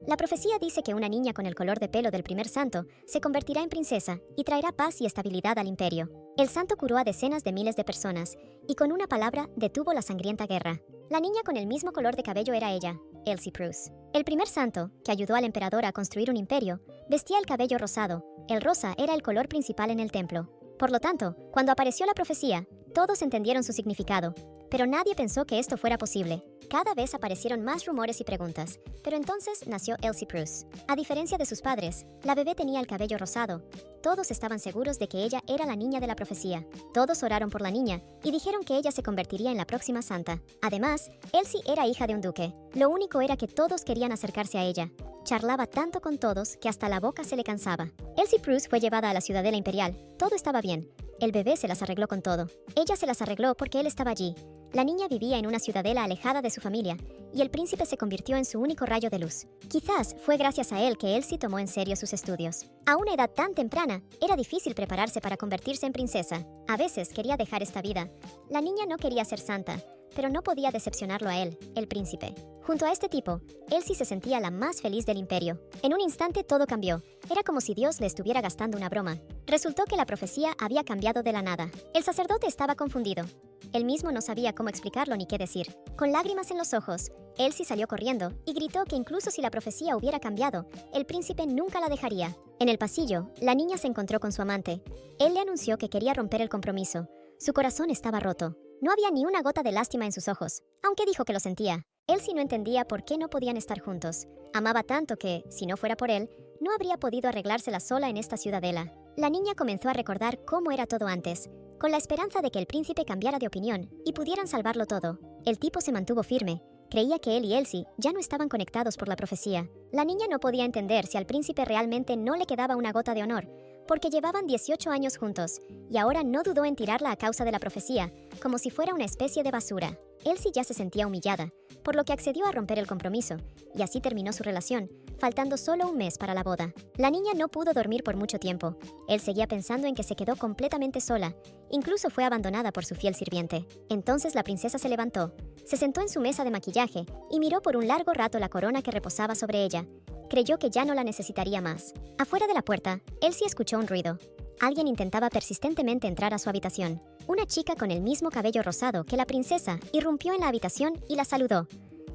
La profecía dice que una niña con el color de pelo del primer santo se convertirá en princesa y traerá paz y estabilidad al imperio. El santo curó a decenas de miles de personas y con una palabra detuvo la sangrienta guerra. La niña con el mismo color de cabello era ella, Elsie Bruce. El primer santo, que ayudó al emperador a construir un imperio, vestía el cabello rosado. El rosa era el color principal en el templo. Por lo tanto, cuando apareció la profecía, todos entendieron su significado, pero nadie pensó que esto fuera posible. Cada vez aparecieron más rumores y preguntas, pero entonces nació Elsie Bruce. A diferencia de sus padres, la bebé tenía el cabello rosado. Todos estaban seguros de que ella era la niña de la profecía. Todos oraron por la niña y dijeron que ella se convertiría en la próxima santa. Además, Elsie era hija de un duque. Lo único era que todos querían acercarse a ella. Charlaba tanto con todos que hasta la boca se le cansaba. Elsie Bruce fue llevada a la ciudadela imperial. Todo estaba bien. El bebé se las arregló con todo. Ella se las arregló porque él estaba allí. La niña vivía en una ciudadela alejada de su familia, y el príncipe se convirtió en su único rayo de luz. Quizás fue gracias a él que Elsie tomó en serio sus estudios. A una edad tan temprana, era difícil prepararse para convertirse en princesa. A veces quería dejar esta vida. La niña no quería ser santa, pero no podía decepcionarlo a él, el príncipe. Junto a este tipo, Elsie se sentía la más feliz del imperio. En un instante todo cambió. Era como si Dios le estuviera gastando una broma. Resultó que la profecía había cambiado de la nada. El sacerdote estaba confundido. Él mismo no sabía cómo explicarlo ni qué decir. Con lágrimas en los ojos, Elsie salió corriendo y gritó que incluso si la profecía hubiera cambiado, el príncipe nunca la dejaría. En el pasillo, la niña se encontró con su amante. Él le anunció que quería romper el compromiso. Su corazón estaba roto. No había ni una gota de lástima en sus ojos, aunque dijo que lo sentía. Elsie no entendía por qué no podían estar juntos. Amaba tanto que, si no fuera por él, no habría podido arreglársela sola en esta ciudadela. La niña comenzó a recordar cómo era todo antes, con la esperanza de que el príncipe cambiara de opinión y pudieran salvarlo todo. El tipo se mantuvo firme. Creía que él y Elsie ya no estaban conectados por la profecía. La niña no podía entender si al príncipe realmente no le quedaba una gota de honor, porque llevaban 18 años juntos, y ahora no dudó en tirarla a causa de la profecía, como si fuera una especie de basura. Elsie ya se sentía humillada, por lo que accedió a romper el compromiso, y así terminó su relación, faltando solo un mes para la boda. La niña no pudo dormir por mucho tiempo. Él seguía pensando en que se quedó completamente sola, incluso fue abandonada por su fiel sirviente. Entonces la princesa se levantó, se sentó en su mesa de maquillaje y miró por un largo rato la corona que reposaba sobre ella. Creyó que ya no la necesitaría más. Afuera de la puerta, Elsie escuchó un ruido. Alguien intentaba persistentemente entrar a su habitación. Una chica con el mismo cabello rosado que la princesa irrumpió en la habitación y la saludó,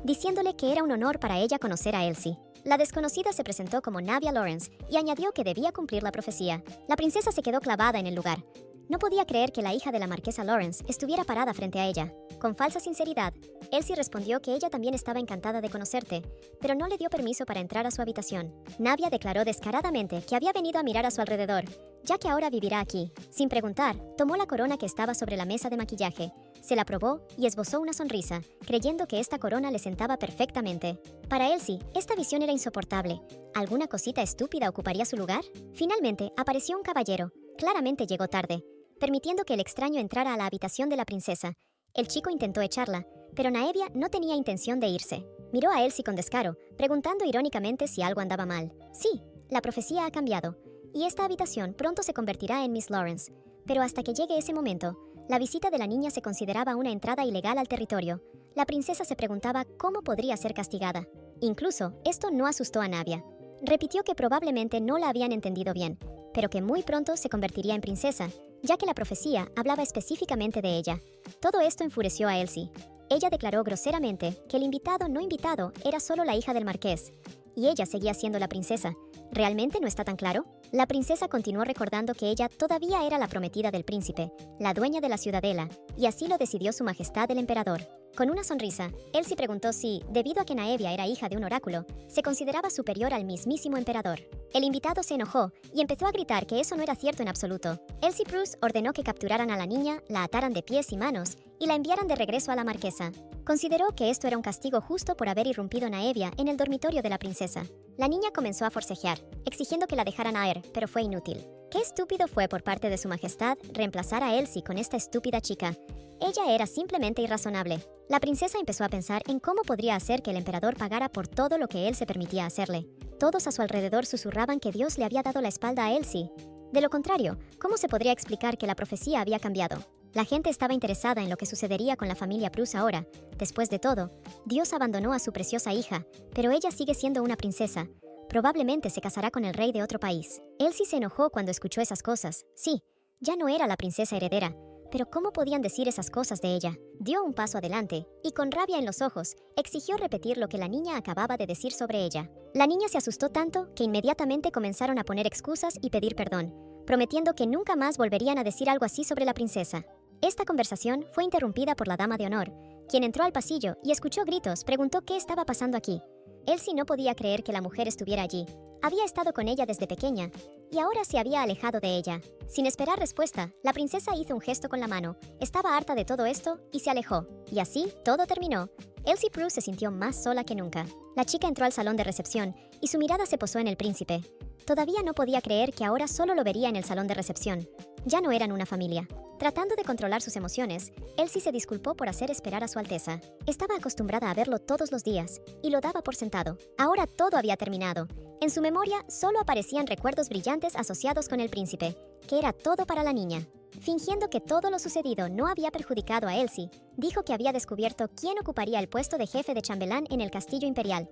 diciéndole que era un honor para ella conocer a Elsie. La desconocida se presentó como Navia Lawrence y añadió que debía cumplir la profecía. La princesa se quedó clavada en el lugar. No podía creer que la hija de la marquesa Lawrence estuviera parada frente a ella. Con falsa sinceridad, Elsie respondió que ella también estaba encantada de conocerte, pero no le dio permiso para entrar a su habitación. Navia declaró descaradamente que había venido a mirar a su alrededor, ya que ahora vivirá aquí. Sin preguntar, tomó la corona que estaba sobre la mesa de maquillaje, se la probó y esbozó una sonrisa, creyendo que esta corona le sentaba perfectamente. Para Elsie, esta visión era insoportable. ¿Alguna cosita estúpida ocuparía su lugar? Finalmente, apareció un caballero. Claramente llegó tarde, permitiendo que el extraño entrara a la habitación de la princesa. El chico intentó echarla, pero Naevia no tenía intención de irse. Miró a Elsie con descaro, preguntando irónicamente si algo andaba mal. Sí, la profecía ha cambiado, y esta habitación pronto se convertirá en Miss Lawrence. Pero hasta que llegue ese momento, la visita de la niña se consideraba una entrada ilegal al territorio. La princesa se preguntaba cómo podría ser castigada. Incluso, esto no asustó a Navia. Repitió que probablemente no la habían entendido bien, pero que muy pronto se convertiría en princesa, ya que la profecía hablaba específicamente de ella. Todo esto enfureció a Elsie. Ella declaró groseramente que el invitado no invitado era solo la hija del marqués, y ella seguía siendo la princesa. ¿Realmente no está tan claro? La princesa continuó recordando que ella todavía era la prometida del príncipe, la dueña de la ciudadela, y así lo decidió su majestad el emperador. Con una sonrisa, Elsie preguntó si, debido a que Naevia era hija de un oráculo, se consideraba superior al mismísimo emperador. El invitado se enojó y empezó a gritar que eso no era cierto en absoluto. Elsie Bruce ordenó que capturaran a la niña, la ataran de pies y manos y la enviaran de regreso a la marquesa. Consideró que esto era un castigo justo por haber irrumpido Naevia en el dormitorio de la princesa. La niña comenzó a forcejear, exigiendo que la dejaran ir, pero fue inútil. Qué estúpido fue por parte de su majestad reemplazar a Elsie con esta estúpida chica. Ella era simplemente irrazonable. La princesa empezó a pensar en cómo podría hacer que el emperador pagara por todo lo que él se permitía hacerle. Todos a su alrededor susurraban que Dios le había dado la espalda a Elsie. De lo contrario, ¿cómo se podría explicar que la profecía había cambiado? La gente estaba interesada en lo que sucedería con la familia Prus ahora. Después de todo, Dios abandonó a su preciosa hija, pero ella sigue siendo una princesa. Probablemente se casará con el rey de otro país. Elsie se enojó cuando escuchó esas cosas. Sí, ya no era la princesa heredera, pero ¿cómo podían decir esas cosas de ella? Dio un paso adelante y, con rabia en los ojos, exigió repetir lo que la niña acababa de decir sobre ella. La niña se asustó tanto que inmediatamente comenzaron a poner excusas y pedir perdón, prometiendo que nunca más volverían a decir algo así sobre la princesa. Esta conversación fue interrumpida por la dama de honor, quien entró al pasillo y escuchó gritos. Preguntó qué estaba pasando aquí. Elsie no podía creer que la mujer estuviera allí. Había estado con ella desde pequeña y ahora se había alejado de ella. Sin esperar respuesta, la princesa hizo un gesto con la mano. Estaba harta de todo esto y se alejó. Y así, todo terminó. Elsie Prus se sintió más sola que nunca. La chica entró al salón de recepción y su mirada se posó en el príncipe. Todavía no podía creer que ahora solo lo vería en el salón de recepción. Ya no eran una familia. Tratando de controlar sus emociones, Elsie se disculpó por hacer esperar a su Alteza. Estaba acostumbrada a verlo todos los días y lo daba por sentado. Ahora todo había terminado. En su memoria solo aparecían recuerdos brillantes asociados con el príncipe, que era todo para la niña. Fingiendo que todo lo sucedido no había perjudicado a Elsie, dijo que había descubierto quién ocuparía el puesto de jefe de chambelán en el castillo imperial.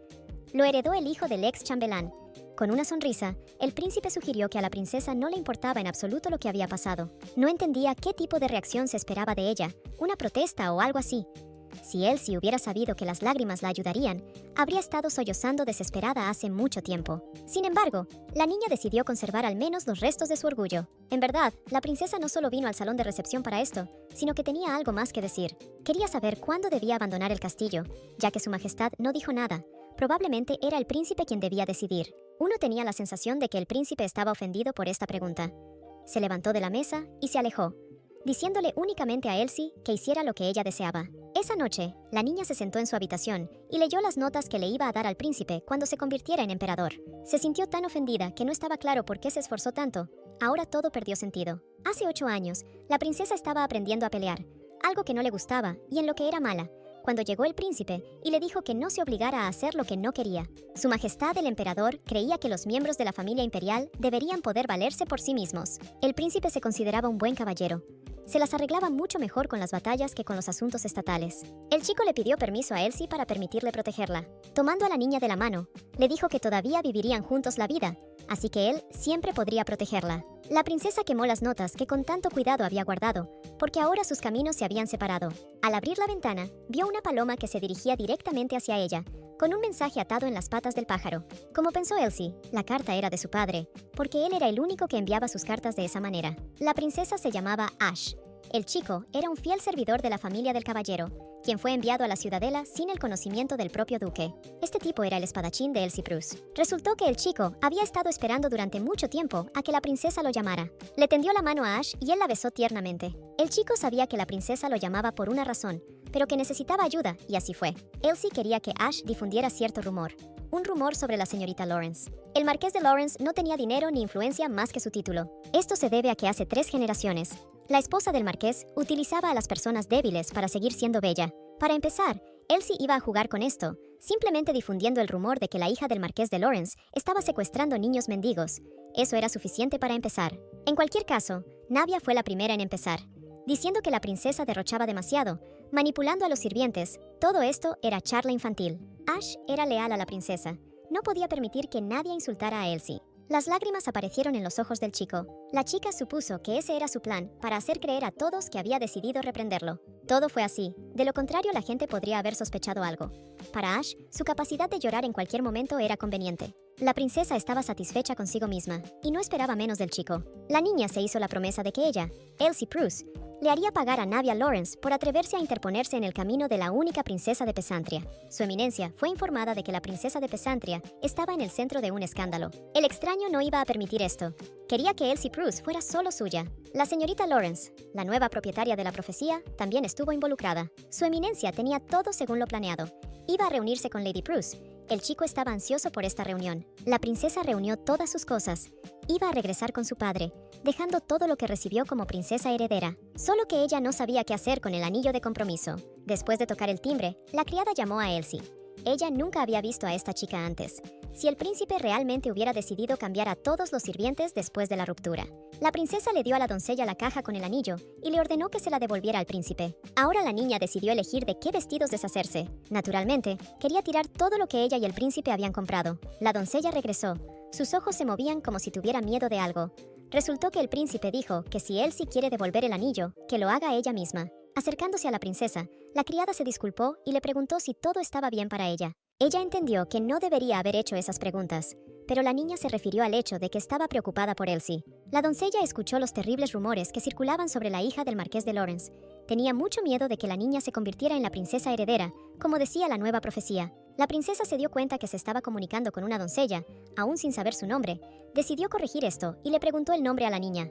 Lo heredó el hijo del ex chambelán. Con una sonrisa, el príncipe sugirió que a la princesa no le importaba en absoluto lo que había pasado. No entendía qué tipo de reacción se esperaba de ella, una protesta o algo así. Si Elsie hubiera sabido que las lágrimas la ayudarían, habría estado sollozando desesperada hace mucho tiempo. Sin embargo, la niña decidió conservar al menos los restos de su orgullo. En verdad, la princesa no solo vino al salón de recepción para esto, sino que tenía algo más que decir. Quería saber cuándo debía abandonar el castillo, ya que su majestad no dijo nada. Probablemente era el príncipe quien debía decidir. Uno tenía la sensación de que el príncipe estaba ofendido por esta pregunta. Se levantó de la mesa y se alejó, diciéndole únicamente a Elsie que hiciera lo que ella deseaba. Esa noche, la niña se sentó en su habitación y leyó las notas que le iba a dar al príncipe cuando se convirtiera en emperador. Se sintió tan ofendida que no estaba claro por qué se esforzó tanto. Ahora todo perdió sentido. Hace 8 años, la princesa estaba aprendiendo a pelear, algo que no le gustaba y en lo que era mala, cuando llegó el príncipe y le dijo que no se obligara a hacer lo que no quería. Su majestad el emperador creía que los miembros de la familia imperial deberían poder valerse por sí mismos. El príncipe se consideraba un buen caballero. Se las arreglaba mucho mejor con las batallas que con los asuntos estatales. El chico le pidió permiso a Elsie para permitirle protegerla. Tomando a la niña de la mano, le dijo que todavía vivirían juntos la vida, así que él siempre podría protegerla. La princesa quemó las notas que con tanto cuidado había guardado, porque ahora sus caminos se habían separado. Al abrir la ventana, vio una paloma que se dirigía directamente hacia ella, con un mensaje atado en las patas del pájaro. Como pensó Elsie, la carta era de su padre, porque él era el único que enviaba sus cartas de esa manera. La princesa se llamaba Ash. El chico era un fiel servidor de la familia del caballero, quien fue enviado a la ciudadela sin el conocimiento del propio duque. Este tipo era el espadachín de Elsie Prus. Resultó que el chico había estado esperando durante mucho tiempo a que la princesa lo llamara. Le tendió la mano a Ash y él la besó tiernamente. El chico sabía que la princesa lo llamaba por una razón, pero que necesitaba ayuda, y así fue. Elsie quería que Ash difundiera cierto rumor. Un rumor sobre la señorita Lawrence. El marqués de Lawrence no tenía dinero ni influencia más que su título. Esto se debe a que hace 3 generaciones, la esposa del marqués utilizaba a las personas débiles para seguir siendo bella. Para empezar, Elsie iba a jugar con esto, simplemente difundiendo el rumor de que la hija del marqués de Lawrence estaba secuestrando niños mendigos. Eso era suficiente para empezar. En cualquier caso, Navia fue la primera en empezar, diciendo que la princesa derrochaba demasiado, manipulando a los sirvientes. Todo esto era charla infantil. Ash era leal a la princesa. No podía permitir que nadie insultara a Elsie. Las lágrimas aparecieron en los ojos del chico. La chica supuso que ese era su plan para hacer creer a todos que había decidido reprenderlo. Todo fue así. De lo contrario, la gente podría haber sospechado algo. Para Ash, su capacidad de llorar en cualquier momento era conveniente. La princesa estaba satisfecha consigo misma y no esperaba menos del chico. La niña se hizo la promesa de que ella, Elsie Prus, le haría pagar a Navia Lawrence por atreverse a interponerse en el camino de la única princesa de Pesantria. Su eminencia fue informada de que la princesa de Pesantria estaba en el centro de un escándalo. El extraño no iba a permitir esto. Quería que Elsie Prus fuera solo suya. La señorita Lawrence, la nueva propietaria de la profecía, también estuvo involucrada. Su eminencia tenía todo según lo planeado. Iba a reunirse con Lady Prus. El chico estaba ansioso por esta reunión. La princesa reunió todas sus cosas. Iba a regresar con su padre, dejando todo lo que recibió como princesa heredera. Solo que ella no sabía qué hacer con el anillo de compromiso. Después de tocar el timbre, la criada llamó a Elsie Ella nunca había visto a esta chica antes. Si el príncipe realmente hubiera decidido cambiar a todos los sirvientes después de la ruptura. La princesa le dio a la doncella la caja con el anillo y le ordenó que se la devolviera al príncipe. Ahora la niña decidió elegir de qué vestidos deshacerse. Naturalmente, quería tirar todo lo que ella y el príncipe habían comprado. La doncella regresó. Sus ojos se movían como si tuviera miedo de algo. Resultó que el príncipe dijo que si él sí quiere devolver el anillo, que lo haga ella misma. Acercándose a la princesa, la criada se disculpó y le preguntó si todo estaba bien para ella. Ella entendió que no debería haber hecho esas preguntas, pero la niña se refirió al hecho de que estaba preocupada por Elsie. La doncella escuchó los terribles rumores que circulaban sobre la hija del marqués de Lawrence. Tenía mucho miedo de que la niña se convirtiera en la princesa heredera, como decía la nueva profecía. La princesa se dio cuenta que se estaba comunicando con una doncella, aún sin saber su nombre. Decidió corregir esto y le preguntó el nombre a la niña.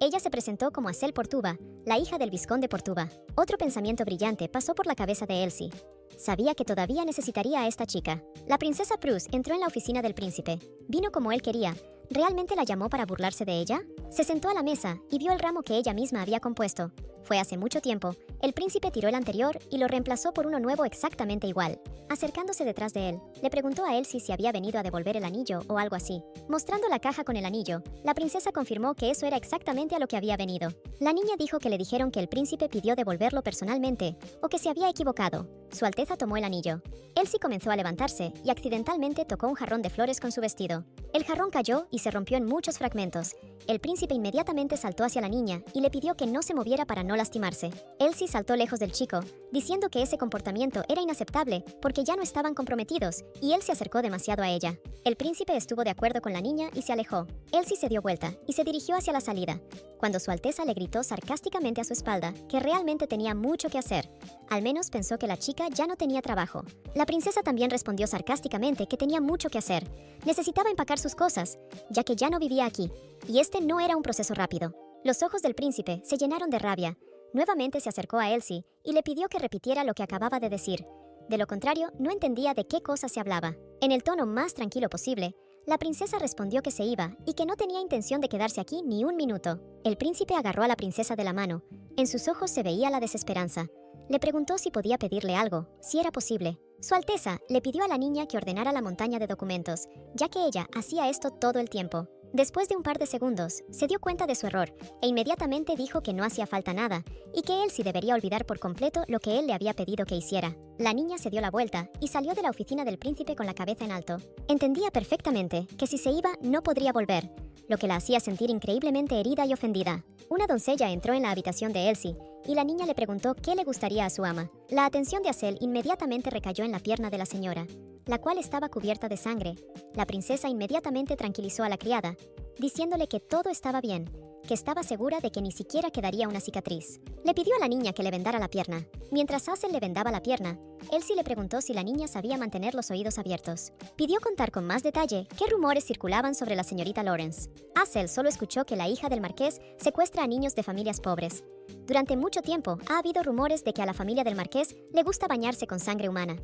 Ella se presentó como Acel Portuba, la hija del vizconde Portuba. Otro pensamiento brillante pasó por la cabeza de Elsie. Sabía que todavía necesitaría a esta chica. La princesa Prue entró en la oficina del príncipe. Vino como él quería. ¿Realmente la llamó para burlarse de ella? Se sentó a la mesa y vio el ramo que ella misma había compuesto. Fue hace mucho tiempo. El príncipe tiró el anterior y lo reemplazó por uno nuevo exactamente igual. Acercándose detrás de él, le preguntó a Elsie si había venido a devolver el anillo o algo así. Mostrando la caja con el anillo, la princesa confirmó que eso era exactamente a lo que había venido. La niña dijo que le dijeron que el príncipe pidió devolverlo personalmente o que se había equivocado. Su Alteza tomó el anillo. Elsie comenzó a levantarse y accidentalmente tocó un jarrón de flores con su vestido. El jarrón cayó y se rompió en muchos fragmentos. El príncipe inmediatamente saltó hacia la niña y le pidió que no se moviera para no lastimarse. Elsie saltó lejos del chico, diciendo que ese comportamiento era inaceptable porque ya no estaban comprometidos y él se acercó demasiado a ella. El príncipe estuvo de acuerdo con la niña y se alejó. Elsie se dio vuelta y se dirigió hacia la salida, cuando su Alteza le gritó sarcásticamente a su espalda que realmente tenía mucho que hacer. Al menos pensó que la chica ya no tenía trabajo. La princesa también respondió sarcásticamente que tenía mucho que hacer. Necesitaba empacar sus cosas, ya que ya no vivía aquí, y este no era un proceso rápido. Los ojos del príncipe se llenaron de rabia. Nuevamente se acercó a Elsie y le pidió que repitiera lo que acababa de decir. De lo contrario, no entendía de qué cosa se hablaba. En el tono más tranquilo posible, la princesa respondió que se iba y que no tenía intención de quedarse aquí ni un minuto. El príncipe agarró a la princesa de la mano. En sus ojos se veía la desesperanza. Le preguntó si podía pedirle algo, si era posible. Su Alteza le pidió a la niña que ordenara la montaña de documentos, ya que ella hacía esto todo el tiempo. Después de un par de segundos, se dio cuenta de su error e inmediatamente dijo que no hacía falta nada y que él sí debería olvidar por completo lo que él le había pedido que hiciera. La niña se dio la vuelta y salió de la oficina del príncipe con la cabeza en alto. Entendía perfectamente que si se iba no podría volver, lo que la hacía sentir increíblemente herida y ofendida. Una doncella entró en la habitación de Elsie y la niña le preguntó qué le gustaría a su ama. La atención de Acel inmediatamente recayó en la pierna de la señora, la cual estaba cubierta de sangre. La princesa inmediatamente tranquilizó a la criada, diciéndole que todo estaba bien, que estaba segura de que ni siquiera quedaría una cicatriz. Le pidió a la niña que le vendara la pierna. Mientras Acel le vendaba la pierna, Elsie le preguntó si la niña sabía mantener los oídos abiertos. Pidió contar con más detalle qué rumores circulaban sobre la señorita Lawrence. Acel solo escuchó que la hija del marqués secuestra a niños de familias pobres. Durante mucho tiempo ha habido rumores de que a la familia del marqués le gusta bañarse con sangre humana.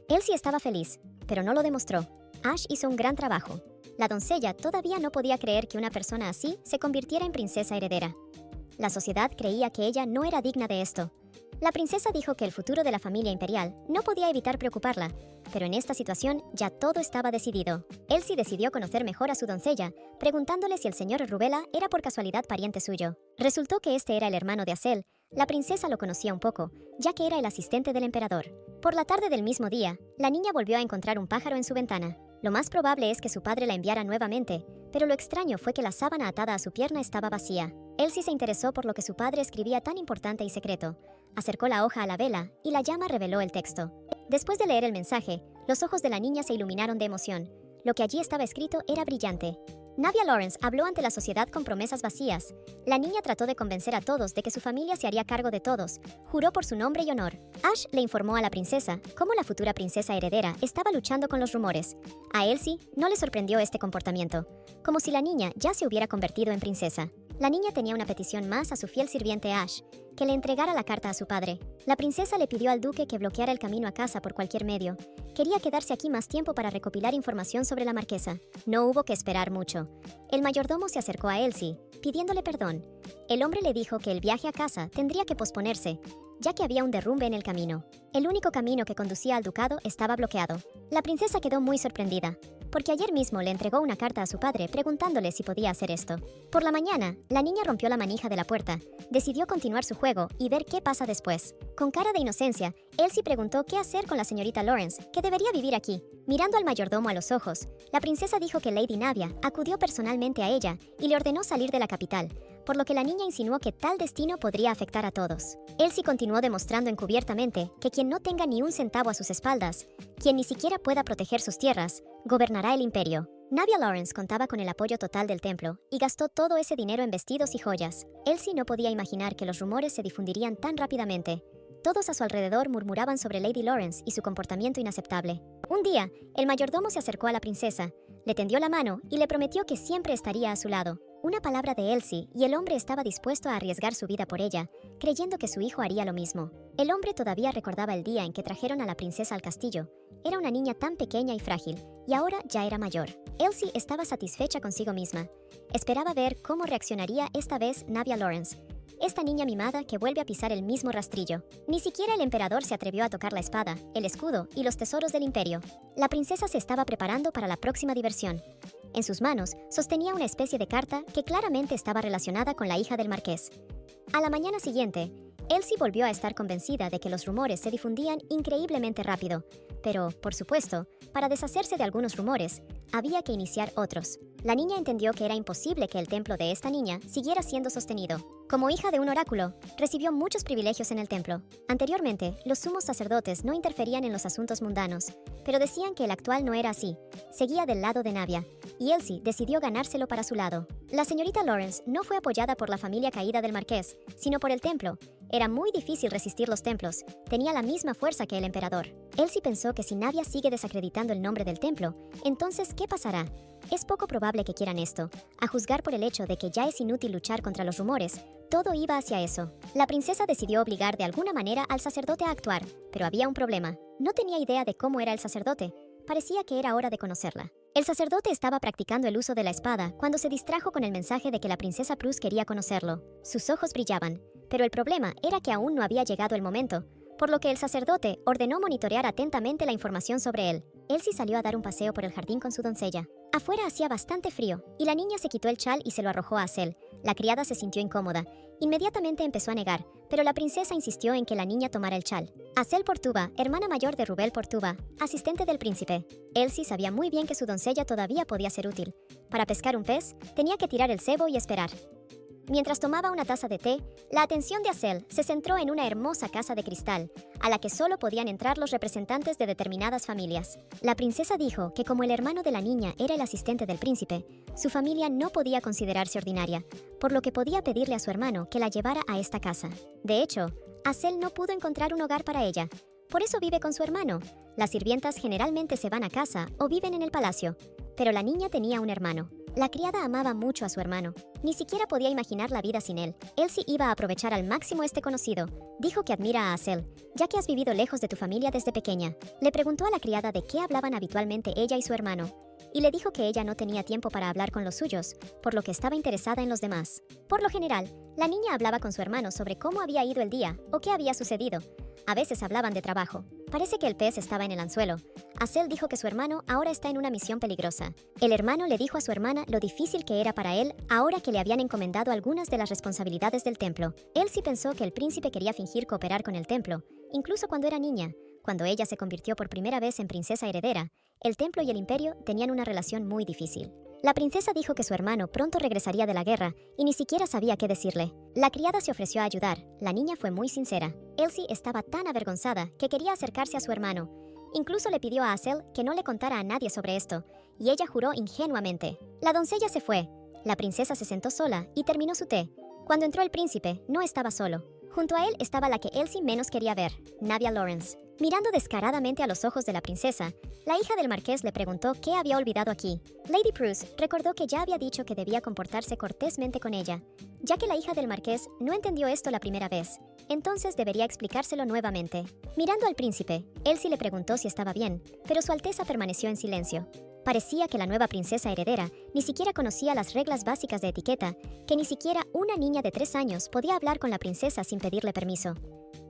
Elsie estaba feliz, pero no lo demostró. Ash hizo un gran trabajo. La doncella todavía no podía creer que una persona así se convirtiera en princesa heredera. La sociedad creía que ella no era digna de esto. La princesa dijo que el futuro de la familia imperial no podía evitar preocuparla, pero en esta situación ya todo estaba decidido. Elsie decidió conocer mejor a su doncella, preguntándole si el señor Rubella era por casualidad pariente suyo. Resultó que este era el hermano de Acel. La princesa lo conocía un poco, ya que era el asistente del emperador. Por la tarde del mismo día, la niña volvió a encontrar un pájaro en su ventana. Lo más probable es que su padre la enviara nuevamente, pero lo extraño fue que la sábana atada a su pierna estaba vacía. Elsie se interesó por lo que su padre escribía tan importante y secreto. Acercó la hoja a la vela y la llama reveló el texto. Después de leer el mensaje, los ojos de la niña se iluminaron de emoción. Lo que allí estaba escrito era brillante. Navia Lawrence habló ante la sociedad con promesas vacías. La niña trató de convencer a todos de que su familia se haría cargo de todos. Juró por su nombre y honor. Ash le informó a la princesa cómo la futura princesa heredera estaba luchando con los rumores. A Elsie no le sorprendió este comportamiento, como si la niña ya se hubiera convertido en princesa. La niña tenía una petición más a su fiel sirviente Ash, que le entregara la carta a su padre. La princesa le pidió al duque que bloqueara el camino a casa por cualquier medio. Quería quedarse aquí más tiempo para recopilar información sobre la marquesa. No hubo que esperar mucho. El mayordomo se acercó a Elsie pidiéndole perdón. El hombre le dijo que el viaje a casa tendría que posponerse, ya que había un derrumbe en el camino. El único camino que conducía al ducado estaba bloqueado. La princesa quedó muy sorprendida, porque ayer mismo le entregó una carta a su padre preguntándole si podía hacer esto. Por la mañana, la niña rompió la manija de la puerta, decidió continuar su juego y ver qué pasa después. Con cara de inocencia, Elsie preguntó qué hacer con la señorita Lawrence, que debería vivir aquí. Mirando al mayordomo a los ojos, la princesa dijo que Lady Navia acudió personalmente a ella y le ordenó salir de la capital, por lo que la niña insinuó que tal destino podría afectar a todos. Elsie continuó demostrando encubiertamente que quien no tenga ni un centavo a sus espaldas, quien ni siquiera pueda proteger sus tierras, gobernará el imperio. Navia Lawrence contaba con el apoyo total del templo y gastó todo ese dinero en vestidos y joyas. Elsie no podía imaginar que los rumores se difundirían tan rápidamente. Todos a su alrededor murmuraban sobre Lady Lawrence y su comportamiento inaceptable. Un día, el mayordomo se acercó a la princesa, le tendió la mano y le prometió que siempre estaría a su lado. Una palabra de Elsie y el hombre estaba dispuesto a arriesgar su vida por ella, creyendo que su hijo haría lo mismo. El hombre todavía recordaba el día en que trajeron a la princesa al castillo. Era una niña tan pequeña y frágil, y ahora ya era mayor. Elsie estaba satisfecha consigo misma. Esperaba ver cómo reaccionaría esta vez Navia Lawrence, esta niña mimada que vuelve a pisar el mismo rastrillo. Ni siquiera el emperador se atrevió a tocar la espada, el escudo y los tesoros del imperio. La princesa se estaba preparando para la próxima diversión. En sus manos sostenía una especie de carta que claramente estaba relacionada con la hija del marqués. A la mañana siguiente, Elsie volvió a estar convencida de que los rumores se difundían increíblemente rápido, pero, por supuesto, para deshacerse de algunos rumores, había que iniciar otros. La niña entendió que era imposible que el templo de esta niña siguiera siendo sostenido. Como hija de un oráculo, recibió muchos privilegios en el templo. Anteriormente, los sumos sacerdotes no interferían en los asuntos mundanos, pero decían que el actual no era así. Seguía del lado de Navia, y Elsie decidió ganárselo para su lado. La señorita Lawrence no fue apoyada por la familia caída del marqués, sino por el templo. Era muy difícil resistir los templos, tenía la misma fuerza que el emperador. Elsie pensó que si Navia sigue desacreditando el nombre del templo, entonces ¿qué pasará? Es poco probable que quieran esto. A juzgar por el hecho de que ya es inútil luchar contra los rumores, todo iba hacia eso. La princesa decidió obligar de alguna manera al sacerdote a actuar, pero había un problema. No tenía idea de cómo era el sacerdote. Parecía que era hora de conocerla. El sacerdote estaba practicando el uso de la espada cuando se distrajo con el mensaje de que la princesa Prue quería conocerlo. Sus ojos brillaban, pero el problema era que aún no había llegado el momento, por lo que el sacerdote ordenó monitorear atentamente la información sobre él. Elsie salió a dar un paseo por el jardín con su doncella. Afuera hacía bastante frío, y la niña se quitó el chal y se lo arrojó a Hazel. La criada se sintió incómoda. Inmediatamente empezó a negar, pero la princesa insistió en que la niña tomara el chal. Hazel Portuba, hermana mayor de Rubel Portuba, asistente del príncipe. Elsie sabía muy bien que su doncella todavía podía ser útil. Para pescar un pez, tenía que tirar el cebo y esperar. Mientras tomaba una taza de té, la atención de Hazel se centró en una hermosa casa de cristal, a la que solo podían entrar los representantes de determinadas familias. La princesa dijo que como el hermano de la niña era el asistente del príncipe, su familia no podía considerarse ordinaria, por lo que podía pedirle a su hermano que la llevara a esta casa. De hecho, Hazel no pudo encontrar un hogar para ella, por eso vive con su hermano. Las sirvientas generalmente se van a casa o viven en el palacio, pero la niña tenía un hermano. La criada amaba mucho a su hermano. Ni siquiera podía imaginar la vida sin él. Elsie iba a aprovechar al máximo este conocido. Dijo que admira a Hazel, ya que has vivido lejos de tu familia desde pequeña. Le preguntó a la criada de qué hablaban habitualmente ella y su hermano, y le dijo que ella no tenía tiempo para hablar con los suyos, por lo que estaba interesada en los demás. Por lo general, la niña hablaba con su hermano sobre cómo había ido el día o qué había sucedido. A veces hablaban de trabajo. Parece que el pez estaba en el anzuelo. Hazel dijo que su hermano ahora está en una misión peligrosa. El hermano le dijo a su hermana lo difícil que era para él ahora que le habían encomendado algunas de las responsabilidades del templo. Elsie pensó que el príncipe quería fingir cooperar con el templo, incluso cuando era niña. Cuando ella se convirtió por primera vez en princesa heredera, el templo y el imperio tenían una relación muy difícil. La princesa dijo que su hermano pronto regresaría de la guerra y ni siquiera sabía qué decirle. La criada se ofreció a ayudar. La niña fue muy sincera. Elsie estaba tan avergonzada que quería acercarse a su hermano. Incluso le pidió a Hazel que no le contara a nadie sobre esto, y ella juró ingenuamente. La doncella se fue. La princesa se sentó sola y terminó su té. Cuando entró el príncipe, no estaba solo. Junto a él estaba la que Elsie menos quería ver, Navia Lawrence. Mirando descaradamente a los ojos de la princesa, la hija del marqués le preguntó qué había olvidado aquí. Lady Prue recordó que ya había dicho que debía comportarse cortésmente con ella, ya que la hija del marqués no entendió esto la primera vez, entonces debería explicárselo nuevamente. Mirando al príncipe, Elsie le preguntó si estaba bien, pero su alteza permaneció en silencio. Parecía que la nueva princesa heredera ni siquiera conocía las reglas básicas de etiqueta, que ni siquiera una niña de 3 años podía hablar con la princesa sin pedirle permiso.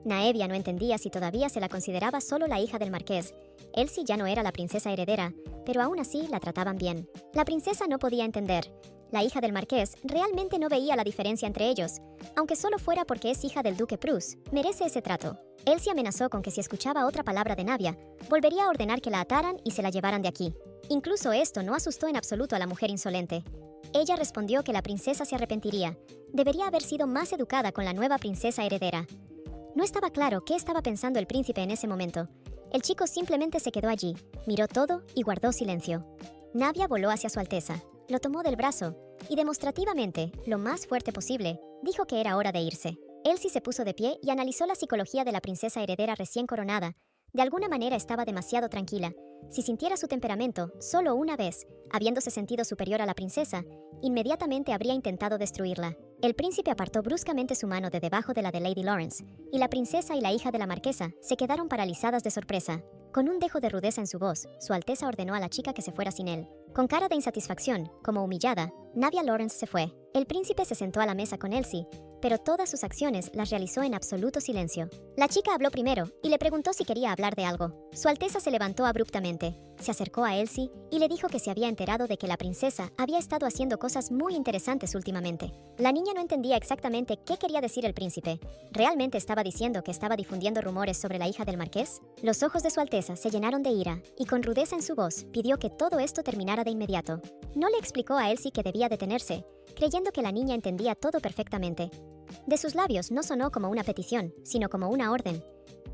Naevia no entendía si todavía se la consideraba solo la hija del marqués. Elsie ya no era la princesa heredera, pero aún así la trataban bien. La princesa no podía entender. La hija del marqués realmente no veía la diferencia entre ellos, aunque solo fuera porque es hija del duque Prus. Merece ese trato. Elsie amenazó con que si escuchaba otra palabra de Navia, volvería a ordenar que la ataran y se la llevaran de aquí. Incluso esto no asustó en absoluto a la mujer insolente. Ella respondió que la princesa se arrepentiría. Debería haber sido más educada con la nueva princesa heredera. No estaba claro qué estaba pensando el príncipe en ese momento. El chico simplemente se quedó allí, miró todo y guardó silencio. Navia voló hacia su alteza, lo tomó del brazo y demostrativamente, lo más fuerte posible, dijo que era hora de irse. Elsie se puso de pie y analizó la psicología de la princesa heredera recién coronada. De alguna manera estaba demasiado tranquila. Si sintiera su temperamento, solo una vez, habiéndose sentido superior a la princesa, inmediatamente habría intentado destruirla. El príncipe apartó bruscamente su mano de debajo de la de Lady Lawrence, y la princesa y la hija de la marquesa se quedaron paralizadas de sorpresa. Con un dejo de rudeza en su voz, Su Alteza ordenó a la chica que se fuera sin él. Con cara de insatisfacción, como humillada, Navia Lawrence se fue. El príncipe se sentó a la mesa con Elsie, pero todas sus acciones las realizó en absoluto silencio. La chica habló primero y le preguntó si quería hablar de algo. Su Alteza se levantó abruptamente, se acercó a Elsie y le dijo que se había enterado de que la princesa había estado haciendo cosas muy interesantes últimamente. La niña no entendía exactamente qué quería decir el príncipe. ¿Realmente estaba diciendo que estaba difundiendo rumores sobre la hija del marqués? Los ojos de Su Alteza se llenaron de ira y con rudeza en su voz pidió que todo esto terminara de inmediato. No le explicó a Elsie que debía detenerse, creyendo que la niña entendía todo perfectamente. De sus labios no sonó como una petición, sino como una orden.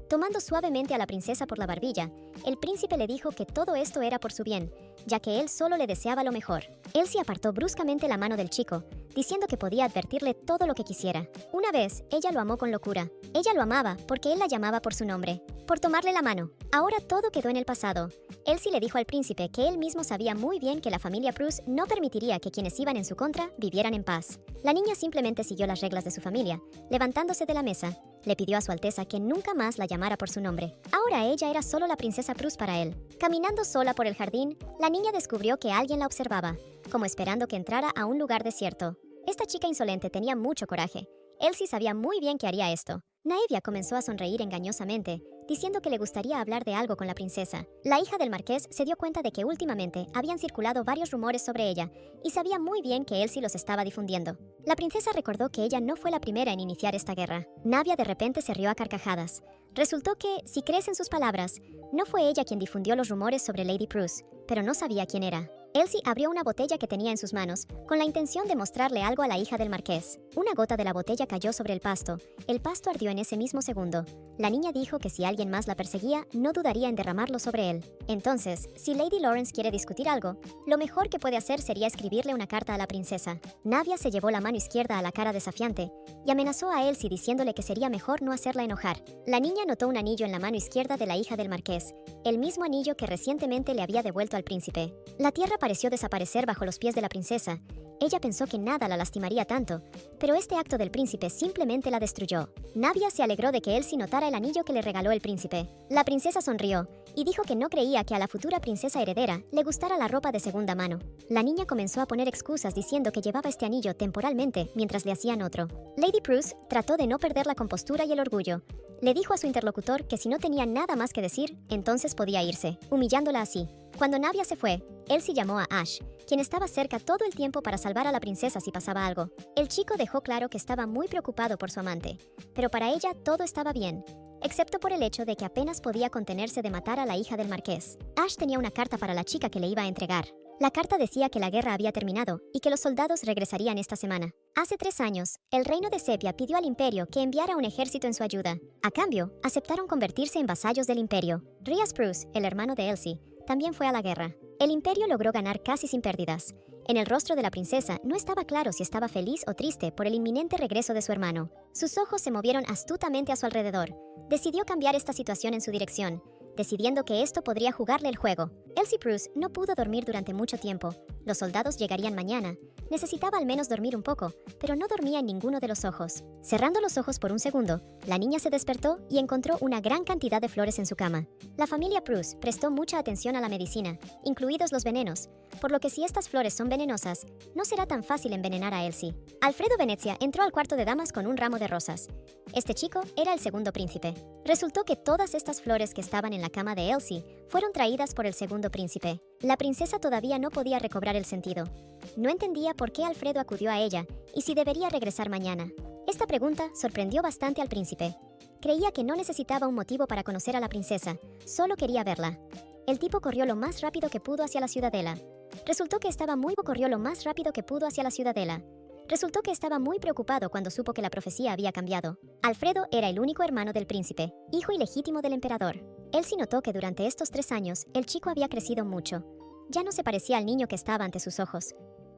Tomando suavemente a la princesa por la barbilla, el príncipe le dijo que todo esto era por su bien, ya que él solo le deseaba lo mejor. Elsie apartó bruscamente la mano del chico, diciendo que podía advertirle todo lo que quisiera. Una vez, ella lo amó con locura. Ella lo amaba porque él la llamaba por su nombre, por tomarle la mano. Ahora todo quedó en el pasado. Elsie le dijo al príncipe que él mismo sabía muy bien que la familia Prus no permitiría que quienes iban en su contra vivieran en paz. La niña simplemente siguió las reglas de su familia, levantándose de la mesa. Le pidió a Su Alteza que nunca más la llamara por su nombre. Ahora ella era solo la princesa Prus para él. Caminando sola por el jardín, la niña descubrió que alguien la observaba, como esperando que entrara a un lugar desierto. Esta chica insolente tenía mucho coraje. Elsie sabía muy bien que haría esto. Naevia comenzó a sonreír engañosamente, diciendo que le gustaría hablar de algo con la princesa. La hija del marqués se dio cuenta de que últimamente habían circulado varios rumores sobre ella y sabía muy bien que Elsie los estaba difundiendo. La princesa recordó que ella no fue la primera en iniciar esta guerra. Navia de repente se rió a carcajadas. Resultó que, si crees en sus palabras, no fue ella quien difundió los rumores sobre Lady Prus, pero no sabía quién era. Elsie abrió una botella que tenía en sus manos, con la intención de mostrarle algo a la hija del marqués. Una gota de la botella cayó sobre el pasto. El pasto ardió en ese mismo segundo. La niña dijo que si alguien más la perseguía, no dudaría en derramarlo sobre él. Entonces, si Lady Lawrence quiere discutir algo, lo mejor que puede hacer sería escribirle una carta a la princesa. Navia se llevó la mano izquierda a la cara desafiante y amenazó a Elsie diciéndole que sería mejor no hacerla enojar. La niña notó un anillo en la mano izquierda de la hija del marqués, el mismo anillo que recientemente le había devuelto al príncipe. La tierra pareció desaparecer bajo los pies de la princesa. Ella pensó que nada la lastimaría tanto, pero este acto del príncipe simplemente la destruyó. Navia se alegró de que Elsie notara el anillo que le regaló el príncipe. La princesa sonrió y dijo que no creía que a la futura princesa heredera le gustara la ropa de segunda mano. La niña comenzó a poner excusas diciendo que llevaba este anillo temporalmente mientras le hacían otro. Lady Prus trató de no perder la compostura y el orgullo. Le dijo a su interlocutor que si no tenía nada más que decir, entonces podía irse, humillándola así. Cuando Navia se fue, Elsie llamó a Ash, quien estaba cerca todo el tiempo para salvar a la princesa si pasaba algo. El chico dejó claro que estaba muy preocupado por su amante, pero para ella todo estaba bien, excepto por el hecho de que apenas podía contenerse de matar a la hija del marqués. Ash tenía una carta para la chica que le iba a entregar. La carta decía que la guerra había terminado y que los soldados regresarían esta semana. Hace 3 años, el reino de Sepia pidió al imperio que enviara un ejército en su ayuda. A cambio, aceptaron convertirse en vasallos del imperio. Rias Prus, el hermano de Elsie, también fue a la guerra. El imperio logró ganar casi sin pérdidas. En el rostro de la princesa no estaba claro si estaba feliz o triste por el inminente regreso de su hermano. Sus ojos se movieron astutamente a su alrededor. Decidió cambiar esta situación en su dirección, decidiendo que esto podría jugarle el juego. Elsie Prus no pudo dormir durante mucho tiempo. Los soldados llegarían mañana. Necesitaba al menos dormir un poco, pero no dormía en ninguno de los ojos. Cerrando los ojos por un segundo, la niña se despertó y encontró una gran cantidad de flores en su cama. La familia Prus prestó mucha atención a la medicina, incluidos los venenos, por lo que si estas flores son venenosas, no será tan fácil envenenar a Elsie. Alfredo Venezia entró al cuarto de damas con un ramo de rosas. Este chico era el segundo príncipe. Resultó que todas estas flores que estaban en la cama de Elsie fueron traídas por el segundo príncipe. La princesa todavía no podía recobrar el sentido. No entendía por qué Alfredo acudió a ella y si debería regresar mañana. Esta pregunta sorprendió bastante al príncipe. Creía que no necesitaba un motivo para conocer a la princesa, solo quería verla. El tipo corrió lo más rápido que pudo hacia la ciudadela. Resultó que estaba muy preocupado cuando supo que la profecía había cambiado. Alfredo era el único hermano del príncipe, hijo ilegítimo del emperador. Elsie notó que durante estos 3 años el chico había crecido mucho. Ya no se parecía al niño que estaba ante sus ojos.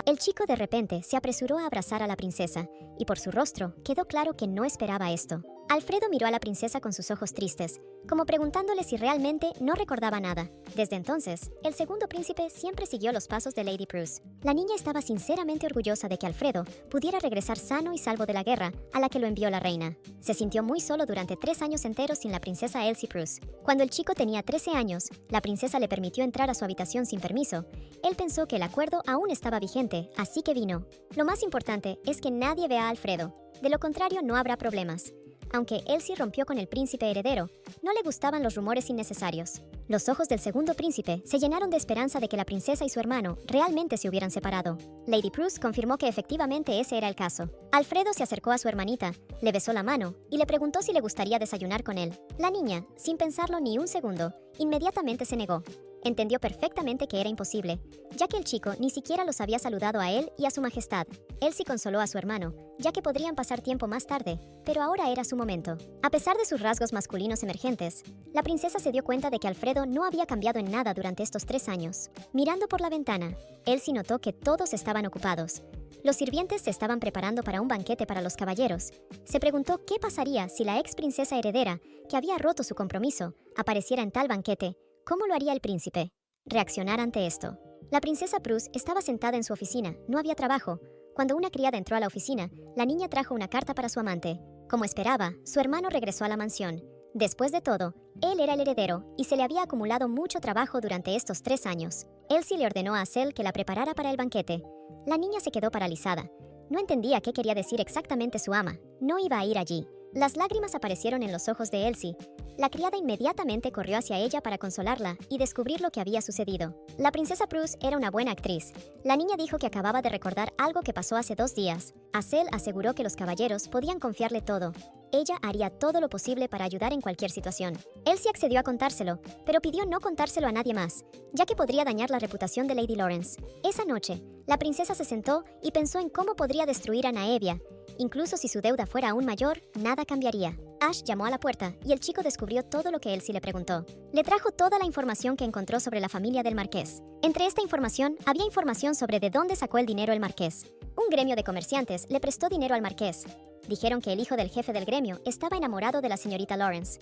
El chico de repente se apresuró a abrazar a la princesa, y por su rostro quedó claro que no esperaba esto. Alfredo miró a la princesa con sus ojos tristes, como preguntándole si realmente no recordaba nada. Desde entonces, el segundo príncipe siempre siguió los pasos de Lady Prus. La niña estaba sinceramente orgullosa de que Alfredo pudiera regresar sano y salvo de la guerra a la que lo envió la reina. Se sintió muy solo durante 3 años enteros sin la princesa Elsie Prus. Cuando el chico tenía 13 años, la princesa le permitió entrar a su habitación sin permiso. Él pensó que el acuerdo aún estaba vigente, así que vino. Lo más importante es que nadie vea a Alfredo. De lo contrario, no habrá problemas. Aunque Elsie rompió con el príncipe heredero, no le gustaban los rumores innecesarios. Los ojos del segundo príncipe se llenaron de esperanza de que la princesa y su hermano realmente se hubieran separado. Lady Prus confirmó que efectivamente ese era el caso. Alfredo se acercó a su hermanita, le besó la mano y le preguntó si le gustaría desayunar con él. La niña, sin pensarlo ni un segundo, inmediatamente se negó. Entendió perfectamente que era imposible, ya que el chico ni siquiera los había saludado a él y a su majestad. Elsie consoló a su hermano, ya que podrían pasar tiempo más tarde, pero ahora era su momento. A pesar de sus rasgos masculinos emergentes, la princesa se dio cuenta de que Alfredo no había cambiado en nada durante estos 3 años. Mirando por la ventana, Elsie notó que todos estaban ocupados. Los sirvientes se estaban preparando para un banquete para los caballeros. Se preguntó qué pasaría si la ex princesa heredera, que había roto su compromiso, apareciera en tal banquete. ¿Cómo lo haría el príncipe? Reaccionar ante esto. La princesa Prus estaba sentada en su oficina, no había trabajo. Cuando una criada entró a la oficina, la niña trajo una carta para su amante. Como esperaba, su hermano regresó a la mansión. Después de todo, él era el heredero y se le había acumulado mucho trabajo durante estos 3 años. Elsie le ordenó a Cel que la preparara para el banquete. La niña se quedó paralizada. No entendía qué quería decir exactamente su ama. No iba a ir allí. Las lágrimas aparecieron en los ojos de Elsie. La criada inmediatamente corrió hacia ella para consolarla y descubrir lo que había sucedido. La princesa Prus era una buena actriz. La niña dijo que acababa de recordar algo que pasó hace 2 días. Acel aseguró que los caballeros podían confiarle todo. Ella haría todo lo posible para ayudar en cualquier situación. Elsie accedió a contárselo, pero pidió no contárselo a nadie más, ya que podría dañar la reputación de Lady Lawrence. Esa noche, la princesa se sentó y pensó en cómo podría destruir a Naevia. Incluso si su deuda fuera aún mayor, nada cambiaría. Ash llamó a la puerta y el chico descubrió todo lo que Elsie le preguntó. Le trajo toda la información que encontró sobre la familia del marqués. Entre esta información, había información sobre de dónde sacó el dinero el marqués. Un gremio de comerciantes le prestó dinero al marqués. Dijeron que el hijo del jefe del gremio estaba enamorado de la señorita Lawrence.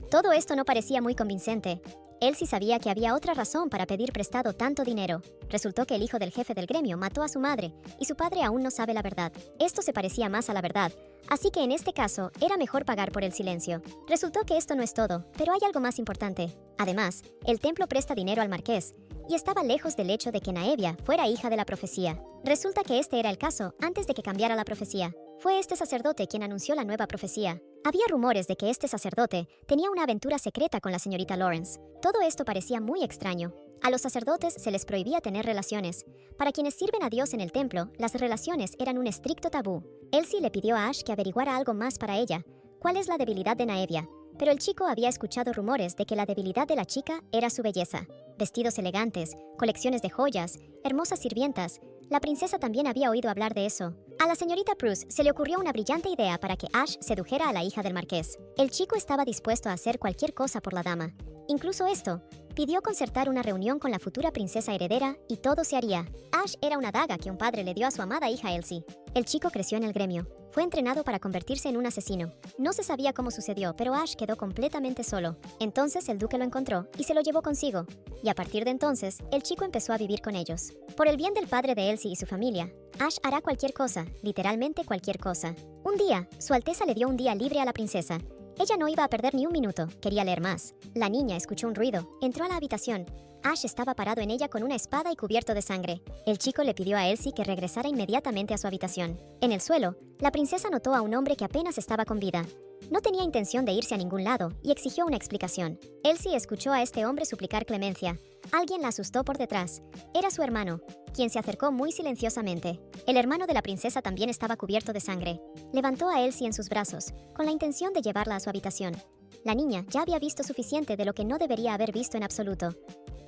Todo esto no parecía muy convincente. Elsie sabía que había otra razón para pedir prestado tanto dinero. Resultó que el hijo del jefe del gremio mató a su madre y su padre aún no sabe la verdad. Esto se parecía más a la verdad, así que en este caso era mejor pagar por el silencio. Resultó que esto no es todo, pero hay algo más importante. Además, el templo presta dinero al marqués y estaba lejos del hecho de que Naevia fuera hija de la profecía. Resulta que este era el caso antes de que cambiara la profecía. Fue este sacerdote quien anunció la nueva profecía. Había rumores de que este sacerdote tenía una aventura secreta con la señorita Lawrence. Todo esto parecía muy extraño. A los sacerdotes se les prohibía tener relaciones. Para quienes sirven a Dios en el templo, las relaciones eran un estricto tabú. Elsie le pidió a Ash que averiguara algo más para ella. ¿Cuál es la debilidad de Naevia? Pero el chico había escuchado rumores de que la debilidad de la chica era su belleza. Vestidos elegantes, colecciones de joyas, hermosas sirvientas. La princesa también había oído hablar de eso. A la señorita Prus se le ocurrió una brillante idea para que Ash sedujera a la hija del marqués. El chico estaba dispuesto a hacer cualquier cosa por la dama. Incluso esto. Pidió concertar una reunión con la futura princesa heredera y todo se haría. Ash era una daga que un padre le dio a su amada hija Elsie. El chico creció en el gremio. Fue entrenado para convertirse en un asesino. No se sabía cómo sucedió, pero Ash quedó completamente solo. Entonces el duque lo encontró y se lo llevó consigo. Y a partir de entonces, el chico empezó a vivir con ellos. Por el bien del padre de Elsie y su familia, Ash hará cualquier cosa, literalmente cualquier cosa. Un día, Su Alteza le dio un día libre a la princesa. Ella no iba a perder ni un minuto, quería leer más. La niña escuchó un ruido, entró a la habitación. Ash estaba parado en ella con una espada y cubierto de sangre. El chico le pidió a Elsie que regresara inmediatamente a su habitación. En el suelo, la princesa notó a un hombre que apenas estaba con vida. No tenía intención de irse a ningún lado y exigió una explicación. Elsie escuchó a este hombre suplicar clemencia. Alguien la asustó por detrás. Era su hermano, quien se acercó muy silenciosamente. El hermano de la princesa también estaba cubierto de sangre. Levantó a Elsie en sus brazos, con la intención de llevarla a su habitación. La niña ya había visto suficiente de lo que no debería haber visto en absoluto.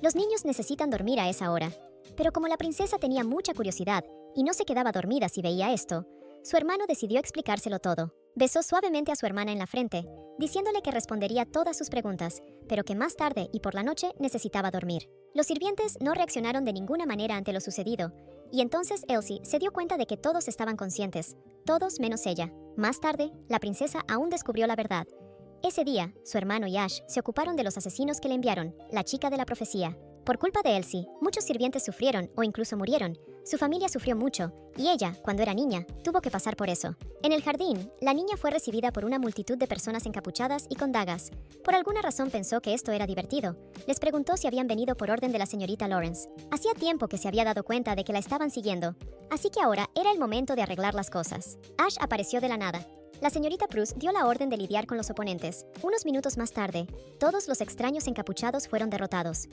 Los niños necesitan dormir a esa hora. Pero como la princesa tenía mucha curiosidad y no se quedaba dormida si veía esto, su hermano decidió explicárselo todo. Besó suavemente a su hermana en la frente, diciéndole que respondería todas sus preguntas, pero que más tarde y por la noche necesitaba dormir. Los sirvientes no reaccionaron de ninguna manera ante lo sucedido, y entonces Elsie se dio cuenta de que todos estaban conscientes, todos menos ella. Más tarde, la princesa aún descubrió la verdad. Ese día, su hermano y Ash se ocuparon de los asesinos que le enviaron, la chica de la profecía. Por culpa de Elsie, muchos sirvientes sufrieron o incluso murieron. Su familia sufrió mucho, y ella, cuando era niña, tuvo que pasar por eso. En el jardín, la niña fue recibida por una multitud de personas encapuchadas y con dagas. Por alguna razón pensó que esto era divertido. Les preguntó si habían venido por orden de la señorita Lawrence. Hacía tiempo que se había dado cuenta de que la estaban siguiendo, así que ahora era el momento de arreglar las cosas. Ash apareció de la nada. La señorita Prus dio la orden de lidiar con los oponentes. Unos minutos más tarde, todos los extraños encapuchados fueron derrotados.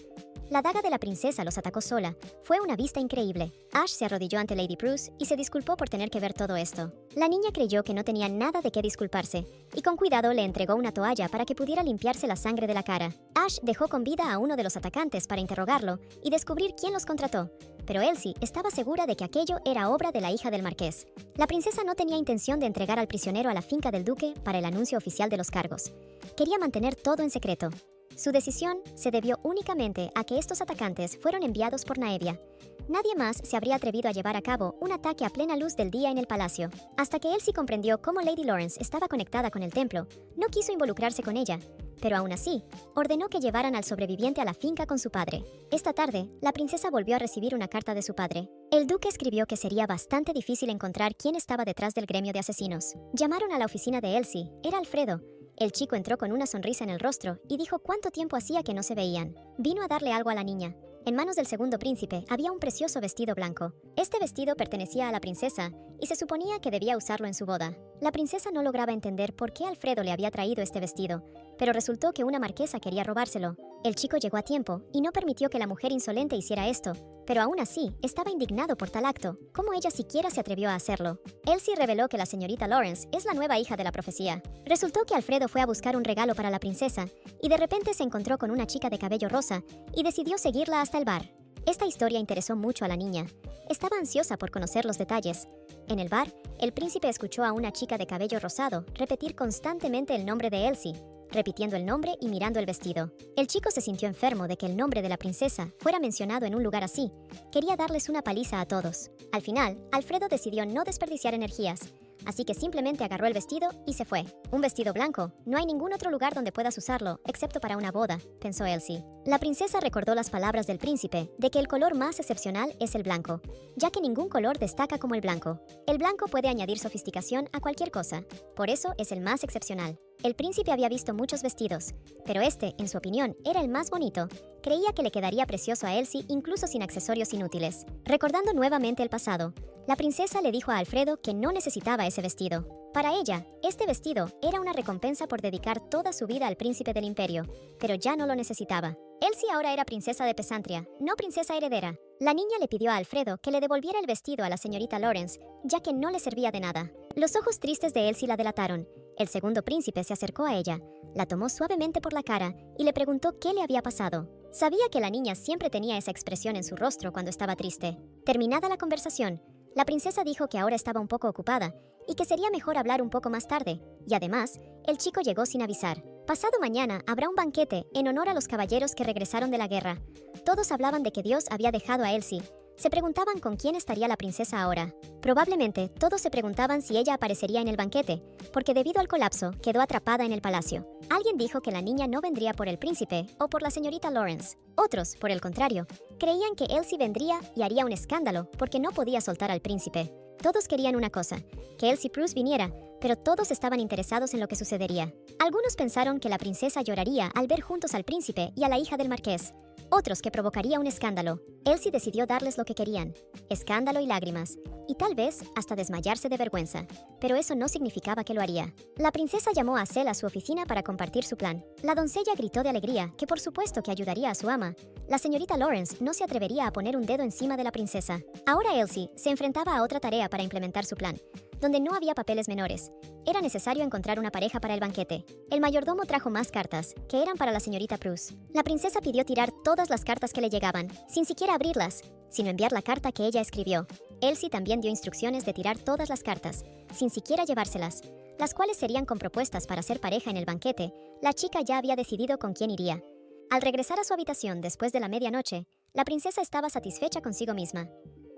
La daga de la princesa los atacó sola. Fue una vista increíble. Ash se arrodilló ante Lady Prus y se disculpó por tener que ver todo esto. La niña creyó que no tenía nada de qué disculparse, y con cuidado le entregó una toalla para que pudiera limpiarse la sangre de la cara. Ash dejó con vida a uno de los atacantes para interrogarlo y descubrir quién los contrató. Pero Elsie estaba segura de que aquello era obra de la hija del marqués. La princesa no tenía intención de entregar al prisionero a la finca del duque para el anuncio oficial de los cargos. Quería mantener todo en secreto. Su decisión se debió únicamente a que estos atacantes fueron enviados por Naevia. Nadie más se habría atrevido a llevar a cabo un ataque a plena luz del día en el palacio. Hasta que Elsie comprendió cómo Lady Lawrence estaba conectada con el templo, no quiso involucrarse con ella. Pero aún así, ordenó que llevaran al sobreviviente a la finca con su padre. Esta tarde, la princesa volvió a recibir una carta de su padre. El duque escribió que sería bastante difícil encontrar quién estaba detrás del gremio de asesinos. Llamaron a la oficina de Elsie. Era Alfredo. El chico entró con una sonrisa en el rostro y dijo cuánto tiempo hacía que no se veían. Vino a darle algo a la niña. En manos del segundo príncipe había un precioso vestido blanco. Este vestido pertenecía a la princesa y se suponía que debía usarlo en su boda. La princesa no lograba entender por qué Alfredo le había traído este vestido, pero resultó que una marquesa quería robárselo. El chico llegó a tiempo y no permitió que la mujer insolente hiciera esto, pero aún así estaba indignado por tal acto. ¿Cómo ella siquiera se atrevió a hacerlo? Elsie reveló que la señorita Lawrence es la nueva hija de la profecía. Resultó que Alfredo fue a buscar un regalo para la princesa y de repente se encontró con una chica de cabello rosa y decidió seguirla hasta el bar. Esta historia interesó mucho a la niña. Estaba ansiosa por conocer los detalles. En el bar, el príncipe escuchó a una chica de cabello rosado repetir constantemente el nombre de Elsie, repitiendo el nombre y mirando el vestido. El chico se sintió enfermo de que el nombre de la princesa fuera mencionado en un lugar así. Quería darles una paliza a todos. Al final, Alfredo decidió no desperdiciar energías, así que simplemente agarró el vestido y se fue. Un vestido blanco. No hay ningún otro lugar donde puedas usarlo, excepto para una boda, pensó Elsie. La princesa recordó las palabras del príncipe de que el color más excepcional es el blanco, ya que ningún color destaca como el blanco. El blanco puede añadir sofisticación a cualquier cosa, por eso es el más excepcional. El príncipe había visto muchos vestidos, pero este, en su opinión, era el más bonito. Creía que le quedaría precioso a Elsie incluso sin accesorios inútiles. Recordando nuevamente el pasado, la princesa le dijo a Alfredo que no necesitaba ese vestido. Para ella, este vestido era una recompensa por dedicar toda su vida al príncipe del imperio, pero ya no lo necesitaba. Elsie ahora era princesa de Pesantria, no princesa heredera. La niña le pidió a Alfredo que le devolviera el vestido a la señorita Lawrence, ya que no le servía de nada. Los ojos tristes de Elsie la delataron. El segundo príncipe se acercó a ella, la tomó suavemente por la cara y le preguntó qué le había pasado. Sabía que la niña siempre tenía esa expresión en su rostro cuando estaba triste. Terminada la conversación, la princesa dijo que ahora estaba un poco ocupada y que sería mejor hablar un poco más tarde. Y además, el chico llegó sin avisar. Pasado mañana habrá un banquete en honor a los caballeros que regresaron de la guerra. Todos hablaban de que Dios había dejado a Elsie. Se preguntaban con quién estaría la princesa ahora. Probablemente todos se preguntaban si ella aparecería en el banquete, porque debido al colapso quedó atrapada en el palacio. Alguien dijo que la niña no vendría por el príncipe o por la señorita Lawrence. Otros, por el contrario, creían que Elsie vendría y haría un escándalo porque no podía soltar al príncipe. Todos querían una cosa, que Elsie Bruce viniera, pero todos estaban interesados en lo que sucedería. Algunos pensaron que la princesa lloraría al ver juntos al príncipe y a la hija del marqués. Otros que provocaría un escándalo. Elsie decidió darles lo que querían, escándalo y lágrimas, y tal vez hasta desmayarse de vergüenza, pero eso no significaba que lo haría. La princesa llamó a Cel a su oficina para compartir su plan. La doncella gritó de alegría que por supuesto que ayudaría a su ama. La señorita Lawrence no se atrevería a poner un dedo encima de la princesa. Ahora Elsie se enfrentaba a otra tarea para implementar su plan, donde no había papeles menores. Era necesario encontrar una pareja para el banquete. El mayordomo trajo más cartas, que eran para la señorita Bruce. La princesa pidió tirar todas las cartas que le llegaban, sin siquiera abrirlas, sino enviar la carta que ella escribió. Elsie también dio instrucciones de tirar todas las cartas, sin siquiera llevárselas, las cuales serían con propuestas para ser pareja en el banquete. La chica ya había decidido con quién iría. Al regresar a su habitación después de la medianoche, la princesa estaba satisfecha consigo misma.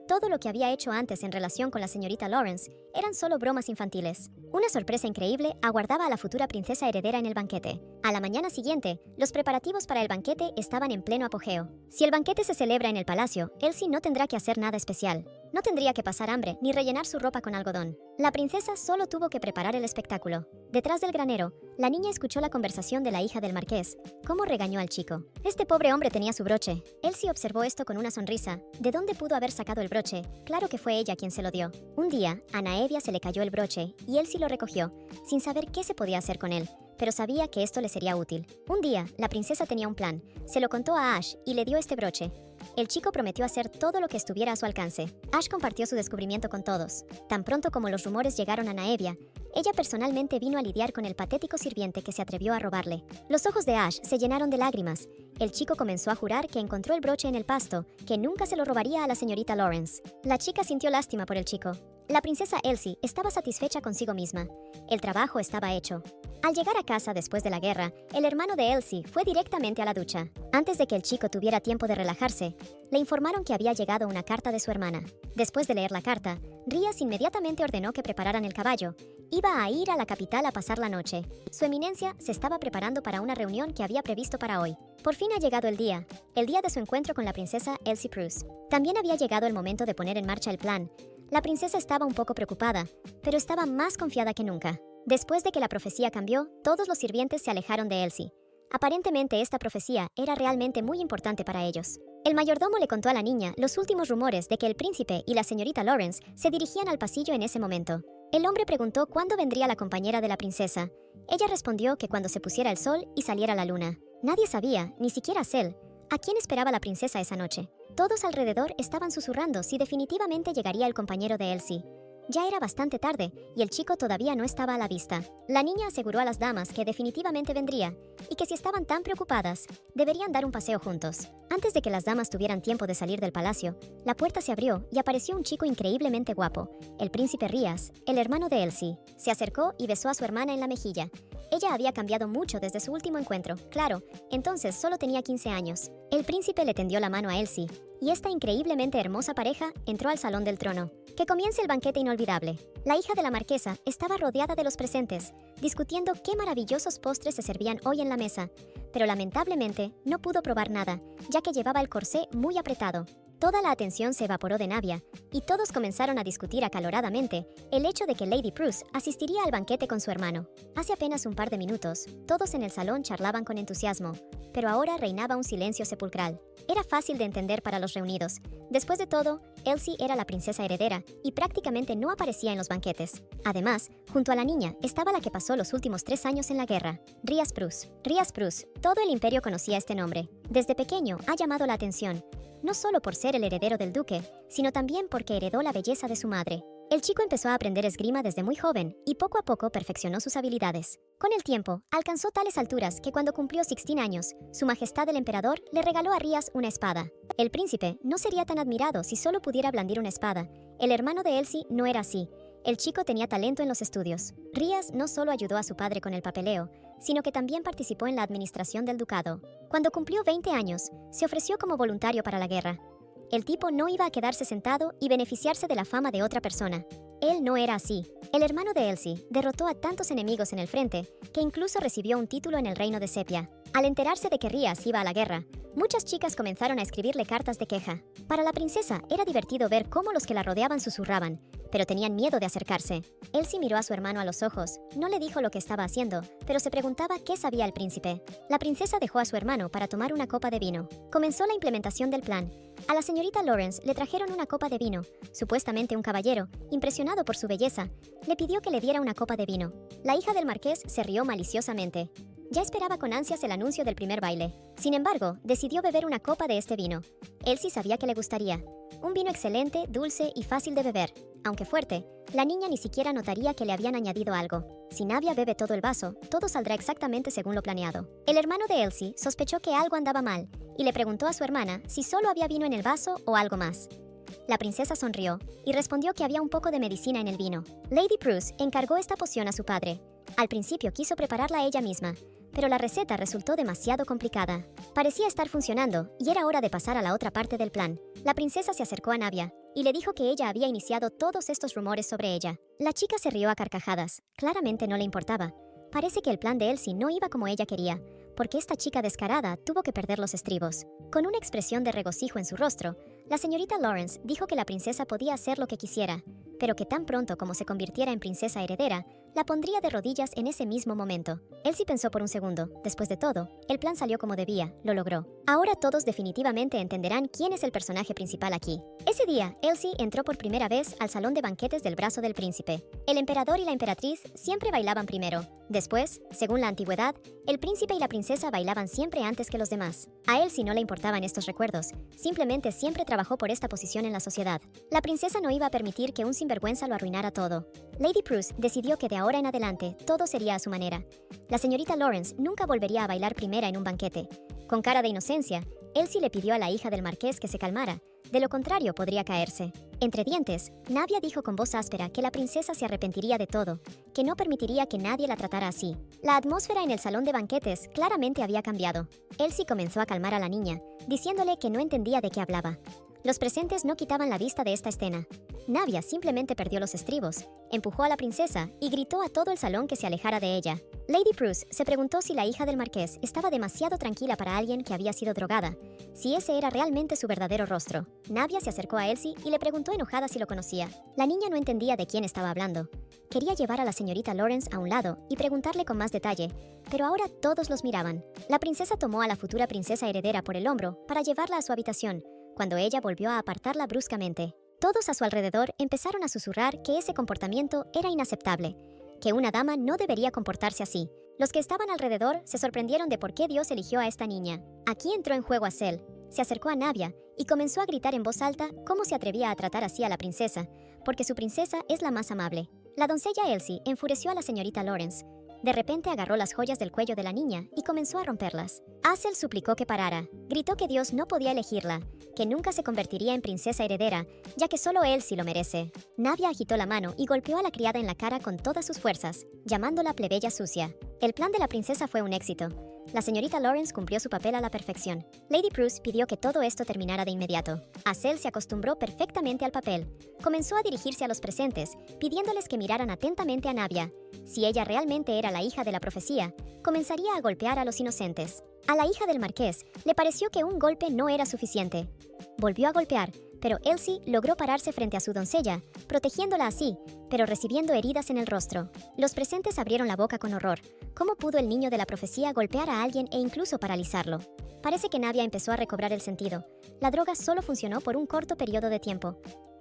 Todo lo que había hecho antes en relación con la señorita Lawrence eran solo bromas infantiles. Una sorpresa increíble aguardaba a la futura princesa heredera en el banquete. A la mañana siguiente, los preparativos para el banquete estaban en pleno apogeo. Si el banquete se celebra en el palacio, Elsie no tendrá que hacer nada especial. No tendría que pasar hambre ni rellenar su ropa con algodón. La princesa solo tuvo que preparar el espectáculo. Detrás del granero, la niña escuchó la conversación de la hija del marqués. Cómo regañó al chico. Este pobre hombre tenía su broche. Elsie observó esto con una sonrisa. ¿De dónde pudo haber sacado el broche? Claro que fue ella quien se lo dio. Un día, a Naevia se le cayó el broche y Elsie lo recogió, sin saber qué se podía hacer con él, pero sabía que esto le sería útil. Un día, la princesa tenía un plan. Se lo contó a Ash y le dio este broche. El chico prometió hacer todo lo que estuviera a su alcance. Ash compartió su descubrimiento con todos. Tan pronto como los rumores llegaron a Naevia, ella personalmente vino a lidiar con el patético sirviente que se atrevió a robarle. Los ojos de Ash se llenaron de lágrimas. El chico comenzó a jurar que encontró el broche en el pasto, que nunca se lo robaría a la señorita Lawrence. La chica sintió lástima por el chico. La princesa Elsie estaba satisfecha consigo misma. El trabajo estaba hecho. Al llegar a casa después de la guerra, el hermano de Elsie fue directamente a la ducha. Antes de que el chico tuviera tiempo de relajarse, le informaron que había llegado una carta de su hermana. Después de leer la carta, Rías inmediatamente ordenó que prepararan el caballo. Iba a ir a la capital a pasar la noche. Su eminencia se estaba preparando para una reunión que había previsto para hoy. Por fin ha llegado el día de su encuentro con la princesa Elsie Bruce. También había llegado el momento de poner en marcha el plan. La princesa estaba un poco preocupada, pero estaba más confiada que nunca. Después de que la profecía cambió, todos los sirvientes se alejaron de Elsie. Aparentemente esta profecía era realmente muy importante para ellos. El mayordomo le contó a la niña los últimos rumores de que el príncipe y la señorita Lawrence se dirigían al pasillo en ese momento. El hombre preguntó cuándo vendría la compañera de la princesa. Ella respondió que cuando se pusiera el sol y saliera la luna. Nadie sabía, ni siquiera Cel, a quién esperaba la princesa esa noche. Todos alrededor estaban susurrando si definitivamente llegaría el compañero de Elsie. Ya era bastante tarde y el chico todavía no estaba a la vista. La niña aseguró a las damas que definitivamente vendría y que si estaban tan preocupadas, deberían dar un paseo juntos. Antes de que las damas tuvieran tiempo de salir del palacio, la puerta se abrió y apareció un chico increíblemente guapo, el príncipe Rías, el hermano de Elsie. Se acercó y besó a su hermana en la mejilla. Ella había cambiado mucho desde su último encuentro, claro, entonces solo tenía 15 años. El príncipe le tendió la mano a Elsie, y esta increíblemente hermosa pareja entró al salón del trono. Que comience el banquete inolvidable. La hija de la marquesa estaba rodeada de los presentes, discutiendo qué maravillosos postres se servían hoy en la mesa, pero lamentablemente no pudo probar nada, ya que llevaba el corsé muy apretado. Toda la atención se evaporó de Navia, y todos comenzaron a discutir acaloradamente el hecho de que Lady Bruce asistiría al banquete con su hermano. Hace apenas un par de minutos, todos en el salón charlaban con entusiasmo, pero ahora reinaba un silencio sepulcral. Era fácil de entender para los reunidos. Después de todo, Elsie era la princesa heredera y prácticamente no aparecía en los banquetes. Además, junto a la niña estaba la que pasó los últimos 3 años en la guerra, Rías Bruce. Rías Bruce, todo el imperio conocía este nombre. Desde pequeño ha llamado la atención, no solo por ser el heredero del duque, sino también porque heredó la belleza de su madre. El chico empezó a aprender esgrima desde muy joven y poco a poco perfeccionó sus habilidades. Con el tiempo, alcanzó tales alturas que cuando cumplió 16 años, su majestad el emperador le regaló a Rías una espada. El príncipe no sería tan admirado si solo pudiera blandir una espada. El hermano de Elsie no era así. El chico tenía talento en los estudios. Rías no solo ayudó a su padre con el papeleo, sino que también participó en la administración del ducado. Cuando cumplió 20 años, se ofreció como voluntario para la guerra. El tipo no iba a quedarse sentado y beneficiarse de la fama de otra persona. Él no era así. El hermano de Elsie derrotó a tantos enemigos en el frente que incluso recibió un título en el reino de Sepia. Al enterarse de que Rias iba a la guerra, muchas chicas comenzaron a escribirle cartas de queja. Para la princesa era divertido ver cómo los que la rodeaban susurraban, pero tenían miedo de acercarse. Elsie miró a su hermano a los ojos, no le dijo lo que estaba haciendo, pero se preguntaba qué sabía el príncipe. La princesa dejó a su hermano para tomar una copa de vino. Comenzó la implementación del plan. A la señorita Lawrence le trajeron una copa de vino. Supuestamente un caballero, impresionado por su belleza, le pidió que le diera una copa de vino. La hija del marqués se rió maliciosamente. Ya esperaba con ansias el anuncio del primer baile. Sin embargo, decidió beber una copa de este vino. Elsie sabía que le gustaría. Un vino excelente, dulce y fácil de beber. Aunque fuerte, la niña ni siquiera notaría que le habían añadido algo. Si Navia bebe todo el vaso, todo saldrá exactamente según lo planeado. El hermano de Elsie sospechó que algo andaba mal y le preguntó a su hermana si solo había vino en el vaso o algo más. La princesa sonrió y respondió que había un poco de medicina en el vino. Lady Bruce encargó esta poción a su padre. Al principio quiso prepararla ella misma, pero la receta resultó demasiado complicada. Parecía estar funcionando y era hora de pasar a la otra parte del plan. La princesa se acercó a Navia y le dijo que ella había iniciado todos estos rumores sobre ella. La chica se rió a carcajadas. Claramente no le importaba. Parece que el plan de Elsie no iba como ella quería, porque esta chica descarada tuvo que perder los estribos. Con una expresión de regocijo en su rostro, la señorita Lawrence dijo que la princesa podía hacer lo que quisiera, pero que tan pronto como se convirtiera en princesa heredera, la pondría de rodillas en ese mismo momento. Elsie pensó por un segundo. Después de todo, el plan salió como debía, lo logró. Ahora todos definitivamente entenderán quién es el personaje principal aquí. Ese día, Elsie entró por primera vez al salón de banquetes del brazo del príncipe. El emperador y la emperatriz siempre bailaban primero. Después, según la antigüedad, el príncipe y la princesa bailaban siempre antes que los demás. A Elsie no le importaban estos recuerdos, simplemente siempre trabajó por esta posición en la sociedad. La princesa no iba a permitir que un sinvergüenza lo arruinara todo. Lady Bruce decidió que de ahora en adelante todo sería a su manera. La señorita Lawrence nunca volvería a bailar primera en un banquete. Con cara de inocencia, Elsie le pidió a la hija del marqués que se calmara, de lo contrario podría caerse. Entre dientes, Navia dijo con voz áspera que la princesa se arrepentiría de todo, que no permitiría que nadie la tratara así. La atmósfera en el salón de banquetes claramente había cambiado. Elsie comenzó a calmar a la niña, diciéndole que no entendía de qué hablaba. Los presentes no quitaban la vista de esta escena. Navia simplemente perdió los estribos, empujó a la princesa y gritó a todo el salón que se alejara de ella. Lady Bruce se preguntó si la hija del marqués estaba demasiado tranquila para alguien que había sido drogada, si ese era realmente su verdadero rostro. Navia se acercó a Elsie y le preguntó enojada si lo conocía. La niña no entendía de quién estaba hablando. Quería llevar a la señorita Lawrence a un lado y preguntarle con más detalle, pero ahora todos los miraban. La princesa tomó a la futura princesa heredera por el hombro para llevarla a su habitación, cuando ella volvió a apartarla bruscamente. Todos a su alrededor empezaron a susurrar que ese comportamiento era inaceptable, que una dama no debería comportarse así. Los que estaban alrededor se sorprendieron de por qué Dios eligió a esta niña. Aquí entró en juego Hazel. Se acercó a Navia y comenzó a gritar en voz alta cómo se atrevía a tratar así a la princesa, porque su princesa es la más amable. La doncella Elsie enfureció a la señorita Lawrence. De repente agarró las joyas del cuello de la niña y comenzó a romperlas. Hazel suplicó que parara. Gritó que Dios no podía elegirla, que nunca se convertiría en princesa heredera, ya que solo él sí lo merece. Navia agitó la mano y golpeó a la criada en la cara con todas sus fuerzas, llamándola plebeya sucia. El plan de la princesa fue un éxito. La señorita Lawrence cumplió su papel a la perfección. Lady Bruce pidió que todo esto terminara de inmediato. Hazel se acostumbró perfectamente al papel. Comenzó a dirigirse a los presentes, pidiéndoles que miraran atentamente a Navia. Si ella realmente era la hija de la profecía, comenzaría a golpear a los inocentes. A la hija del marqués le pareció que un golpe no era suficiente. Volvió a golpear, pero Elsie logró pararse frente a su doncella, protegiéndola así, pero recibiendo heridas en el rostro. Los presentes abrieron la boca con horror. ¿Cómo pudo el niño de la profecía golpear a alguien e incluso paralizarlo? Parece que Navia empezó a recobrar el sentido. La droga solo funcionó por un corto periodo de tiempo.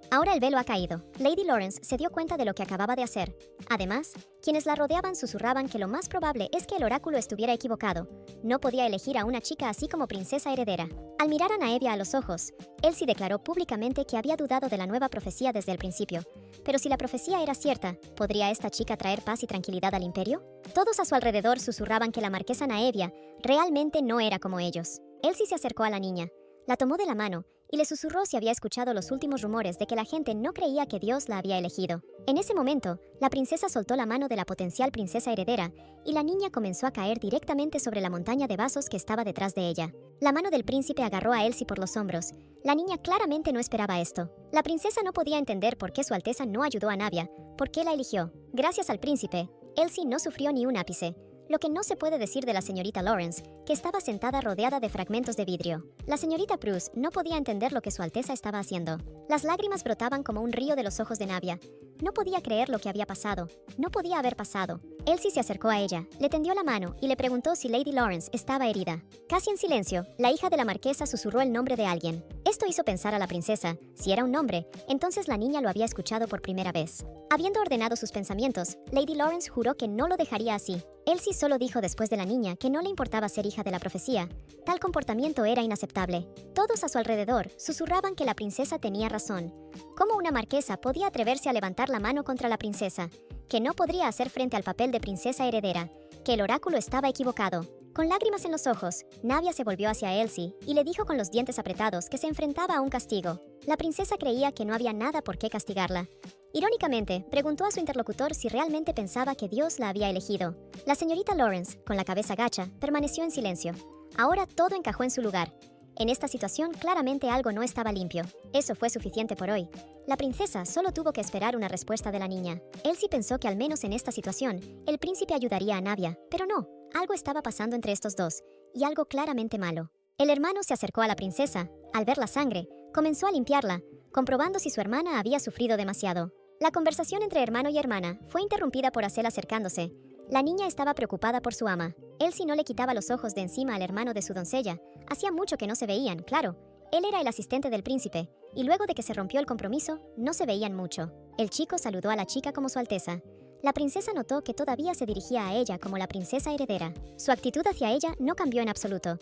Ahora el velo ha caído. Lady Lawrence se dio cuenta de lo que acababa de hacer. Además, quienes la rodeaban susurraban que lo más probable es que el oráculo estuviera equivocado. No podía elegir a una chica así como princesa heredera. Al mirar a Naevia a los ojos, Elsie declaró públicamente que había dudado de la nueva profecía desde el principio. Pero si la profecía era cierta, ¿podría esta chica traer paz y tranquilidad al imperio? Todos a su alrededor susurraban que la marquesa Naevia realmente no era como ellos. Elsie se acercó a la niña, la tomó de la mano y le susurró si había escuchado los últimos rumores de que la gente no creía que Dios la había elegido. En ese momento, la princesa soltó la mano de la potencial princesa heredera y la niña comenzó a caer directamente sobre la montaña de vasos que estaba detrás de ella. La mano del príncipe agarró a Elsie por los hombros. La niña claramente no esperaba esto. La princesa no podía entender por qué Su Alteza no ayudó a Navia, por qué la eligió. Gracias al príncipe, Elsie no sufrió ni un ápice. Lo que no se puede decir de la señorita Lawrence, que estaba sentada rodeada de fragmentos de vidrio. La señorita Bruce no podía entender lo que Su Alteza estaba haciendo. Las lágrimas brotaban como un río de los ojos de Navia. No podía creer lo que había pasado. No podía haber pasado. Elsie se acercó a ella, le tendió la mano y le preguntó si Lady Lawrence estaba herida. Casi en silencio, la hija de la marquesa susurró el nombre de alguien. Esto hizo pensar a la princesa, si era un nombre, entonces la niña lo había escuchado por primera vez. Habiendo ordenado sus pensamientos, Lady Lawrence juró que no lo dejaría así. Elsie solo dijo después de la niña que no le importaba ser hija de la profecía. Tal comportamiento era inaceptable. Todos a su alrededor susurraban que la princesa tenía razón. ¿Cómo una marquesa podía atreverse a levantar la mano contra la princesa? Que no podría hacer frente al papel de princesa heredera, que el oráculo estaba equivocado. Con lágrimas en los ojos, Navia se volvió hacia Elsie y le dijo con los dientes apretados que se enfrentaba a un castigo. La princesa creía que no había nada por qué castigarla. Irónicamente, preguntó a su interlocutor si realmente pensaba que Dios la había elegido. La señorita Lawrence, con la cabeza gacha, permaneció en silencio. Ahora todo encajó en su lugar. En esta situación claramente algo no estaba limpio. Eso fue suficiente por hoy. La princesa solo tuvo que esperar una respuesta de la niña. Elsie pensó que al menos en esta situación, el príncipe ayudaría a Navia, pero no. Algo estaba pasando entre estos dos, y algo claramente malo. El hermano se acercó a la princesa. Al ver la sangre, comenzó a limpiarla, comprobando si su hermana había sufrido demasiado. La conversación entre hermano y hermana fue interrumpida por Hazel acercándose. La niña estaba preocupada por su ama. Elsie no le quitaba los ojos de encima al hermano de su doncella. Hacía mucho que no se veían, claro. Él era el asistente del príncipe, y luego de que se rompió el compromiso, no se veían mucho. El chico saludó a la chica como Su Alteza. La princesa notó que todavía se dirigía a ella como la princesa heredera. Su actitud hacia ella no cambió en absoluto.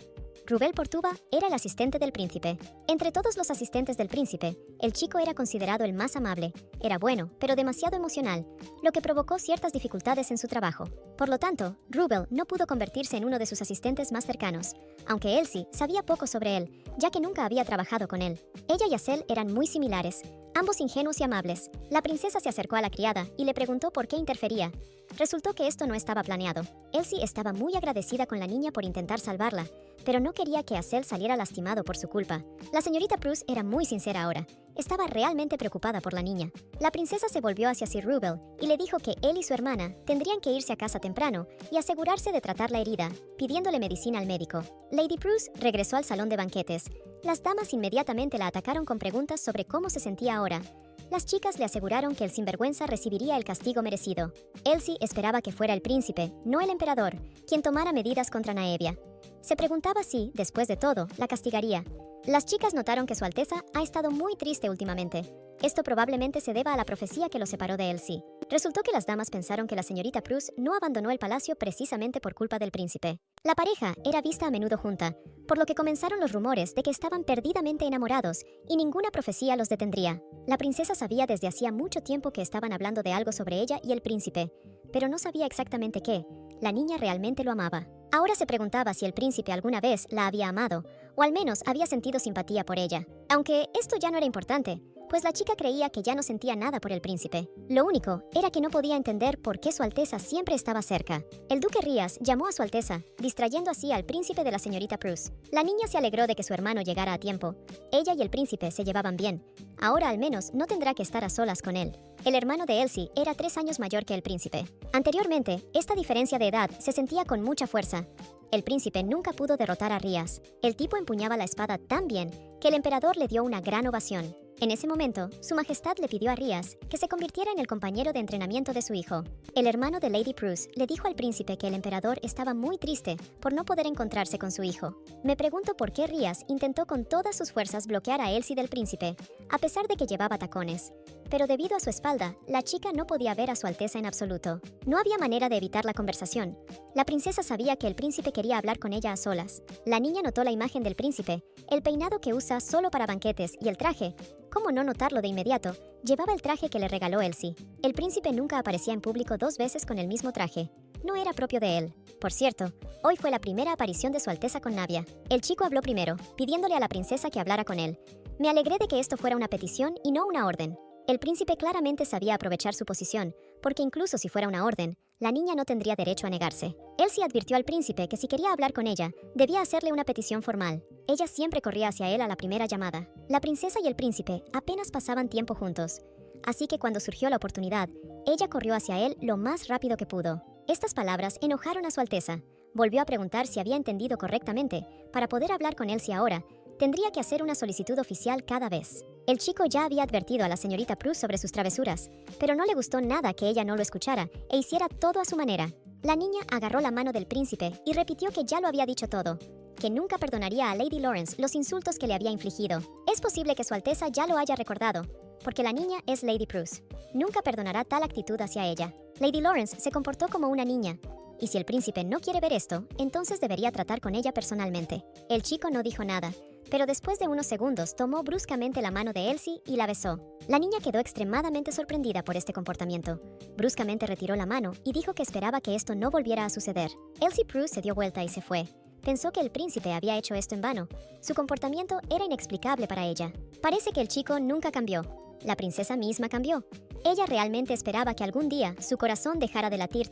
Rubel Portuba era el asistente del príncipe. Entre todos los asistentes del príncipe, el chico era considerado el más amable. Era bueno, pero demasiado emocional, lo que provocó ciertas dificultades en su trabajo. Por lo tanto, Rubel no pudo convertirse en uno de sus asistentes más cercanos, aunque Elsie sabía poco sobre él, ya que nunca había trabajado con él. Ella y Hazel eran muy similares, ambos ingenuos y amables. La princesa se acercó a la criada y le preguntó por qué interfería. Resultó que esto no estaba planeado. Elsie estaba muy agradecida con la niña por intentar salvarla, pero no quería que Hazel saliera lastimado por su culpa. La señorita Bruce era muy sincera ahora. Estaba realmente preocupada por la niña. La princesa se volvió hacia Sir Rubel y le dijo que él y su hermana tendrían que irse a casa temprano y asegurarse de tratar la herida, pidiéndole medicina al médico. Lady Bruce regresó al salón de banquetes. Las damas inmediatamente la atacaron con preguntas sobre cómo se sentía ahora. Las chicas le aseguraron que el sinvergüenza recibiría el castigo merecido. Elsie esperaba que fuera el príncipe, no el emperador, quien tomara medidas contra Naevia. Se preguntaba si, después de todo, la castigaría. Las chicas notaron que Su Alteza ha estado muy triste últimamente. Esto probablemente se deba a la profecía que lo separó de Elsie. Resultó que las damas pensaron que la señorita Bruce no abandonó el palacio precisamente por culpa del príncipe. La pareja era vista a menudo junta, por lo que comenzaron los rumores de que estaban perdidamente enamorados y ninguna profecía los detendría. La princesa sabía desde hacía mucho tiempo que estaban hablando de algo sobre ella y el príncipe, pero no sabía exactamente qué. La niña realmente lo amaba. Ahora se preguntaba si el príncipe alguna vez la había amado, o al menos había sentido simpatía por ella. Aunque esto ya no era importante, pues la chica creía que ya no sentía nada por el príncipe. Lo único era que no podía entender por qué Su Alteza siempre estaba cerca. El duque Rías llamó a Su Alteza, distrayendo así al príncipe de la señorita Bruce. La niña se alegró de que su hermano llegara a tiempo. Ella y el príncipe se llevaban bien. Ahora al menos no tendrá que estar a solas con él. El hermano de Elsie era 3 años mayor que el príncipe. Anteriormente, esta diferencia de edad se sentía con mucha fuerza. El príncipe nunca pudo derrotar a Rías. El tipo empuñaba la espada tan bien que el emperador le dio una gran ovación. En ese momento, su majestad le pidió a Rías que se convirtiera en el compañero de entrenamiento de su hijo. El hermano de Lady Bruce le dijo al príncipe que el emperador estaba muy triste por no poder encontrarse con su hijo. Me pregunto por qué Rías intentó con todas sus fuerzas bloquear a Elsie del príncipe, a pesar de que llevaba tacones. Pero debido a su espalda, la chica no podía ver a Su Alteza en absoluto. No había manera de evitar la conversación. La princesa sabía que el príncipe quería hablar con ella a solas. La niña notó la imagen del príncipe, el peinado que usa solo para banquetes y el traje. ¿Cómo no notarlo de inmediato? Llevaba el traje que le regaló Elsie. El príncipe nunca aparecía en público 2 veces con el mismo traje. No era propio de él. Por cierto, hoy fue la primera aparición de Su Alteza con Navia. El chico habló primero, pidiéndole a la princesa que hablara con él. Me alegré de que esto fuera una petición y no una orden. El príncipe claramente sabía aprovechar su posición, porque incluso si fuera una orden, la niña no tendría derecho a negarse. Elsie advirtió al príncipe que si quería hablar con ella, debía hacerle una petición formal. Ella siempre corría hacia él a la primera llamada. La princesa y el príncipe apenas pasaban tiempo juntos, así que cuando surgió la oportunidad, ella corrió hacia él lo más rápido que pudo. Estas palabras enojaron a Su Alteza. Volvió a preguntar si había entendido correctamente. Para poder hablar con Elsie ahora, tendría que hacer una solicitud oficial cada vez. El chico ya había advertido a la señorita Prue sobre sus travesuras, pero no le gustó nada que ella no lo escuchara e hiciera todo a su manera. La niña agarró la mano del príncipe y repitió que ya lo había dicho todo, que nunca perdonaría a Lady Lawrence los insultos que le había infligido. Es posible que Su Alteza ya lo haya recordado, porque la niña es Lady Prue. Nunca perdonará tal actitud hacia ella. Lady Lawrence se comportó como una niña, y si el príncipe no quiere ver esto, entonces debería tratar con ella personalmente. El chico no dijo nada, pero después de unos segundos tomó bruscamente la mano de Elsie y la besó. La niña quedó extremadamente sorprendida por este comportamiento. Bruscamente retiró la mano y dijo que esperaba que esto no volviera a suceder. Elsie Prue se dio vuelta y se fue. Pensó que el príncipe había hecho esto en vano. Su comportamiento era inexplicable para ella. Parece que el chico nunca cambió. La princesa misma cambió. Ella realmente esperaba que algún día su corazón dejara de latir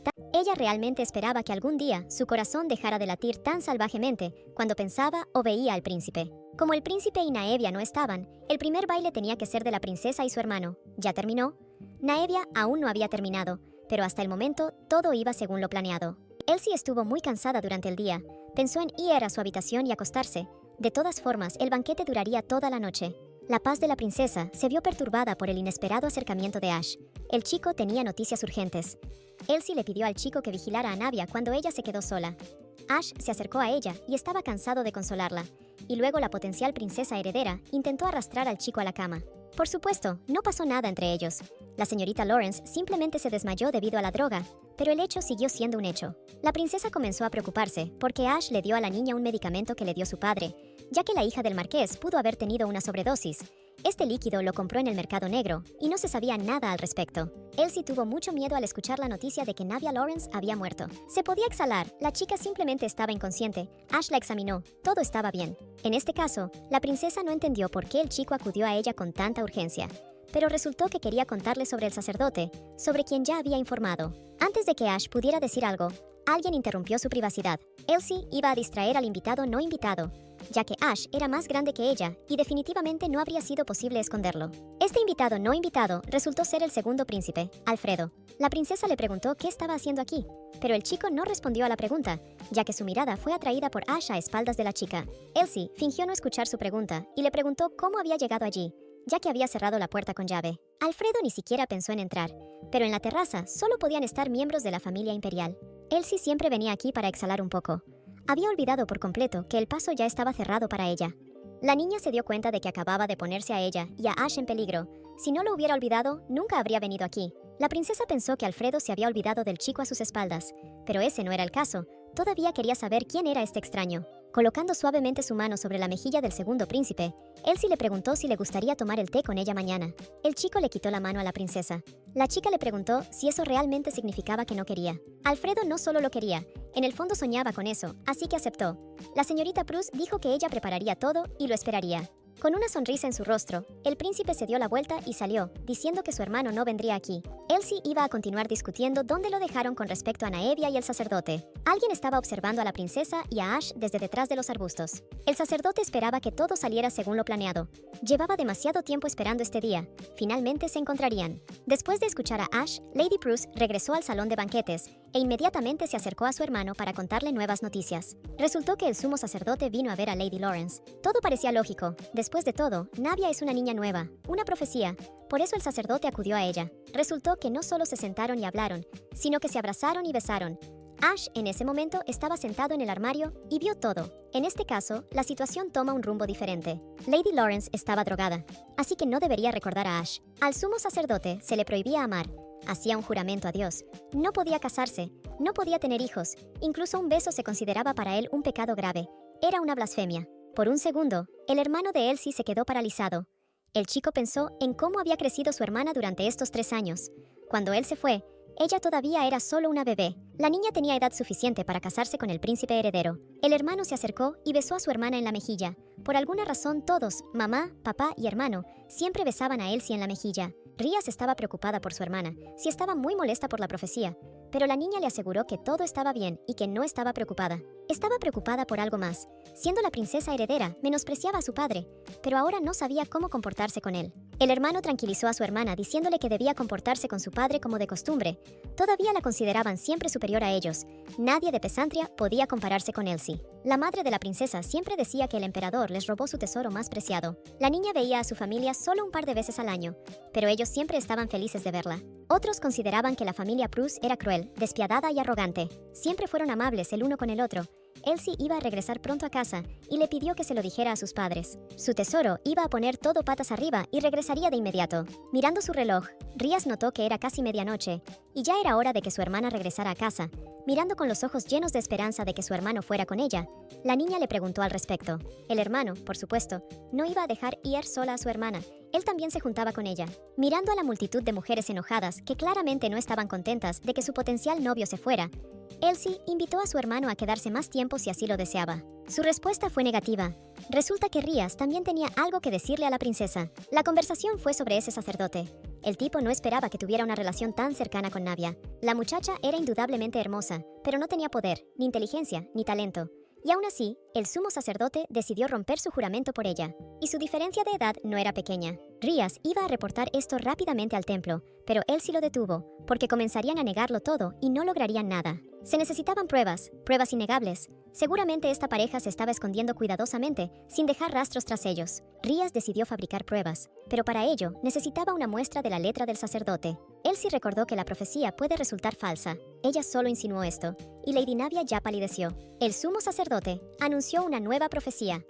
tan salvajemente cuando pensaba o veía al príncipe. Como el príncipe y Naevia no estaban, el primer baile tenía que ser de la princesa y su hermano. ¿Ya terminó? Naevia aún no había terminado, pero hasta el momento todo iba según lo planeado. Elsie estuvo muy cansada durante el día. Pensó en ir a su habitación y acostarse. De todas formas, el banquete duraría toda la noche. La paz de la princesa se vio perturbada por el inesperado acercamiento de Ash. El chico tenía noticias urgentes. Elsie le pidió al chico que vigilara a Navia cuando ella se quedó sola. Ash se acercó a ella y estaba cansado de consolarla. Y luego la potencial princesa heredera intentó arrastrar al chico a la cama. Por supuesto, no pasó nada entre ellos. La señorita Lawrence simplemente se desmayó debido a la droga, pero el hecho siguió siendo un hecho. La princesa comenzó a preocuparse porque Ash le dio a la niña un medicamento que le dio su padre, ya que la hija del marqués pudo haber tenido una sobredosis. Este líquido lo compró en el mercado negro y no se sabía nada al respecto. Elsie tuvo mucho miedo al escuchar la noticia de que Navia Lawrence había muerto. Se podía exhalar, la chica simplemente estaba inconsciente. Ash la examinó, todo estaba bien. En este caso, la princesa no entendió por qué el chico acudió a ella con tanta urgencia, pero resultó que quería contarle sobre el sacerdote, sobre quien ya había informado. Antes de que Ash pudiera decir algo, alguien interrumpió su privacidad. Elsie iba a distraer al invitado no invitado, ya que Ash era más grande que ella y definitivamente no habría sido posible esconderlo. Este invitado no invitado resultó ser el segundo príncipe, Alfredo. La princesa le preguntó qué estaba haciendo aquí, pero el chico no respondió a la pregunta, ya que su mirada fue atraída por Ash a espaldas de la chica. Elsie fingió no escuchar su pregunta y le preguntó cómo había llegado allí, ya que había cerrado la puerta con llave. Alfredo ni siquiera pensó en entrar, pero en la terraza solo podían estar miembros de la familia imperial. Elsie siempre venía aquí para exhalar un poco. Había olvidado por completo que el paso ya estaba cerrado para ella. La niña se dio cuenta de que acababa de ponerse a ella y a Ash en peligro. Si no lo hubiera olvidado, nunca habría venido aquí. La princesa pensó que Alfredo se había olvidado del chico a sus espaldas, pero ese no era el caso. Todavía quería saber quién era este extraño. Colocando suavemente su mano sobre la mejilla del segundo príncipe, Elsie le preguntó si le gustaría tomar el té con ella mañana. El chico le quitó la mano a la princesa. La chica le preguntó si eso realmente significaba que no quería. Alfredo no solo lo quería, en el fondo soñaba con eso, así que aceptó. La señorita Prue dijo que ella prepararía todo y lo esperaría. Con una sonrisa en su rostro, el príncipe se dio la vuelta y salió, diciendo que su hermano no vendría aquí. Elsie iba a continuar discutiendo dónde lo dejaron con respecto a Naevia y el sacerdote. Alguien estaba observando a la princesa y a Ash desde detrás de los arbustos. El sacerdote esperaba que todo saliera según lo planeado. Llevaba demasiado tiempo esperando este día. Finalmente se encontrarían. Después de escuchar a Ash, Lady Prue regresó al salón de banquetes e inmediatamente se acercó a su hermano para contarle nuevas noticias. Resultó que el sumo sacerdote vino a ver a Lady Lawrence. Todo parecía lógico. Después de todo, Navia es una niña nueva, una profecía. Por eso el sacerdote acudió a ella. Resultó que no solo se sentaron y hablaron, sino que se abrazaron y besaron. Ash en ese momento estaba sentado en el armario y vio todo. En este caso, la situación toma un rumbo diferente. Lady Lawrence estaba drogada, así que no debería recordar a Ash. Al sumo sacerdote se le prohibía amar. Hacía un juramento a Dios. No podía casarse, no podía tener hijos. Incluso un beso se consideraba para él un pecado grave. Era una blasfemia. Por un segundo, el hermano de Elsie se quedó paralizado. El chico pensó en cómo había crecido su hermana durante estos 3 años. Cuando él se fue, Ella todavía era solo una bebé. La niña tenía edad suficiente para casarse con el príncipe heredero. El hermano se acercó y besó a su hermana en la mejilla. Por alguna razón todos, mamá, papá y hermano, siempre besaban a Elsie en la mejilla. Rías estaba preocupada por su hermana, sí estaba muy molesta por la profecía, pero la niña le aseguró que todo estaba bien y que no estaba preocupada. Estaba preocupada por algo más. Siendo la princesa heredera, menospreciaba a su padre, pero ahora no sabía cómo comportarse con él. El hermano tranquilizó a su hermana diciéndole que debía comportarse con su padre como de costumbre. Todavía la consideraban siempre superior a ellos. Nadie de Pesantria podía compararse con Elsie. La madre de la princesa siempre decía que el emperador les robó su tesoro más preciado. La niña veía a su familia solo un par de veces al año, pero ellos siempre estaban felices de verla. Otros consideraban que la familia Bruce era cruel, despiadada y arrogante. Siempre fueron amables el uno con el otro. Elsie iba a regresar pronto a casa y le pidió que se lo dijera a sus padres. Su tesoro iba a poner todo patas arriba y regresaría de inmediato. Mirando su reloj, Rías notó que era casi medianoche y ya era hora de que su hermana regresara a casa. Mirando con los ojos llenos de esperanza de que su hermano fuera con ella, la niña le preguntó al respecto. El hermano, por supuesto, no iba a dejar ir sola a su hermana. Él también se juntaba con ella. Mirando a la multitud de mujeres enojadas que claramente no estaban contentas de que su potencial novio se fuera, Elsie invitó a su hermano a quedarse más tiempo si así lo deseaba. Su respuesta fue negativa. Resulta que Rías también tenía algo que decirle a la princesa. La conversación fue sobre ese sacerdote. El tipo no esperaba que tuviera una relación tan cercana con Navia. La muchacha era indudablemente hermosa, pero no tenía poder, ni inteligencia, ni talento. Y aún así, el sumo sacerdote decidió romper su juramento por ella, y su diferencia de edad no era pequeña. Rías iba a reportar esto rápidamente al templo, pero Elsie lo detuvo, porque comenzarían a negarlo todo y no lograrían nada. Se necesitaban pruebas innegables. Seguramente esta pareja se estaba escondiendo cuidadosamente, sin dejar rastros tras ellos. Rías decidió fabricar pruebas, pero para ello necesitaba una muestra de la letra del sacerdote. Elsie recordó que la profecía puede resultar falsa. Ella solo insinuó esto, y Lady Navia ya palideció. El sumo sacerdote anunció una nueva profecía.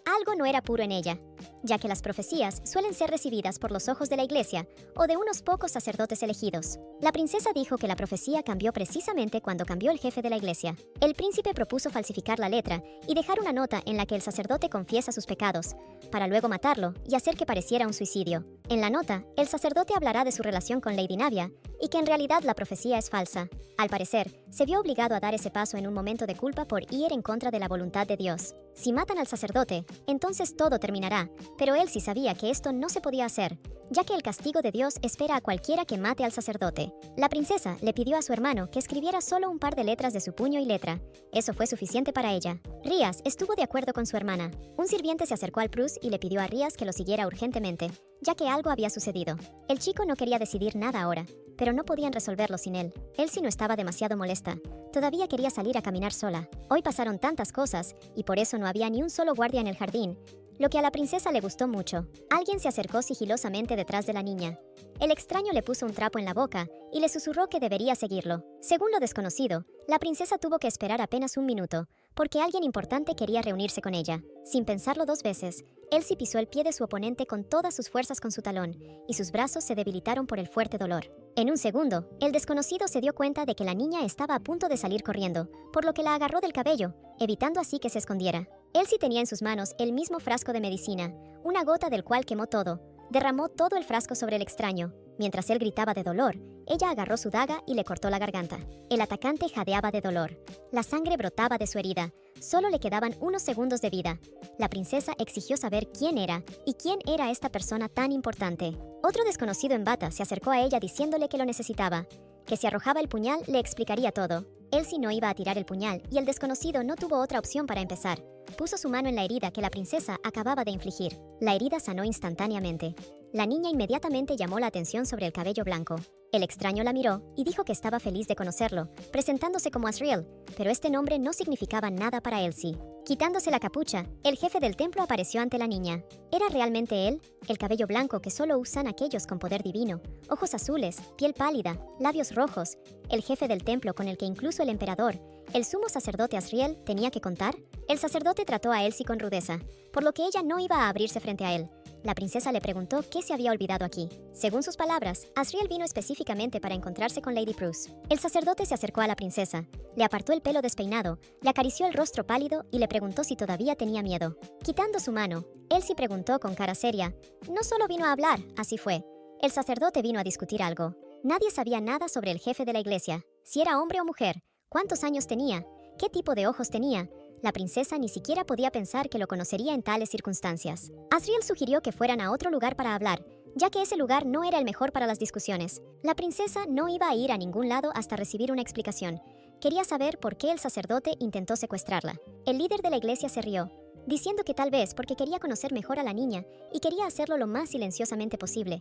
Algo no era puro en ella, ya que las profecías suelen ser recibidas por los ojos de la iglesia o de unos pocos sacerdotes elegidos. La princesa dijo que la profecía cambió precisamente cuando cambió el jefe de la iglesia. El príncipe propuso falsificar la letra y dejar una nota en la que el sacerdote confiesa sus pecados, para luego matarlo y hacer que pareciera un suicidio. En la nota, el sacerdote hablará de su relación con Lady Navia y que en realidad la profecía es falsa. Al parecer, se vio obligado a dar ese paso en un momento de culpa por ir en contra de la voluntad de Dios. Si matan al sacerdote, entonces todo terminará, pero él sí sabía que esto no se podía hacer, ya que el castigo de Dios espera a cualquiera que mate al sacerdote. La princesa le pidió a su hermano que escribiera solo un par de letras de su puño y letra. Eso fue suficiente para ella. Rías estuvo de acuerdo con su hermana. Un sirviente se acercó al Prus y le pidió a Rías que lo siguiera urgentemente, ya que algo había sucedido. El chico no quería decidir nada ahora, pero no podían resolverlo sin él. Elsie no estaba demasiado molesta. Todavía quería salir a caminar sola. Hoy pasaron tantas cosas, y por eso no había ni un solo guardia en el jardín, lo que a la princesa le gustó mucho. Alguien se acercó sigilosamente detrás de la niña. El extraño le puso un trapo en la boca y le susurró que debería seguirlo. Según lo desconocido, la princesa tuvo que esperar apenas un minuto, porque alguien importante quería reunirse con ella. Sin pensarlo dos veces, Elsie pisó el pie de su oponente con todas sus fuerzas con su talón, y sus brazos se debilitaron por el fuerte dolor. En un segundo, el desconocido se dio cuenta de que la niña estaba a punto de salir corriendo, por lo que la agarró del cabello, evitando así que se escondiera. Elsie tenía en sus manos el mismo frasco de medicina, una gota del cual quemó todo. Derramó todo el frasco sobre el extraño. Mientras él gritaba de dolor, ella agarró su daga y le cortó la garganta. El atacante jadeaba de dolor. La sangre brotaba de su herida. Solo le quedaban unos segundos de vida. La princesa exigió saber quién era y quién era esta persona tan importante. Otro desconocido en bata se acercó a ella diciéndole que lo necesitaba, que si arrojaba el puñal le explicaría todo. Elsie no iba a tirar el puñal y el desconocido no tuvo otra opción para empezar. Puso su mano en la herida que la princesa acababa de infligir. La herida sanó instantáneamente. La niña inmediatamente llamó la atención sobre el cabello blanco. El extraño la miró y dijo que estaba feliz de conocerlo, presentándose como Asriel, pero este nombre no significaba nada para Elsie. Quitándose la capucha, el jefe del templo apareció ante la niña. ¿Era realmente él? El cabello blanco que solo usan aquellos con poder divino, ojos azules, piel pálida, labios rojos, el jefe del templo con el que incluso el emperador, el sumo sacerdote Asriel, tenía que contar. El sacerdote trató a Elsie con rudeza, por lo que ella no iba a abrirse frente a él. La princesa le preguntó qué se había olvidado aquí. Según sus palabras, Asriel vino específicamente para encontrarse con Lady Bruce. El sacerdote se acercó a la princesa, le apartó el pelo despeinado, le acarició el rostro pálido y le preguntó si todavía tenía miedo. Quitando su mano, Elsie preguntó con cara seria, «No solo vino a hablar, así fue. El sacerdote vino a discutir algo». Nadie sabía nada sobre el jefe de la iglesia, si era hombre o mujer, cuántos años tenía, qué tipo de ojos tenía. La princesa ni siquiera podía pensar que lo conocería en tales circunstancias. Asriel sugirió que fueran a otro lugar para hablar, ya que ese lugar no era el mejor para las discusiones. La princesa no iba a ir a ningún lado hasta recibir una explicación. Quería saber por qué el sacerdote intentó secuestrarla. El líder de la iglesia se rió, diciendo que tal vez porque quería conocer mejor a la niña y quería hacerlo lo más silenciosamente posible.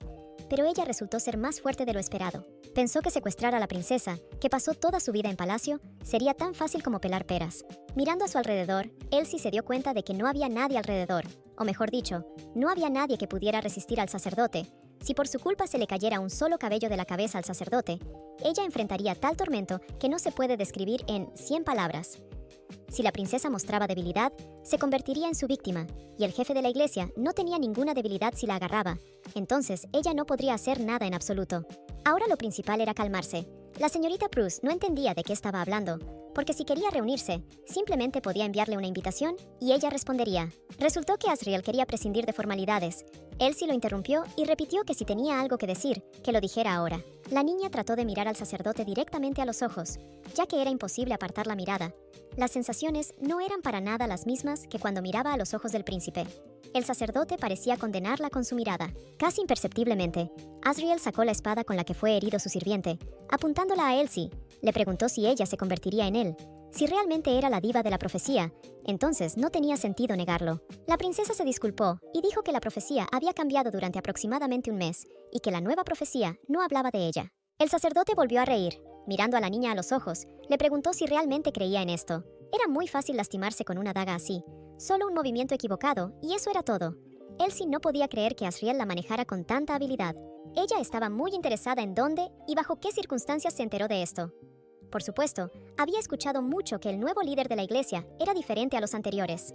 Pero ella resultó ser más fuerte de lo esperado. Pensó que secuestrar a la princesa, que pasó toda su vida en palacio, sería tan fácil como pelar peras. Mirando a su alrededor, Elsie se dio cuenta de que no había nadie alrededor, o mejor dicho, no había nadie que pudiera resistir al sacerdote. Si por su culpa se le cayera un solo cabello de la cabeza al sacerdote, ella enfrentaría tal tormento que no se puede describir en 100 palabras. Si la princesa mostraba debilidad, se convertiría en su víctima, y el jefe de la iglesia no tenía ninguna debilidad si la agarraba. Entonces, ella no podría hacer nada en absoluto. Ahora lo principal era calmarse. La señorita Prus no entendía de qué estaba hablando, porque si quería reunirse, simplemente podía enviarle una invitación y ella respondería. Resultó que Asriel quería prescindir de formalidades. Elsie lo interrumpió y repitió que si tenía algo que decir, que lo dijera ahora. La niña trató de mirar al sacerdote directamente a los ojos, ya que era imposible apartar la mirada. Las sensaciones no eran para nada las mismas que cuando miraba a los ojos del príncipe. El sacerdote parecía condenarla con su mirada. Casi imperceptiblemente, Asriel sacó la espada con la que fue herido su sirviente, apuntándola a Elsie. Le preguntó si ella se convertiría en él. Si realmente era la diva de la profecía, entonces no tenía sentido negarlo. La princesa se disculpó y dijo que la profecía había cambiado durante aproximadamente un mes y que la nueva profecía no hablaba de ella. El sacerdote volvió a reír. Mirando a la niña a los ojos, le preguntó si realmente creía en esto. Era muy fácil lastimarse con una daga así. Solo un movimiento equivocado, y eso era todo. Elsie no podía creer que Asriel la manejara con tanta habilidad. Ella estaba muy interesada en dónde y bajo qué circunstancias se enteró de esto. Por supuesto, había escuchado mucho que el nuevo líder de la iglesia era diferente a los anteriores.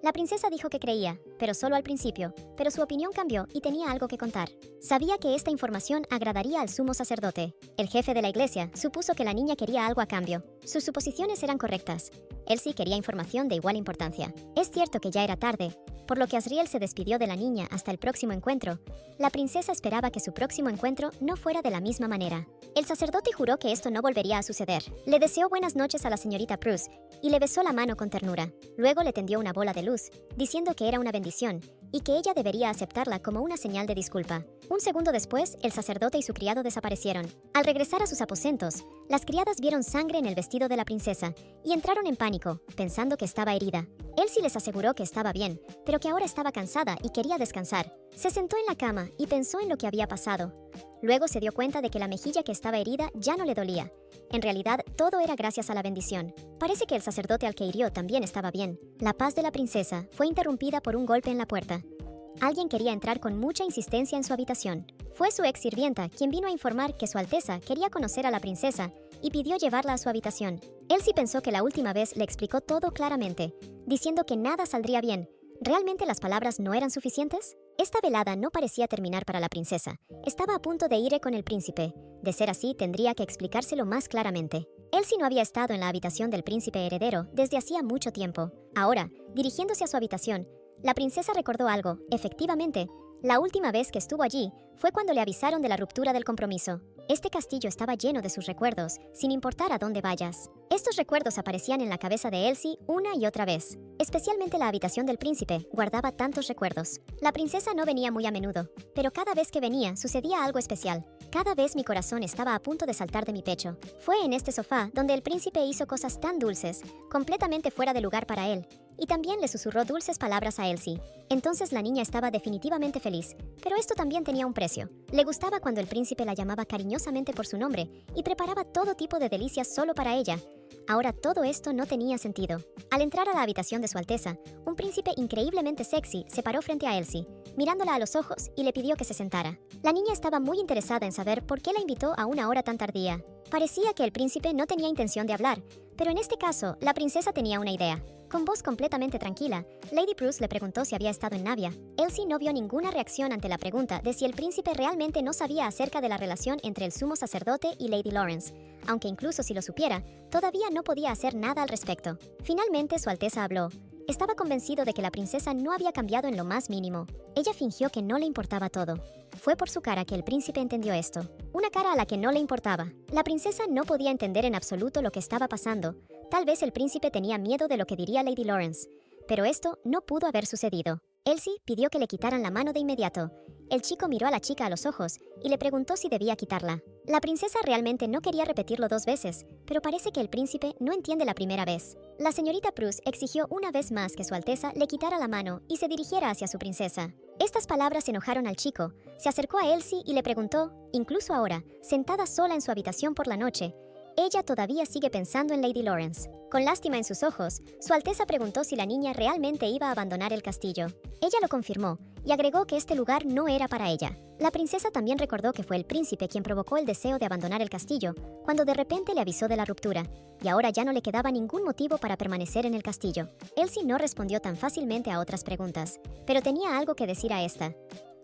La princesa dijo que creía, pero solo al principio, pero su opinión cambió y tenía algo que contar. Sabía que esta información agradaría al sumo sacerdote. El jefe de la iglesia supuso que la niña quería algo a cambio. Sus suposiciones eran correctas. Elsie quería información de igual importancia. Es cierto que ya era tarde, por lo que Asriel se despidió de la niña hasta el próximo encuentro. La princesa esperaba que su próximo encuentro no fuera de la misma manera. El sacerdote juró que esto no volvería a suceder. Le deseó buenas noches a la señorita Prus y le besó la mano con ternura. Luego le tendió una bola de luz, diciendo que era una bendición y que ella debería aceptarla como una señal de disculpa. Un segundo después, el sacerdote y su criado desaparecieron. Al regresar a sus aposentos, las criadas vieron sangre en el vestido de la princesa y entraron en pánico, pensando que estaba herida. Elsie les aseguró que estaba bien, pero que ahora estaba cansada y quería descansar. Se sentó en la cama y pensó en lo que había pasado. Luego se dio cuenta de que la mejilla que estaba herida ya no le dolía. En realidad, todo era gracias a la bendición. Parece que el sacerdote al que hirió también estaba bien. La paz de la princesa fue interrumpida por un golpe en la puerta. Alguien quería entrar con mucha insistencia en su habitación. Fue su ex sirvienta quien vino a informar que Su Alteza quería conocer a la princesa y pidió llevarla a su habitación. Elsie pensó que la última vez le explicó todo claramente, diciendo que nada saldría bien. ¿Realmente las palabras no eran suficientes? Esta velada no parecía terminar para la princesa. Estaba a punto de ir con el príncipe. De ser así, tendría que explicárselo más claramente. Elsie no había estado en la habitación del príncipe heredero desde hacía mucho tiempo. Ahora, dirigiéndose a su habitación, la princesa recordó algo. Efectivamente, la última vez que estuvo allí fue cuando le avisaron de la ruptura del compromiso. Este castillo estaba lleno de sus recuerdos, sin importar a dónde vayas. Estos recuerdos aparecían en la cabeza de Elsie una y otra vez. Especialmente la habitación del príncipe guardaba tantos recuerdos. La princesa no venía muy a menudo, pero cada vez que venía sucedía algo especial. Cada vez mi corazón estaba a punto de saltar de mi pecho. Fue en este sofá donde el príncipe hizo cosas tan dulces, completamente fuera de lugar para él, y también le susurró dulces palabras a Elsie. Entonces la niña estaba definitivamente feliz, pero esto también tenía un precio. Le gustaba cuando el príncipe la llamaba cariñosamente por su nombre y preparaba todo tipo de delicias solo para ella. Ahora todo esto no tenía sentido. Al entrar a la habitación de Su Alteza, un príncipe increíblemente sexy se paró frente a Elsie, mirándola a los ojos y le pidió que se sentara. La niña estaba muy interesada en saber por qué la invitó a una hora tan tardía. Parecía que el príncipe no tenía intención de hablar, pero en este caso, la princesa tenía una idea. Con voz completamente tranquila, Lady Prus le preguntó si había estado en Navia. Elsie no vio ninguna reacción ante la pregunta de si el príncipe realmente no sabía acerca de la relación entre el sumo sacerdote y Lady Lawrence, aunque incluso si lo supiera, todavía no podía hacer nada al respecto. Finalmente Su Alteza habló. Estaba convencido de que la princesa no había cambiado en lo más mínimo. Ella fingió que no le importaba todo. Fue por su cara que el príncipe entendió esto. Una cara a la que no le importaba. La princesa no podía entender en absoluto lo que estaba pasando. Tal vez el príncipe tenía miedo de lo que diría Lady Lawrence. Pero esto no pudo haber sucedido. Elsie pidió que le quitaran la mano de inmediato. El chico miró a la chica a los ojos y le preguntó si debía quitarla. La princesa realmente no quería repetirlo 2 veces, pero parece que el príncipe no entiende la primera vez. La señorita Prus exigió una vez más que Su Alteza le quitara la mano y se dirigiera hacia su princesa. Estas palabras enojaron al chico. Se acercó a Elsie y le preguntó, incluso ahora, sentada sola en su habitación por la noche, ella todavía sigue pensando en Lady Lawrence. Con lástima en sus ojos, Su Alteza preguntó si la niña realmente iba a abandonar el castillo. Ella lo confirmó y agregó que este lugar no era para ella. La princesa también recordó que fue el príncipe quien provocó el deseo de abandonar el castillo, cuando de repente le avisó de la ruptura, y ahora ya no le quedaba ningún motivo para permanecer en el castillo. Elsie no respondió tan fácilmente a otras preguntas, pero tenía algo que decir a esta.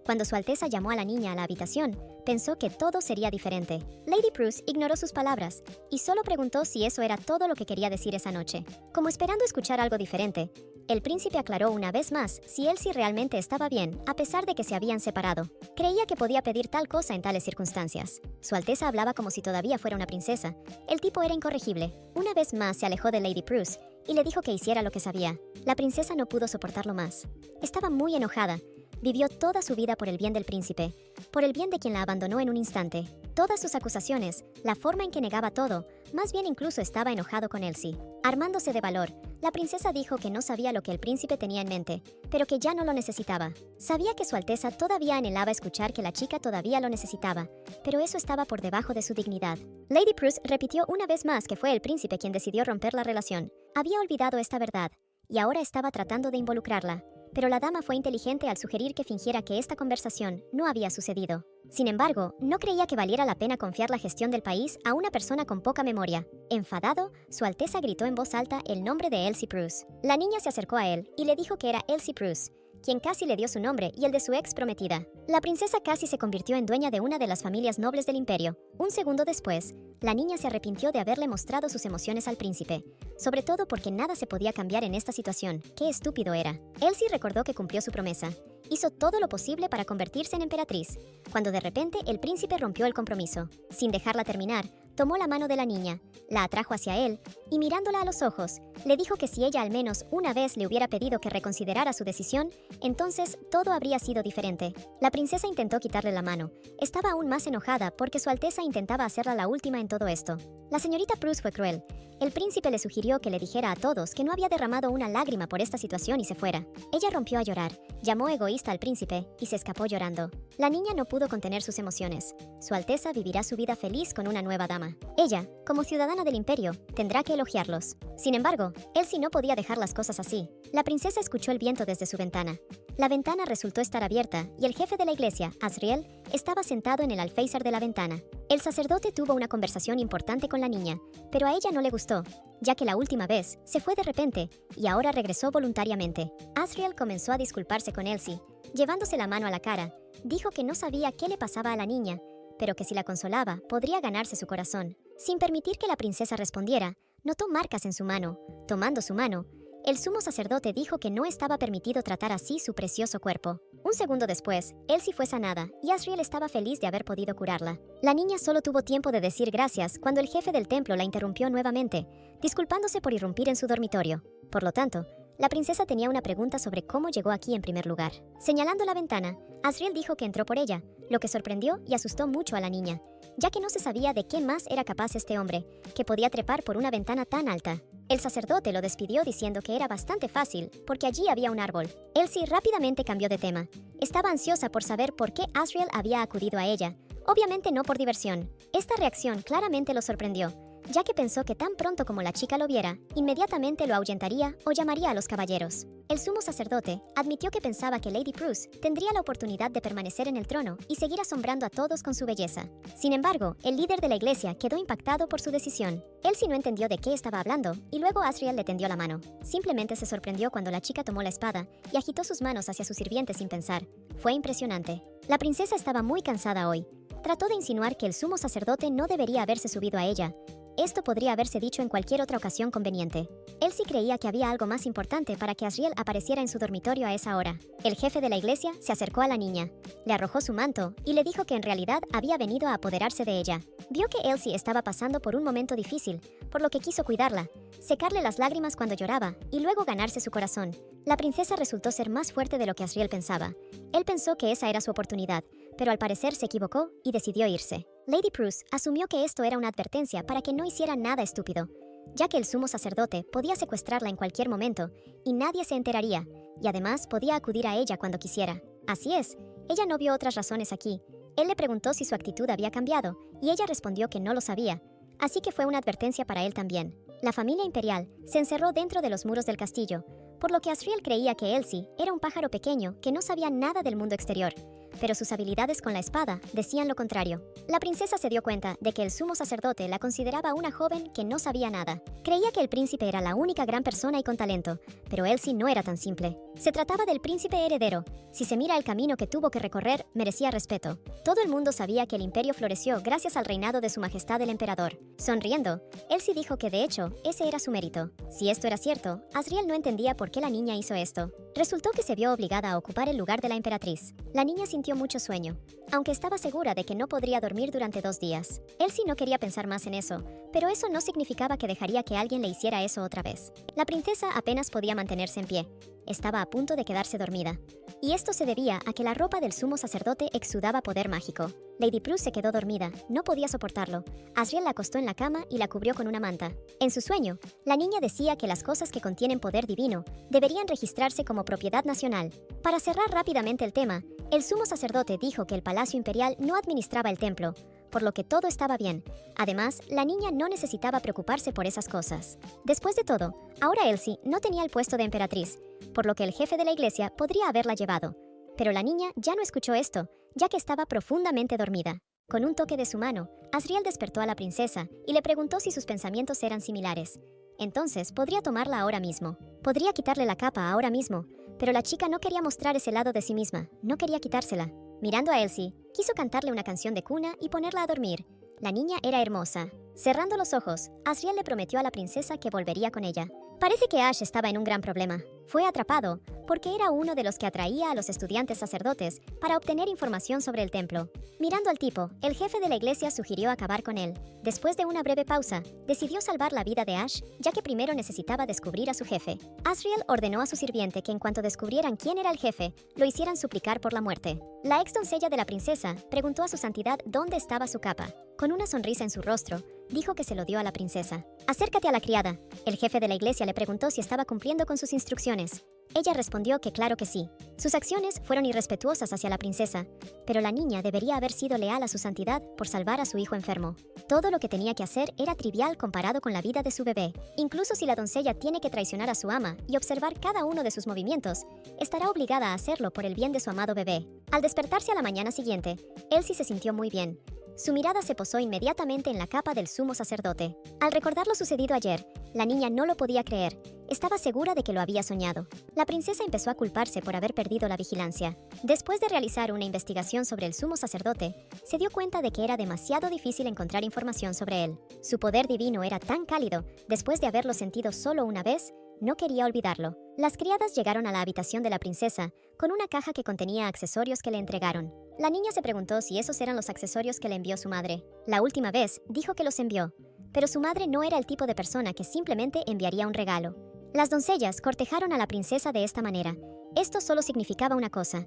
Cuando Su Alteza llamó a la niña a la habitación, pensó que todo sería diferente. Lady Prus ignoró sus palabras y solo preguntó si eso era todo lo que quería decir esa noche. Como esperando escuchar algo diferente, el príncipe aclaró una vez más si Elsie realmente estaba bien, a pesar de que se habían separado. Creía que podía pedir tal cosa en tales circunstancias. Su Alteza hablaba como si todavía fuera una princesa. El tipo era incorregible. Una vez más se alejó de Lady Prus y le dijo que hiciera lo que sabía. La princesa no pudo soportarlo más. Estaba muy enojada. Vivió toda su vida por el bien del príncipe, por el bien de quien la abandonó en un instante. Todas sus acusaciones, la forma en que negaba todo, más bien incluso estaba enojado con Elsie. Armándose de valor, la princesa dijo que no sabía lo que el príncipe tenía en mente, pero que ya no lo necesitaba. Sabía que Su Alteza todavía anhelaba escuchar que la chica todavía lo necesitaba, pero eso estaba por debajo de su dignidad. Lady Prus repitió una vez más que fue el príncipe quien decidió romper la relación. Había olvidado esta verdad, y ahora estaba tratando de involucrarla. Pero la dama fue inteligente al sugerir que fingiera que esta conversación no había sucedido. Sin embargo, no creía que valiera la pena confiar la gestión del país a una persona con poca memoria. Enfadado, Su Alteza gritó en voz alta el nombre de Elsie Prus. La niña se acercó a él y le dijo que era Elsie Prus, quien casi le dio su nombre y el de su ex prometida. La princesa casi se convirtió en dueña de una de las familias nobles del imperio. Un segundo después, la niña se arrepintió de haberle mostrado sus emociones al príncipe, sobre todo porque nada se podía cambiar en esta situación. ¡Qué estúpido era! Elsie recordó que cumplió su promesa. Hizo todo lo posible para convertirse en emperatriz, cuando de repente el príncipe rompió el compromiso. Sin dejarla terminar, tomó la mano de la niña, la atrajo hacia él y mirándola a los ojos, le dijo que si ella al menos una vez le hubiera pedido que reconsiderara su decisión, entonces todo habría sido diferente. La princesa intentó quitarle la mano. Estaba aún más enojada porque Su Alteza intentaba hacerla la última en todo esto. La señorita Prus fue cruel. El príncipe le sugirió que le dijera a todos que no había derramado una lágrima por esta situación y se fuera. Ella rompió a llorar, llamó egoísta al príncipe y se escapó llorando. La niña no pudo contener sus emociones. Su Alteza vivirá su vida feliz con una nueva dama. Ella, como ciudadana del imperio, tendrá que elogiarlos. Sin embargo, Elsie no podía dejar las cosas así. La princesa escuchó el viento desde su ventana. La ventana resultó estar abierta y el jefe de la iglesia, Asriel, estaba sentado en el alféizar de la ventana. El sacerdote tuvo una conversación importante con la niña, pero a ella no le gustó, ya que la última vez se fue de repente y ahora regresó voluntariamente. Asriel comenzó a disculparse con Elsie, llevándose la mano a la cara. Dijo que no sabía qué le pasaba a la niña, pero que si la consolaba, podría ganarse su corazón. Sin permitir que la princesa respondiera, notó marcas en su mano. Tomando su mano, el sumo sacerdote dijo que no estaba permitido tratar así su precioso cuerpo. Un segundo después, Elsie fue sanada y Asriel estaba feliz de haber podido curarla. La niña solo tuvo tiempo de decir gracias cuando el jefe del templo la interrumpió nuevamente, disculpándose por irrumpir en su dormitorio. Por lo tanto, la princesa tenía una pregunta sobre cómo llegó aquí en primer lugar. Señalando la ventana, Asriel dijo que entró por ella, lo que sorprendió y asustó mucho a la niña, ya que no se sabía de qué más era capaz este hombre, que podía trepar por una ventana tan alta. El sacerdote lo despidió diciendo que era bastante fácil, porque allí había un árbol. Elsie rápidamente cambió de tema. Estaba ansiosa por saber por qué Asriel había acudido a ella. Obviamente no por diversión. Esta reacción claramente lo sorprendió, ya que pensó que tan pronto como la chica lo viera, inmediatamente lo ahuyentaría o llamaría a los caballeros. El sumo sacerdote admitió que pensaba que Lady Prus tendría la oportunidad de permanecer en el trono y seguir asombrando a todos con su belleza. Sin embargo, el líder de la iglesia quedó impactado por su decisión. Elsie no entendió de qué estaba hablando y luego Asriel le tendió la mano. Simplemente se sorprendió cuando la chica tomó la espada y agitó sus manos hacia su sirviente sin pensar. Fue impresionante. La princesa estaba muy cansada hoy. Trató de insinuar que el sumo sacerdote no debería haberse subido a ella, esto podría haberse dicho en cualquier otra ocasión conveniente. Elsie creía que había algo más importante para que Asriel apareciera en su dormitorio a esa hora. El jefe de la iglesia se acercó a la niña, le arrojó su manto y le dijo que en realidad había venido a apoderarse de ella. Vio que Elsie estaba pasando por un momento difícil, por lo que quiso cuidarla, secarle las lágrimas cuando lloraba y luego ganarse su corazón. La princesa resultó ser más fuerte de lo que Asriel pensaba. Él pensó que esa era su oportunidad, pero al parecer se equivocó y decidió irse. Lady Prus asumió que esto era una advertencia para que no hiciera nada estúpido, ya que el sumo sacerdote podía secuestrarla en cualquier momento y nadie se enteraría, y además podía acudir a ella cuando quisiera. Así es, ella no vio otras razones aquí. Él le preguntó si su actitud había cambiado, y ella respondió que no lo sabía, así que fue una advertencia para él también. La familia imperial se encerró dentro de los muros del castillo, por lo que Asriel creía que Elsie era un pájaro pequeño que no sabía nada del mundo exterior, pero sus habilidades con la espada decían lo contrario. La princesa se dio cuenta de que el sumo sacerdote la consideraba una joven que no sabía nada. Creía que el príncipe era la única gran persona y con talento, pero Elsie no era tan simple. Se trataba del príncipe heredero. Si se mira el camino que tuvo que recorrer, merecía respeto. Todo el mundo sabía que el imperio floreció gracias al reinado de su majestad el emperador. Sonriendo, Elsie dijo que de hecho, ese era su mérito. Si esto era cierto, Asriel no entendía por qué la niña hizo esto. Resultó que se vio obligada a ocupar el lugar de la emperatriz. La niña sintió mucho sueño, aunque estaba segura de que no podría dormir durante 2 días. Elsie no quería pensar más en eso, pero eso no significaba que dejaría que alguien le hiciera eso otra vez. La princesa apenas podía mantenerse en pie. Estaba a punto de quedarse dormida. Y esto se debía a que la ropa del sumo sacerdote exudaba poder mágico. Lady Prue se quedó dormida, no podía soportarlo. Asriel la acostó en la cama y la cubrió con una manta. En su sueño, la niña decía que las cosas que contienen poder divino deberían registrarse como propiedad nacional. Para cerrar rápidamente el tema, el sumo sacerdote dijo que el palacio imperial no administraba el templo, por lo que todo estaba bien. Además, la niña no necesitaba preocuparse por esas cosas. Después de todo, ahora Elsie no tenía el puesto de emperatriz, por lo que el jefe de la iglesia podría haberla llevado. Pero la niña ya no escuchó esto, ya que estaba profundamente dormida. Con un toque de su mano, Asriel despertó a la princesa y le preguntó si sus pensamientos eran similares. Entonces, podría tomarla ahora mismo. Podría quitarle la capa ahora mismo, pero la chica no quería mostrar ese lado de sí misma, no quería quitársela. Mirando a Elsie, quiso cantarle una canción de cuna y ponerla a dormir. La niña era hermosa. Cerrando los ojos, Asriel le prometió a la princesa que volvería con ella. Parece que Ash estaba en un gran problema. Fue atrapado porque era uno de los que atraía a los estudiantes sacerdotes para obtener información sobre el templo. Mirando al tipo, el jefe de la iglesia sugirió acabar con él. Después de una breve pausa, decidió salvar la vida de Ash, ya que primero necesitaba descubrir a su jefe. Asriel ordenó a su sirviente que en cuanto descubrieran quién era el jefe, lo hicieran suplicar por la muerte. La ex doncella de la princesa preguntó a su santidad dónde estaba su capa. Con una sonrisa en su rostro, dijo que se lo dio a la princesa. «Acércate a la criada». El jefe de la iglesia le preguntó si estaba cumpliendo con sus instrucciones. Ella respondió que claro que sí. Sus acciones fueron irrespetuosas hacia la princesa, pero la niña debería haber sido leal a su santidad por salvar a su hijo enfermo. Todo lo que tenía que hacer era trivial comparado con la vida de su bebé. Incluso si la doncella tiene que traicionar a su ama y observar cada uno de sus movimientos, estará obligada a hacerlo por el bien de su amado bebé. Al despertarse a la mañana siguiente, Elsie se sintió muy bien. Su mirada se posó inmediatamente en la capa del sumo sacerdote. Al recordar lo sucedido ayer, la niña no lo podía creer. Estaba segura de que lo había soñado. La princesa empezó a culparse por haber perdido la vigilancia. Después de realizar una investigación sobre el sumo sacerdote, se dio cuenta de que era demasiado difícil encontrar información sobre él. Su poder divino era tan cálido, después de haberlo sentido solo una vez, no quería olvidarlo. Las criadas llegaron a la habitación de la princesa con una caja que contenía accesorios que le entregaron. La niña se preguntó si esos eran los accesorios que le envió su madre. La última vez dijo que los envió, pero su madre no era el tipo de persona que simplemente enviaría un regalo. Las doncellas cortejaron a la princesa de esta manera. Esto solo significaba una cosa.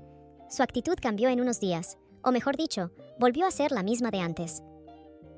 Su actitud cambió en unos días, o mejor dicho, volvió a ser la misma de antes.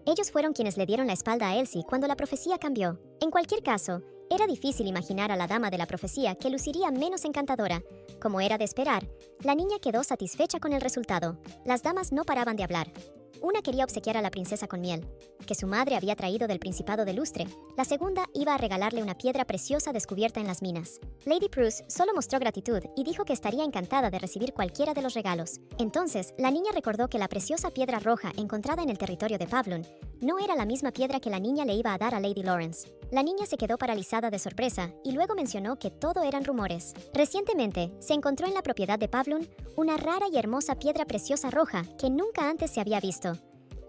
Ellos fueron quienes le dieron la espalda a Elsie cuando la profecía cambió. En cualquier caso, era difícil imaginar a la dama de la profecía que luciría menos encantadora. Como era de esperar, la niña quedó satisfecha con el resultado. Las damas no paraban de hablar. Una quería obsequiar a la princesa con miel, que su madre había traído del Principado de Lustre. La segunda iba a regalarle una piedra preciosa descubierta en las minas. Lady Prus solo mostró gratitud y dijo que estaría encantada de recibir cualquiera de los regalos. Entonces, la niña recordó que la preciosa piedra roja encontrada en el territorio de Pavlun no era la misma piedra que la niña le iba a dar a Lady Lawrence. La niña se quedó paralizada de sorpresa y luego mencionó que todo eran rumores. Recientemente, se encontró en la propiedad de Pavlun una rara y hermosa piedra preciosa roja que nunca antes se había visto.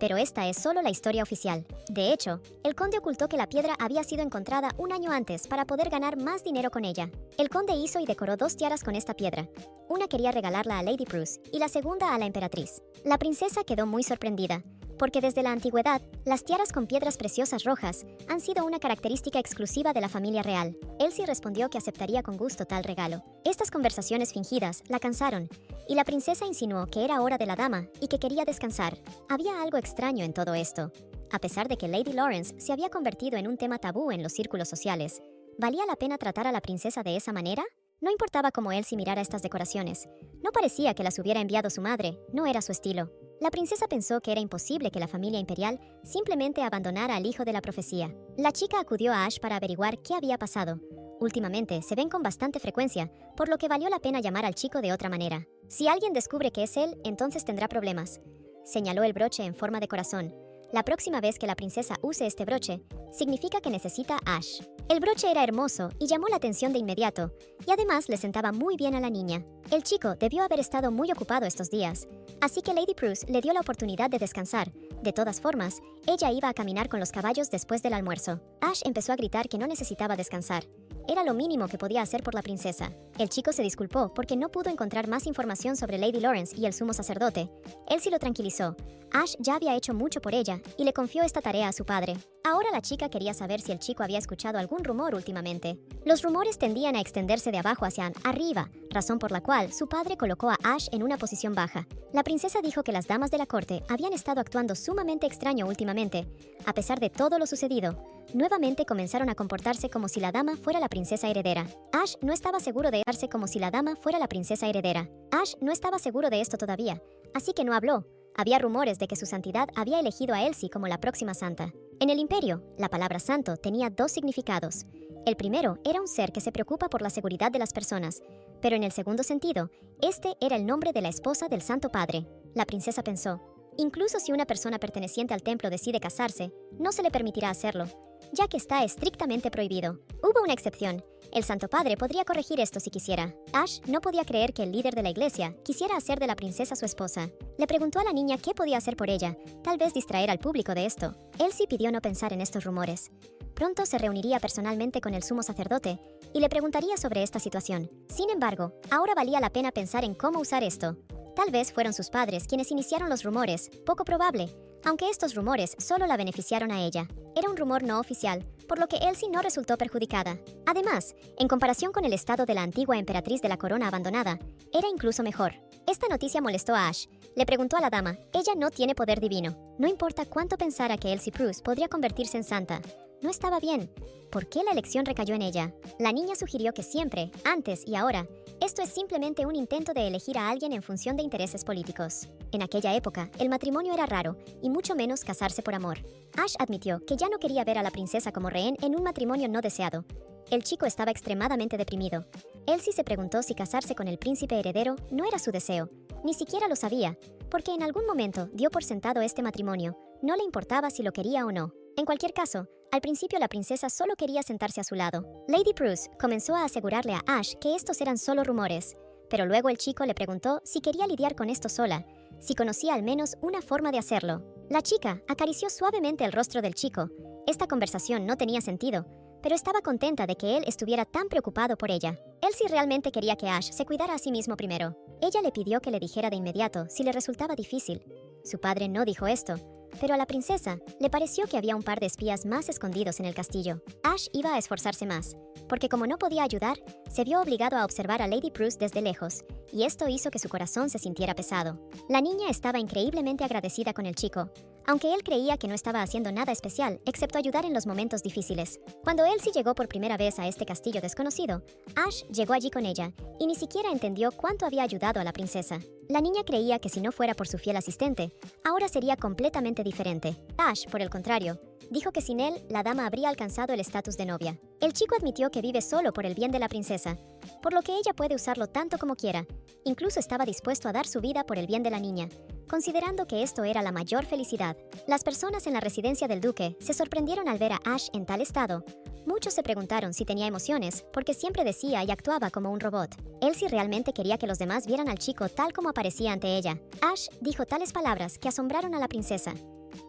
Pero esta es solo la historia oficial. De hecho, el conde ocultó que la piedra había sido encontrada un año antes para poder ganar más dinero con ella. El conde hizo y decoró 2 tiaras con esta piedra. Una quería regalarla a Lady Bruce y la segunda a la emperatriz. La princesa quedó muy sorprendida, porque desde la antigüedad, las tiaras con piedras preciosas rojas han sido una característica exclusiva de la familia real. Elsie respondió que aceptaría con gusto tal regalo. Estas conversaciones fingidas la cansaron, y la princesa insinuó que era hora de la dama y que quería descansar. Había algo extraño en todo esto. A pesar de que Lady Lawrence se había convertido en un tema tabú en los círculos sociales, ¿valía la pena tratar a la princesa de esa manera? No importaba cómo Elsie mirara estas decoraciones. No parecía que las hubiera enviado su madre, no era su estilo. La princesa pensó que era imposible que la familia imperial simplemente abandonara al hijo de la profecía. La chica acudió a Ash para averiguar qué había pasado. Últimamente se ven con bastante frecuencia, por lo que valió la pena llamar al chico de otra manera. Si alguien descubre que es él, entonces tendrá problemas. Señaló el broche en forma de corazón. La próxima vez que la princesa use este broche, significa que necesita a Ash. El broche era hermoso y llamó la atención de inmediato, y además le sentaba muy bien a la niña. El chico debió haber estado muy ocupado estos días, así que Lady Bruce le dio la oportunidad de descansar. De todas formas, ella iba a caminar con los caballos después del almuerzo. Ash empezó a gritar que no necesitaba descansar. Era lo mínimo que podía hacer por la princesa. El chico se disculpó porque no pudo encontrar más información sobre Lady Lawrence y el sumo sacerdote. Elsie lo tranquilizó. Ash ya había hecho mucho por ella y le confió esta tarea a su padre. Ahora la chica quería saber si el chico había escuchado algún rumor últimamente. Los rumores tendían a extenderse de abajo hacia arriba, razón por la cual su padre colocó a Ash en una posición baja. La princesa dijo que las damas de la corte habían estado actuando sumamente extraño últimamente. A pesar de todo lo sucedido, nuevamente comenzaron a comportarse como si la dama fuera la princesa heredera. Ash no estaba seguro de darse como si la dama fuera la princesa heredera. Ash no estaba seguro de esto todavía, así que no habló. Había rumores de que su santidad había elegido a Elsie como la próxima santa. En el imperio, la palabra santo tenía 2 significados. El primero era un ser que se preocupa por la seguridad de las personas, pero en el segundo sentido, este era el nombre de la esposa del Santo Padre. La princesa pensó, incluso si una persona perteneciente al templo decide casarse, no se le permitirá hacerlo, ya que está estrictamente prohibido. Hubo una excepción. El Santo Padre podría corregir esto si quisiera. Ash no podía creer que el líder de la iglesia quisiera hacer de la princesa su esposa. Le preguntó a la niña qué podía hacer por ella, tal vez distraer al público de esto. Elsie pidió no pensar en estos rumores. Pronto se reuniría personalmente con el sumo sacerdote y le preguntaría sobre esta situación. Sin embargo, ahora valía la pena pensar en cómo usar esto. Tal vez fueron sus padres quienes iniciaron los rumores, poco probable, aunque estos rumores solo la beneficiaron a ella. Era un rumor no oficial, por lo que Elsie no resultó perjudicada. Además, en comparación con el estado de la antigua emperatriz de la corona abandonada, era incluso mejor. Esta noticia molestó a Ash. Le preguntó a la dama, ella no tiene poder divino. No importa cuánto pensara que Elsie Bruce podría convertirse en santa. No estaba bien. ¿Por qué la elección recayó en ella? La niña sugirió que siempre, antes y ahora, esto es simplemente un intento de elegir a alguien en función de intereses políticos. En aquella época, el matrimonio era raro, y mucho menos casarse por amor. Ash admitió que ya no quería ver a la princesa como rehén en un matrimonio no deseado. El chico estaba extremadamente deprimido. Elsie se preguntó si casarse con el príncipe heredero no era su deseo. Ni siquiera lo sabía, porque en algún momento dio por sentado este matrimonio. No le importaba si lo quería o no. En cualquier caso, al principio la princesa solo quería sentarse a su lado. Lady Bruce comenzó a asegurarle a Ash que estos eran solo rumores, pero luego el chico le preguntó si quería lidiar con esto sola, si conocía al menos una forma de hacerlo. La chica acarició suavemente el rostro del chico. Esta conversación no tenía sentido, pero estaba contenta de que él estuviera tan preocupado por ella. Elsie realmente quería que Ash se cuidara a sí mismo primero. Ella le pidió que le dijera de inmediato si le resultaba difícil. Su padre no dijo esto, pero a la princesa le pareció que había un par de espías más escondidos en el castillo. Ash iba a esforzarse más, porque como no podía ayudar, se vio obligado a observar a Lady Bruce desde lejos, y esto hizo que su corazón se sintiera pesado. La niña estaba increíblemente agradecida con el chico, aunque él creía que no estaba haciendo nada especial, excepto ayudar en los momentos difíciles. Cuando Elsie llegó por primera vez a este castillo desconocido, Ash llegó allí con ella, y ni siquiera entendió cuánto había ayudado a la princesa. La niña creía que si no fuera por su fiel asistente, ahora sería completamente diferente. Ash, por el contrario, dijo que sin él, la dama habría alcanzado el estatus de novia. El chico admitió que vive solo por el bien de la princesa, por lo que ella puede usarlo tanto como quiera. Incluso estaba dispuesto a dar su vida por el bien de la niña, considerando que esto era la mayor felicidad. Las personas en la residencia del duque se sorprendieron al ver a Ash en tal estado. Muchos se preguntaron si tenía emociones, porque siempre decía y actuaba como un robot. Elsie realmente quería que los demás vieran al chico tal como aparecía ante ella. Ash dijo tales palabras que asombraron a la princesa.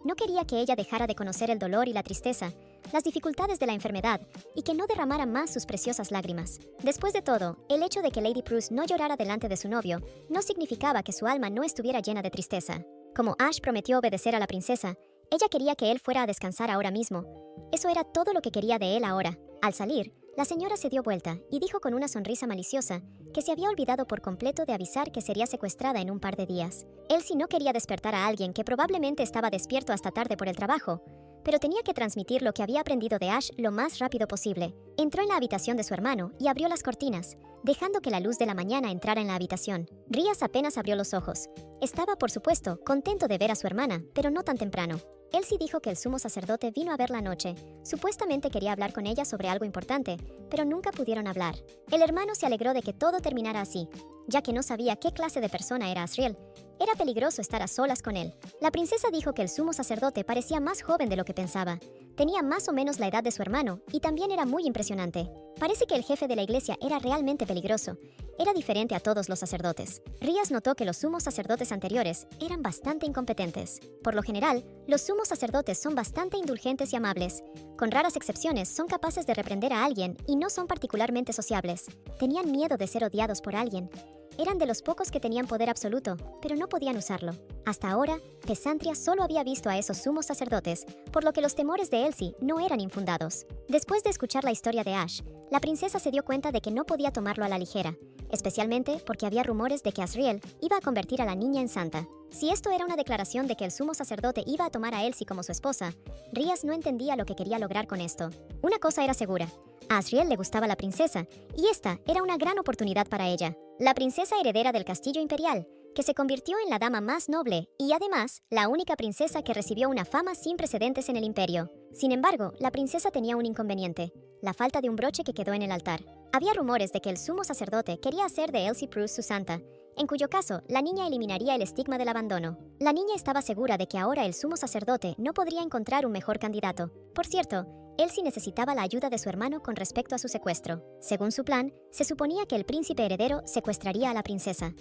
No quería que ella dejara de conocer el dolor y la tristeza, las dificultades de la enfermedad, y que no derramara más sus preciosas lágrimas. Después de todo, el hecho de que Lady Bruce no llorara delante de su novio no significaba que su alma no estuviera llena de tristeza. Como Ash prometió obedecer a la princesa, ella quería que él fuera a descansar ahora mismo. Eso era todo lo que quería de él ahora. Al salir, la señora se dio vuelta y dijo con una sonrisa maliciosa que se había olvidado por completo de avisar que sería secuestrada en un par de días. Elsie no quería despertar a alguien que probablemente estaba despierto hasta tarde por el trabajo, pero tenía que transmitir lo que había aprendido de Ash lo más rápido posible. Entró en la habitación de su hermano y abrió las cortinas, dejando que la luz de la mañana entrara en la habitación. Rias apenas abrió los ojos. Estaba, por supuesto, contento de ver a su hermana, pero no tan temprano. Elsie dijo que el sumo sacerdote vino a verla anoche. Supuestamente quería hablar con ella sobre algo importante, pero nunca pudieron hablar. El hermano se alegró de que todo terminara así, ya que no sabía qué clase de persona era Asriel. Era peligroso estar a solas con él. La princesa dijo que el sumo sacerdote parecía más joven de lo que pensaba. Tenía más o menos la edad de su hermano y también era muy impresionante. Parece que el jefe de la iglesia era realmente peligroso. Era diferente a todos los sacerdotes. Rias notó que los sumos sacerdotes anteriores eran bastante incompetentes. Por lo general, los sumos sacerdotes son bastante indulgentes y amables. Con raras excepciones, son capaces de reprender a alguien y no son particularmente sociables. Tenían miedo de ser odiados por alguien. Eran de los pocos que tenían poder absoluto, pero no podían usarlo. Hasta ahora, Pesantria solo había visto a esos sumos sacerdotes, por lo que los temores de Elsie no eran infundados. Después de escuchar la historia de Ash, la princesa se dio cuenta de que no podía tomarlo a la ligera, especialmente porque había rumores de que Asriel iba a convertir a la niña en santa. Si esto era una declaración de que el sumo sacerdote iba a tomar a Elsie como su esposa, Rias no entendía lo que quería lograr con esto. Una cosa era segura: a Asriel le gustaba la princesa, y esta era una gran oportunidad para ella. La princesa heredera del castillo imperial, que se convirtió en la dama más noble y además la única princesa que recibió una fama sin precedentes en el imperio. Sin embargo, la princesa tenía un inconveniente: la falta de un broche que quedó en el altar. Había rumores de que el sumo sacerdote quería hacer de Elsie Bruce su santa, en cuyo caso la niña eliminaría el estigma del abandono. La niña estaba segura de que ahora el sumo sacerdote no podría encontrar un mejor candidato. Por cierto, Elsie necesitaba la ayuda de su hermano con respecto a su secuestro. Según su plan, se suponía que el príncipe heredero secuestraría a la princesa.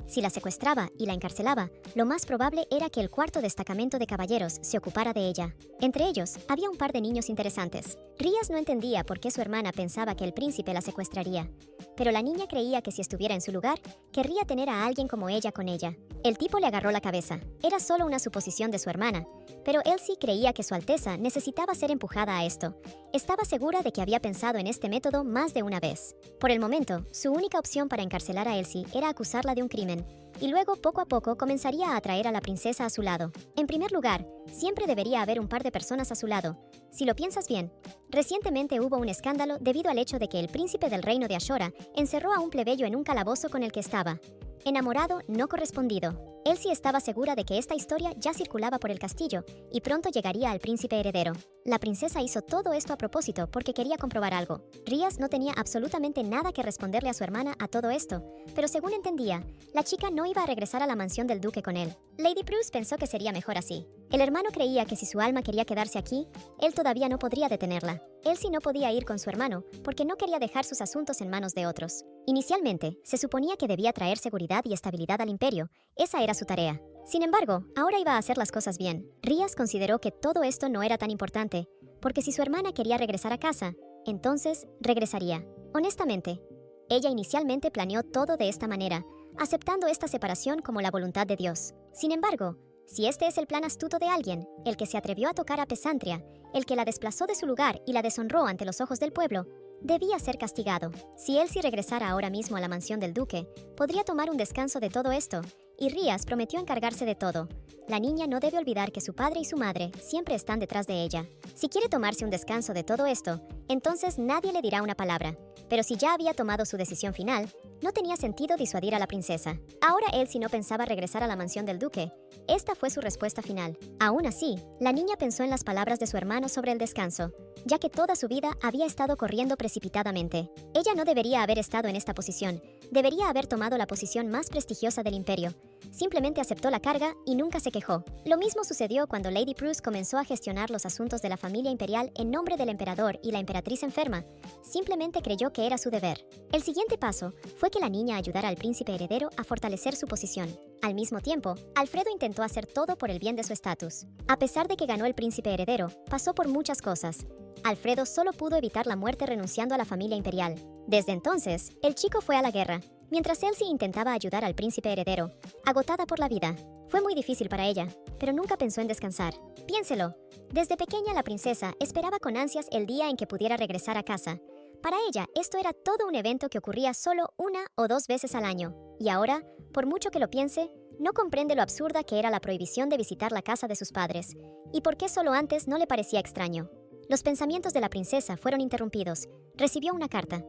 Si la secuestraba y la encarcelaba, lo más probable era que el cuarto destacamento de caballeros se ocupara de ella. Entre ellos, había un par de niños interesantes. Rias no entendía por qué su hermana pensaba que el príncipe la secuestraría, pero la niña creía que si estuviera en su lugar, querría tener a alguien como ella con ella. El tipo le agarró la cabeza. Era solo una suposición de su hermana, pero Elsie creía que su Alteza necesitaba ser empujada a esto. Estaba segura de que había pensado en este método más de una vez. Por el momento, su única opción para encarcelar a Elsie era acusarla de un crimen, y luego poco a poco comenzaría a atraer a la princesa a su lado. En primer lugar, siempre debería haber un par de personas a su lado. Si lo piensas bien, recientemente hubo un escándalo debido al hecho de que el príncipe del reino de Ashora encerró a un plebeyo en un calabozo con el que estaba enamorado no correspondido. Elsie estaba segura de que esta historia ya circulaba por el castillo y pronto llegaría al príncipe heredero. La princesa hizo todo esto a propósito porque quería comprobar algo. Rias no tenía absolutamente nada que responderle a su hermana a todo esto, pero según entendía, la chica no iba a regresar a la mansión del duque con él. Lady Bruce pensó que sería mejor así. El hermano creía que si su alma quería quedarse aquí, él todavía no podría detenerla. Elsie no podía ir con su hermano porque no quería dejar sus asuntos en manos de otros. Inicialmente, se suponía que debía traer seguridad y estabilidad al imperio. Esa era su tarea. Sin embargo, ahora iba a hacer las cosas bien. Rias consideró que todo esto no era tan importante, porque si su hermana quería regresar a casa, entonces regresaría. Honestamente, ella inicialmente planeó todo de esta manera, aceptando esta separación como la voluntad de Dios. Sin embargo, si este es el plan astuto de alguien, el que se atrevió a tocar a Pesantria, el que la desplazó de su lugar y la deshonró ante los ojos del pueblo, debía ser castigado. Si Elsie regresara ahora mismo a la mansión del duque, podría tomar un descanso de todo esto, y Rias prometió encargarse de todo. La niña no debe olvidar que su padre y su madre siempre están detrás de ella. Si quiere tomarse un descanso de todo esto, entonces nadie le dirá una palabra. Pero si ya había tomado su decisión final, no tenía sentido disuadir a la princesa. Ahora Elsie no pensaba regresar a la mansión del duque. Esta fue su respuesta final. Aún así, la niña pensó en las palabras de su hermano sobre el descanso, ya que toda su vida había estado corriendo precipitadamente. Ella no debería haber estado en esta posición. Debería haber tomado la posición más prestigiosa del imperio. simplemente aceptó la carga y nunca se quejó. Lo mismo sucedió cuando Lady Bruce comenzó a gestionar los asuntos de la familia imperial en nombre del emperador y la emperatriz enferma. Simplemente creyó que era su deber. El siguiente paso fue que la niña ayudara al príncipe heredero a fortalecer su posición. Al mismo tiempo, Alfredo intentó hacer todo por el bien de su estatus. A pesar de que ganó el príncipe heredero, pasó por muchas cosas. Alfredo solo pudo evitar la muerte renunciando a la familia imperial. Desde entonces, el chico fue a la guerra, mientras Elsie intentaba ayudar al príncipe heredero, agotada por la vida. Fue muy difícil para ella, pero nunca pensó en descansar. Piénselo, desde pequeña la princesa esperaba con ansias el día en que pudiera regresar a casa. Para ella, esto era todo un evento que ocurría solo 1 o 2 veces al año. Y ahora, por mucho que lo piense, no comprende lo absurda que era la prohibición de visitar la casa de sus padres, y por qué solo antes no le parecía extraño. Los pensamientos de la princesa fueron interrumpidos. Recibió una carta.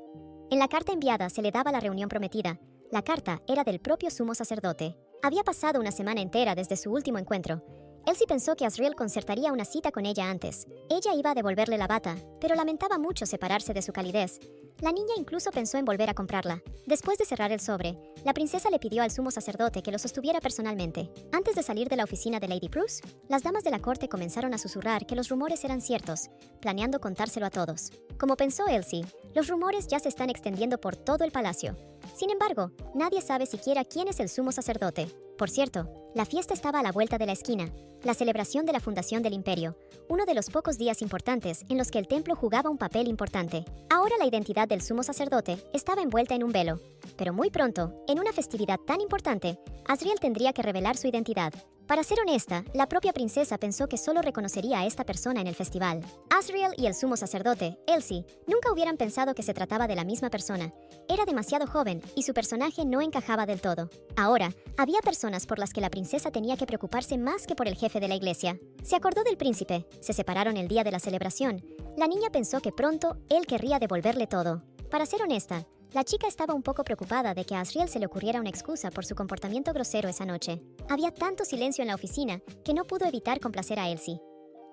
En la carta enviada se le daba la reunión prometida. La carta era del propio sumo sacerdote. Había pasado una semana entera desde su último encuentro. Elsie pensó que Asriel concertaría una cita con ella antes. Ella iba a devolverle la bata, pero lamentaba mucho separarse de su calidez. La niña incluso pensó en volver a comprarla. Después de cerrar el sobre, la princesa le pidió al sumo sacerdote que lo sostuviera personalmente. Antes de salir de la oficina de Lady Bruce, las damas de la corte comenzaron a susurrar que los rumores eran ciertos, planeando contárselo a todos. Como pensó Elsie, los rumores ya se están extendiendo por todo el palacio. Sin embargo, nadie sabe siquiera quién es el sumo sacerdote. Por cierto, la fiesta estaba a la vuelta de la esquina, la celebración de la fundación del imperio, uno de los pocos días importantes en los que el templo jugaba un papel importante. Ahora la identidad del sumo sacerdote estaba envuelta en un velo, pero muy pronto, en una festividad tan importante, Asriel tendría que revelar su identidad. Para ser honesta, la propia princesa pensó que solo reconocería a esta persona en el festival. Asriel y el sumo sacerdote, Elsie, nunca hubieran pensado que se trataba de la misma persona. Era demasiado joven y su personaje no encajaba del todo. Ahora, había personas por las que la princesa tenía que preocuparse más que por el jefe de la iglesia. Se acordó del príncipe, se separaron el día de la celebración. La niña pensó que pronto él querría devolverle todo. Para ser honesta, la chica estaba un poco preocupada de que a Asriel se le ocurriera una excusa por su comportamiento grosero esa noche. Había tanto silencio en la oficina que no pudo evitar complacer a Elsie.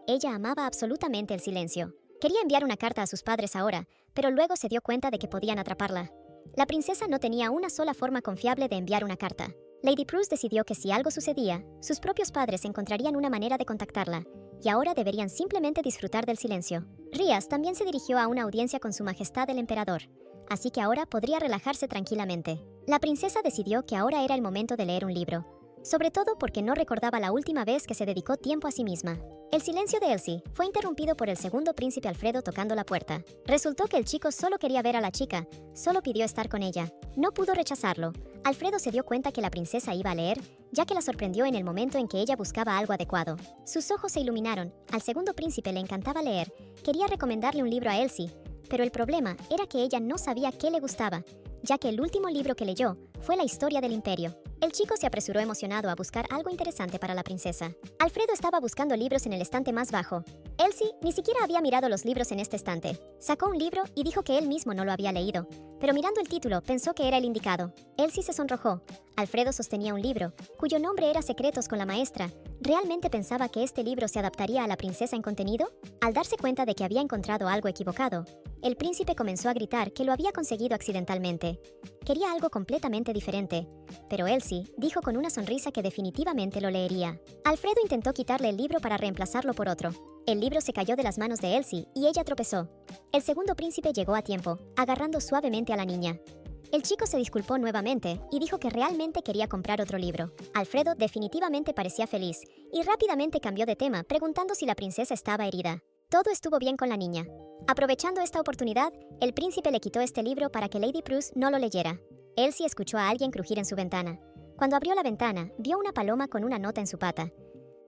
Ella amaba absolutamente el silencio. Quería enviar una carta a sus padres ahora, pero luego se dio cuenta de que podían atraparla. La princesa no tenía una sola forma confiable de enviar una carta. Lady Bruce decidió que si algo sucedía, sus propios padres encontrarían una manera de contactarla, y ahora deberían simplemente disfrutar del silencio. Rias también se dirigió a una audiencia con su majestad el emperador, así que ahora podría relajarse tranquilamente. La princesa decidió que ahora era el momento de leer un libro, sobre todo porque no recordaba la última vez que se dedicó tiempo a sí misma. El silencio de Elsie fue interrumpido por el segundo príncipe Alfredo tocando la puerta. Resultó que el chico solo quería ver a la chica, solo pidió estar con ella. No pudo rechazarlo. Alfredo se dio cuenta que la princesa iba a leer, ya que la sorprendió en el momento en que ella buscaba algo adecuado. Sus ojos se iluminaron. Al segundo príncipe le encantaba leer. Quería recomendarle un libro a Elsie, pero el problema era que ella no sabía qué le gustaba, ya que el último libro que leyó fue La historia del imperio. El chico se apresuró emocionado a buscar algo interesante para la princesa. Alfredo estaba buscando libros en el estante más bajo. Elsie ni siquiera había mirado los libros en este estante. Sacó un libro y dijo que él mismo no lo había leído, pero mirando el título pensó que era el indicado. Elsie se sonrojó. Alfredo sostenía un libro, cuyo nombre era Secretos con la maestra. ¿Realmente pensaba que este libro se adaptaría a la princesa en contenido? Al darse cuenta de que había encontrado algo equivocado, el príncipe comenzó a gritar que lo había conseguido accidentalmente. Quería algo completamente diferente, pero Elsie dijo con una sonrisa que definitivamente lo leería. Alfredo intentó quitarle el libro para reemplazarlo por otro. El libro se cayó de las manos de Elsie y ella tropezó. El segundo príncipe llegó a tiempo, agarrando suavemente a la niña. El chico se disculpó nuevamente y dijo que realmente quería comprar otro libro. Alfredo definitivamente parecía feliz y rápidamente cambió de tema, preguntando si la princesa estaba herida. Todo estuvo bien con la niña. Aprovechando esta oportunidad, el príncipe le quitó este libro para que Lady Bruce no lo leyera. Elsie escuchó a alguien crujir en su ventana. Cuando abrió la ventana, vio una paloma con una nota en su pata.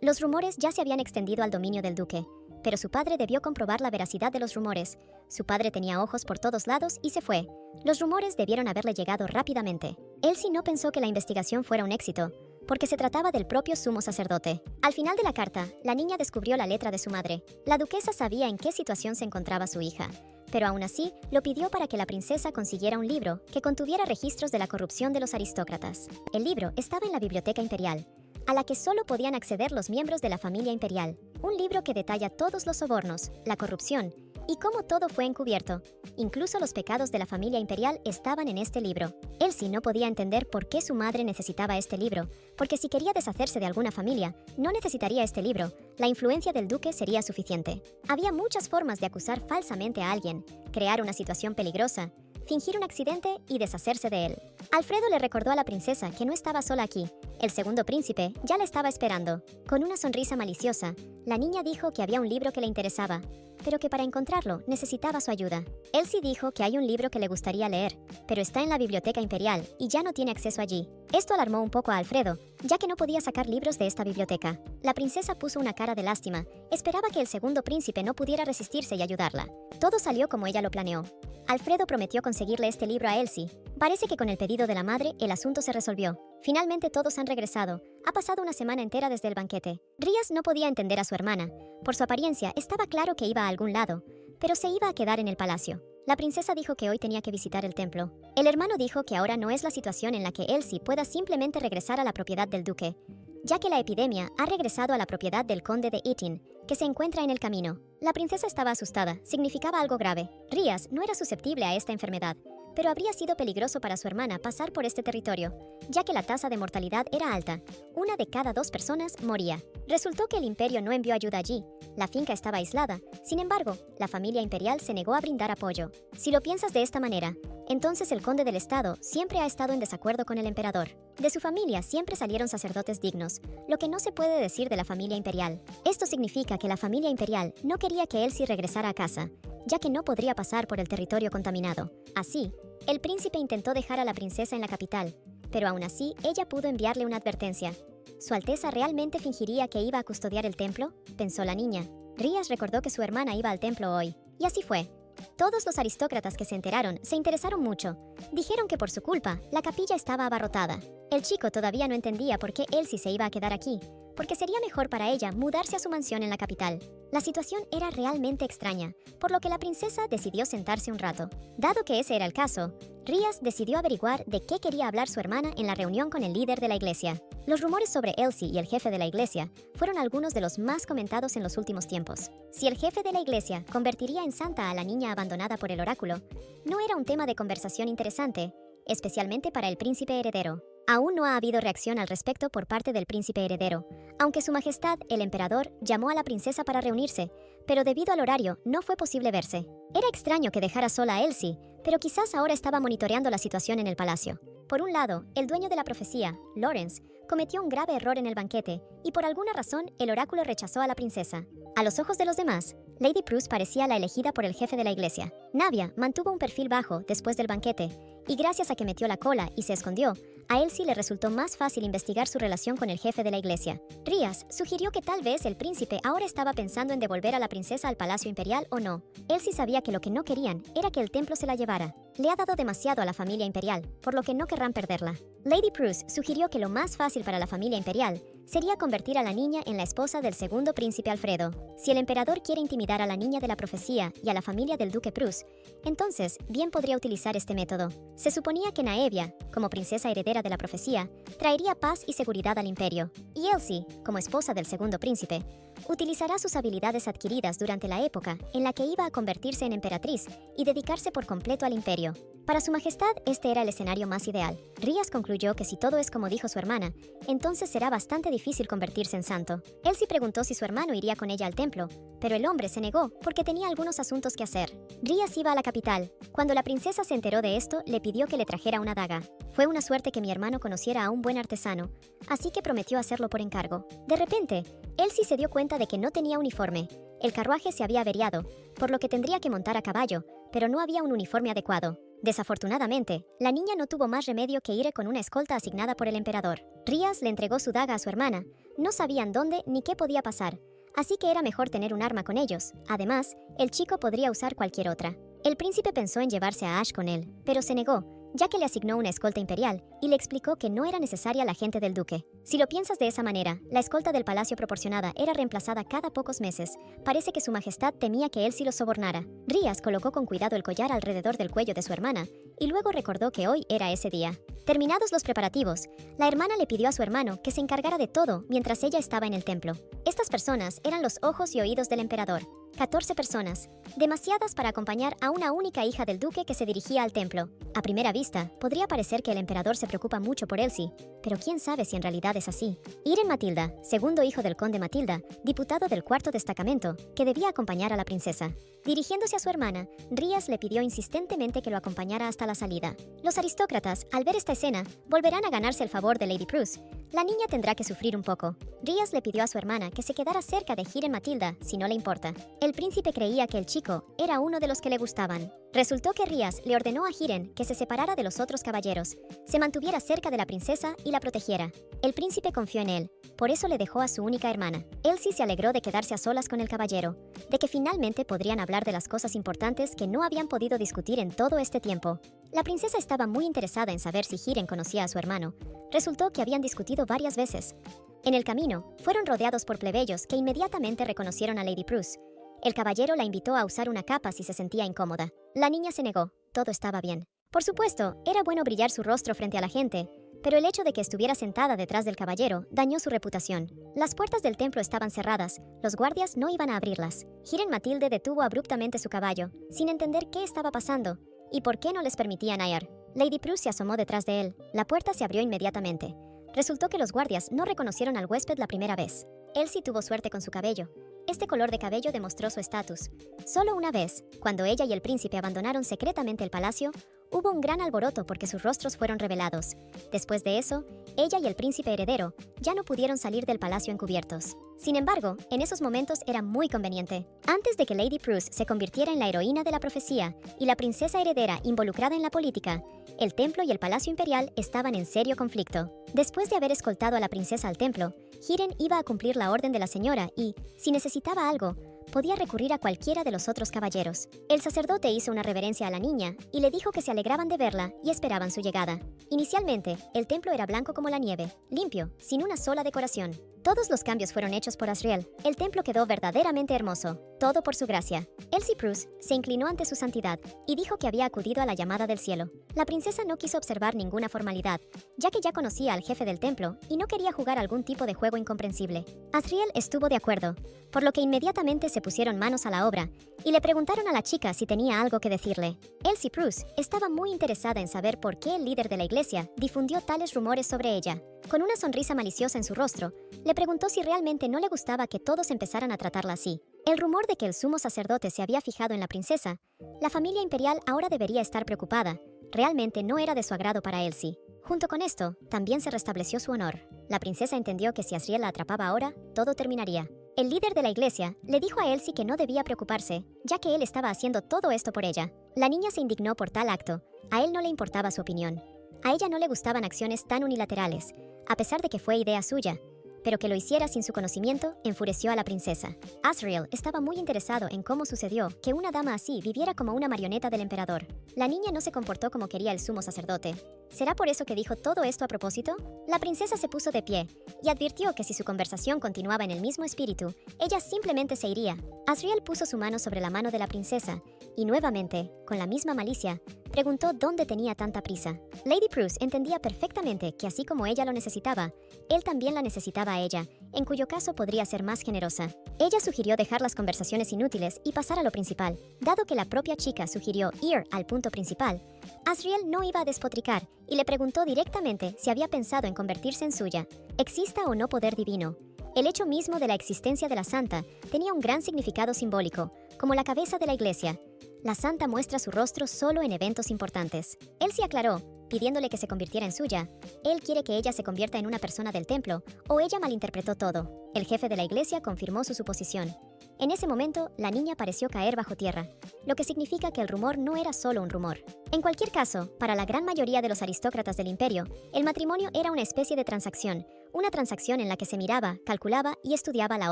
Los rumores ya se habían extendido al dominio del duque, pero su padre debió comprobar la veracidad de los rumores. Su padre tenía ojos por todos lados y se fue. Los rumores debieron haberle llegado rápidamente. Elsie no pensó que la investigación fuera un éxito, porque se trataba del propio sumo sacerdote. Al final de la carta, la niña descubrió la letra de su madre. La duquesa sabía en qué situación se encontraba su hija, pero aún así lo pidió para que la princesa consiguiera un libro que contuviera registros de la corrupción de los aristócratas. El libro estaba en la biblioteca imperial, a la que solo podían acceder los miembros de la familia imperial. un libro que detalla todos los sobornos, la corrupción y cómo todo fue encubierto. Incluso los pecados de la familia imperial estaban en este libro. Elsie no podía entender por qué su madre necesitaba este libro, porque si quería deshacerse de alguna familia, no necesitaría este libro. La influencia del duque sería suficiente. Había muchas formas de acusar falsamente a alguien, crear una situación peligrosa, fingir un accidente y deshacerse de él. Alfredo le recordó a la princesa que no estaba sola aquí. El segundo príncipe ya la estaba esperando. Con una sonrisa maliciosa, la niña dijo que había un libro que le interesaba, pero que para encontrarlo necesitaba su ayuda. Elsie dijo que hay un libro que le gustaría leer, pero está en la biblioteca imperial y ya no tiene acceso allí. Esto alarmó un poco a Alfredo, ya que no podía sacar libros de esta biblioteca. La princesa puso una cara de lástima. Esperaba que el segundo príncipe no pudiera resistirse y ayudarla. Todo salió como ella lo planeó. Alfredo prometió conseguirle este libro a Elsie. Parece que con el pedido de la madre, el asunto se resolvió. Finalmente todos han regresado. Ha pasado una semana entera desde el banquete. Rías no podía entender a su hermana. Por su apariencia, estaba claro que iba a algún lado, pero se iba a quedar en el palacio. La princesa dijo que hoy tenía que visitar el templo. El hermano dijo que ahora no es la situación en la que Elsie pueda simplemente regresar a la propiedad del duque, ya que la epidemia ha regresado a la propiedad del conde de Eaton, que se encuentra en el camino. La princesa estaba asustada, significaba algo grave. Rías no era susceptible a esta enfermedad, pero habría sido peligroso para su hermana pasar por este territorio, ya que la tasa de mortalidad era alta. 1 de cada 2 personas moría. Resultó que el imperio no envió ayuda allí. La finca estaba aislada. Sin embargo, la familia imperial se negó a brindar apoyo. Si lo piensas de esta manera, entonces el conde del estado siempre ha estado en desacuerdo con el emperador. De su familia siempre salieron sacerdotes dignos, lo que no se puede decir de la familia imperial. Esto significa que la familia imperial no quería que Elsie regresara a casa, ya que no podría pasar por el territorio contaminado. Así, el príncipe intentó dejar a la princesa en la capital, pero aún así ella pudo enviarle una advertencia. ¿Su Alteza realmente fingiría que iba a custodiar el templo?, pensó la niña. Rías recordó que su hermana iba al templo hoy, y así fue. Todos los aristócratas que se enteraron se interesaron mucho. Dijeron que por su culpa, la capilla estaba abarrotada. El chico todavía no entendía por qué Elsie se iba a quedar aquí, porque sería mejor para ella mudarse a su mansión en la capital. La situación era realmente extraña, por lo que la princesa decidió sentarse un rato. Dado que ese era el caso, Rías decidió averiguar de qué quería hablar su hermana en la reunión con el líder de la iglesia. Los rumores sobre Elsie y el jefe de la iglesia fueron algunos de los más comentados en los últimos tiempos. Si el jefe de la iglesia convertiría en santa a la niña abandonada por el oráculo, no era un tema de conversación interesante, especialmente para el príncipe heredero. Aún no ha habido reacción al respecto por parte del príncipe heredero, aunque su majestad, el emperador, llamó a la princesa para reunirse, pero debido al horario no fue posible verse. Era extraño que dejara sola a Elsie, pero quizás ahora estaba monitoreando la situación en el palacio. Por un lado, el dueño de la profecía, Lawrence, cometió un grave error en el banquete, y por alguna razón el oráculo rechazó a la princesa. A los ojos de los demás, Lady Bruce parecía la elegida por el jefe de la iglesia. Navia mantuvo un perfil bajo después del banquete, y gracias a que metió la cola y se escondió, a Elsie le resultó más fácil investigar su relación con el jefe de la iglesia. Rías sugirió que tal vez el príncipe ahora estaba pensando en devolver a la princesa al palacio imperial o no. Elsie sabía que lo que no querían era que el templo se la llevara. Le ha dado demasiado a la familia imperial, por lo que no querrán perderla. Lady Bruce sugirió que lo más fácil para la familia imperial sería convertir a la niña en la esposa del segundo príncipe Alfredo. Si el emperador quiere intimidar a la niña de la profecía y a la familia del duque Bruce, entonces bien podría utilizar este método. Se suponía que Naevia, como princesa heredera de la profecía, traería paz y seguridad al imperio, y Elsie, como esposa del segundo príncipe, utilizará sus habilidades adquiridas durante la época en la que iba a convertirse en emperatriz y dedicarse por completo al imperio. Para su majestad, este era el escenario más ideal. Rías concluyó que si todo es como dijo su hermana, entonces será bastante difícil convertirse en santo. Elsie preguntó si su hermano iría con ella al templo, pero el hombre se negó porque tenía algunos asuntos que hacer. Rías iba a la capital. Cuando la princesa se enteró de esto, le pidió que le trajera una daga. Fue una suerte que mi hermano conociera a un buen artesano, así que prometió hacerlo por encargo. De repente, Elsie se dio cuenta de que no tenía uniforme. El carruaje se había averiado, por lo que tendría que montar a caballo, pero no había un uniforme adecuado. Desafortunadamente, la niña no tuvo más remedio que ir con una escolta asignada por el emperador. Rías le entregó su daga a su hermana. No sabían dónde ni qué podía pasar, así que era mejor tener un arma con ellos. Además, el chico podría usar cualquier otra. El príncipe pensó en llevarse a Ash con él, pero se negó, ya que le asignó una escolta imperial y le explicó que no era necesaria la gente del duque. Si lo piensas de esa manera, la escolta del palacio proporcionada era reemplazada cada pocos meses. Parece que su majestad temía que Elsie lo sobornara. Rías colocó con cuidado el collar alrededor del cuello de su hermana y luego recordó que hoy era ese día. Terminados los preparativos, la hermana le pidió a su hermano que se encargara de todo mientras ella estaba en el templo. Estas personas eran los ojos y oídos del emperador. 14 personas, demasiadas para acompañar a una única hija del duque que se dirigía al templo. A primera vista, podría parecer que el emperador se preocupa mucho por Elsie, pero quién sabe si en realidad es así. Irene Matilda, segundo hijo del conde Matilda, diputado del cuarto destacamento, que debía acompañar a la princesa. Dirigiéndose a su hermana, Rías le pidió insistentemente que lo acompañara hasta la salida. Los aristócratas, al ver esta escena, volverán a ganarse el favor de Lady Prus. La niña tendrá que sufrir un poco. Rías le pidió a su hermana que se quedara cerca de Irene Matilda, si no le importa. El príncipe creía que el chico era uno de los que le gustaban. Resultó que Rías le ordenó a Irene que se separara de los otros caballeros, se mantuviera cerca de la princesa y la protegiera. El príncipe confió en él, por eso le dejó a su única hermana. Elsie se alegró de quedarse a solas con el caballero, de que finalmente podrían hablar de las cosas importantes que no habían podido discutir en todo este tiempo. La princesa estaba muy interesada en saber si Irene conocía a su hermano. Resultó que habían discutido varias veces. En el camino, fueron rodeados por plebeyos que inmediatamente reconocieron a Lady Prus. El caballero la invitó a usar una capa si se sentía incómoda. La niña se negó, todo estaba bien. Por supuesto, era bueno brillar su rostro frente a la gente, pero el hecho de que estuviera sentada detrás del caballero dañó su reputación. Las puertas del templo estaban cerradas, los guardias no iban a abrirlas. Irene Matilde detuvo abruptamente su caballo, sin entender qué estaba pasando y por qué no les permitían hallar. Lady Prus se asomó detrás de él. La puerta se abrió inmediatamente. Resultó que los guardias no reconocieron al huésped la primera vez. Elsie tuvo suerte con su cabello. Este color de cabello demostró su estatus. Solo una vez, cuando ella y el príncipe abandonaron secretamente el palacio, hubo un gran alboroto porque sus rostros fueron revelados. Después de eso, ella y el príncipe heredero ya no pudieron salir del palacio encubiertos. Sin embargo, en esos momentos era muy conveniente. Antes de que Lady Prus se convirtiera en la heroína de la profecía y la princesa heredera involucrada en la política, el templo y el palacio imperial estaban en serio conflicto. Después de haber escoltado a la princesa al templo, Irene iba a cumplir la orden de la señora y, si necesitaba algo, podía recurrir a cualquiera de los otros caballeros. El sacerdote hizo una reverencia a la niña y le dijo que se alegraban de verla y esperaban su llegada. Inicialmente, el templo era blanco como la nieve, limpio, sin una sola decoración. Todos los cambios fueron hechos por Asriel. El templo quedó verdaderamente hermoso, todo por su gracia. Elsie Prus se inclinó ante su santidad y dijo que había acudido a la llamada del cielo. La princesa no quiso observar ninguna formalidad, ya que ya conocía al jefe del templo y no quería jugar algún tipo de juego incomprensible. Asriel estuvo de acuerdo, por lo que inmediatamente se pusieron manos a la obra y le preguntaron a la chica si tenía algo que decirle. Elsie Prus estaba muy interesada en saber por qué el líder de la iglesia difundió tales rumores sobre ella. Con una sonrisa maliciosa en su rostro, le preguntó si realmente no le gustaba que todos empezaran a tratarla así. El rumor de que el sumo sacerdote se había fijado en la princesa, la familia imperial ahora debería estar preocupada. Realmente no era de su agrado para Elsie. Junto con esto, también se restableció su honor. La princesa entendió que si Asriel la atrapaba ahora, todo terminaría. El líder de la iglesia le dijo a Elsie que no debía preocuparse, ya que él estaba haciendo todo esto por ella. La niña se indignó por tal acto. A él no le importaba su opinión. A ella no le gustaban acciones tan unilaterales, a pesar de que fue idea suya, pero que lo hiciera sin su conocimiento enfureció a la princesa. Asriel estaba muy interesado en cómo sucedió que una dama así viviera como una marioneta del emperador. La niña no se comportó como quería el sumo sacerdote. ¿Será por eso que dijo todo esto a propósito? La princesa se puso de pie y advirtió que si su conversación continuaba en el mismo espíritu, ella simplemente se iría. Asriel puso su mano sobre la mano de la princesa y nuevamente, con la misma malicia, preguntó dónde tenía tanta prisa. Lady Prus entendía perfectamente que así como ella lo necesitaba, él también la necesitaba a ella, en cuyo caso podría ser más generosa. Ella sugirió dejar las conversaciones inútiles y pasar a lo principal. Dado que la propia chica sugirió ir al punto principal, Asriel no iba a despotricar y le preguntó directamente si había pensado en convertirse en suya. Exista o no poder divino, el hecho mismo de la existencia de la santa tenía un gran significado simbólico, como la cabeza de la iglesia. La santa muestra su rostro solo en eventos importantes. Elsie aclaró, pidiéndole que se convirtiera en suya. Él quiere que ella se convierta en una persona del templo, o ella malinterpretó todo. El jefe de la iglesia confirmó su suposición. En ese momento, la niña pareció caer bajo tierra, lo que significa que el rumor no era solo un rumor. En cualquier caso, para la gran mayoría de los aristócratas del imperio, el matrimonio era una especie de transacción, una transacción en la que se miraba, calculaba y estudiaba la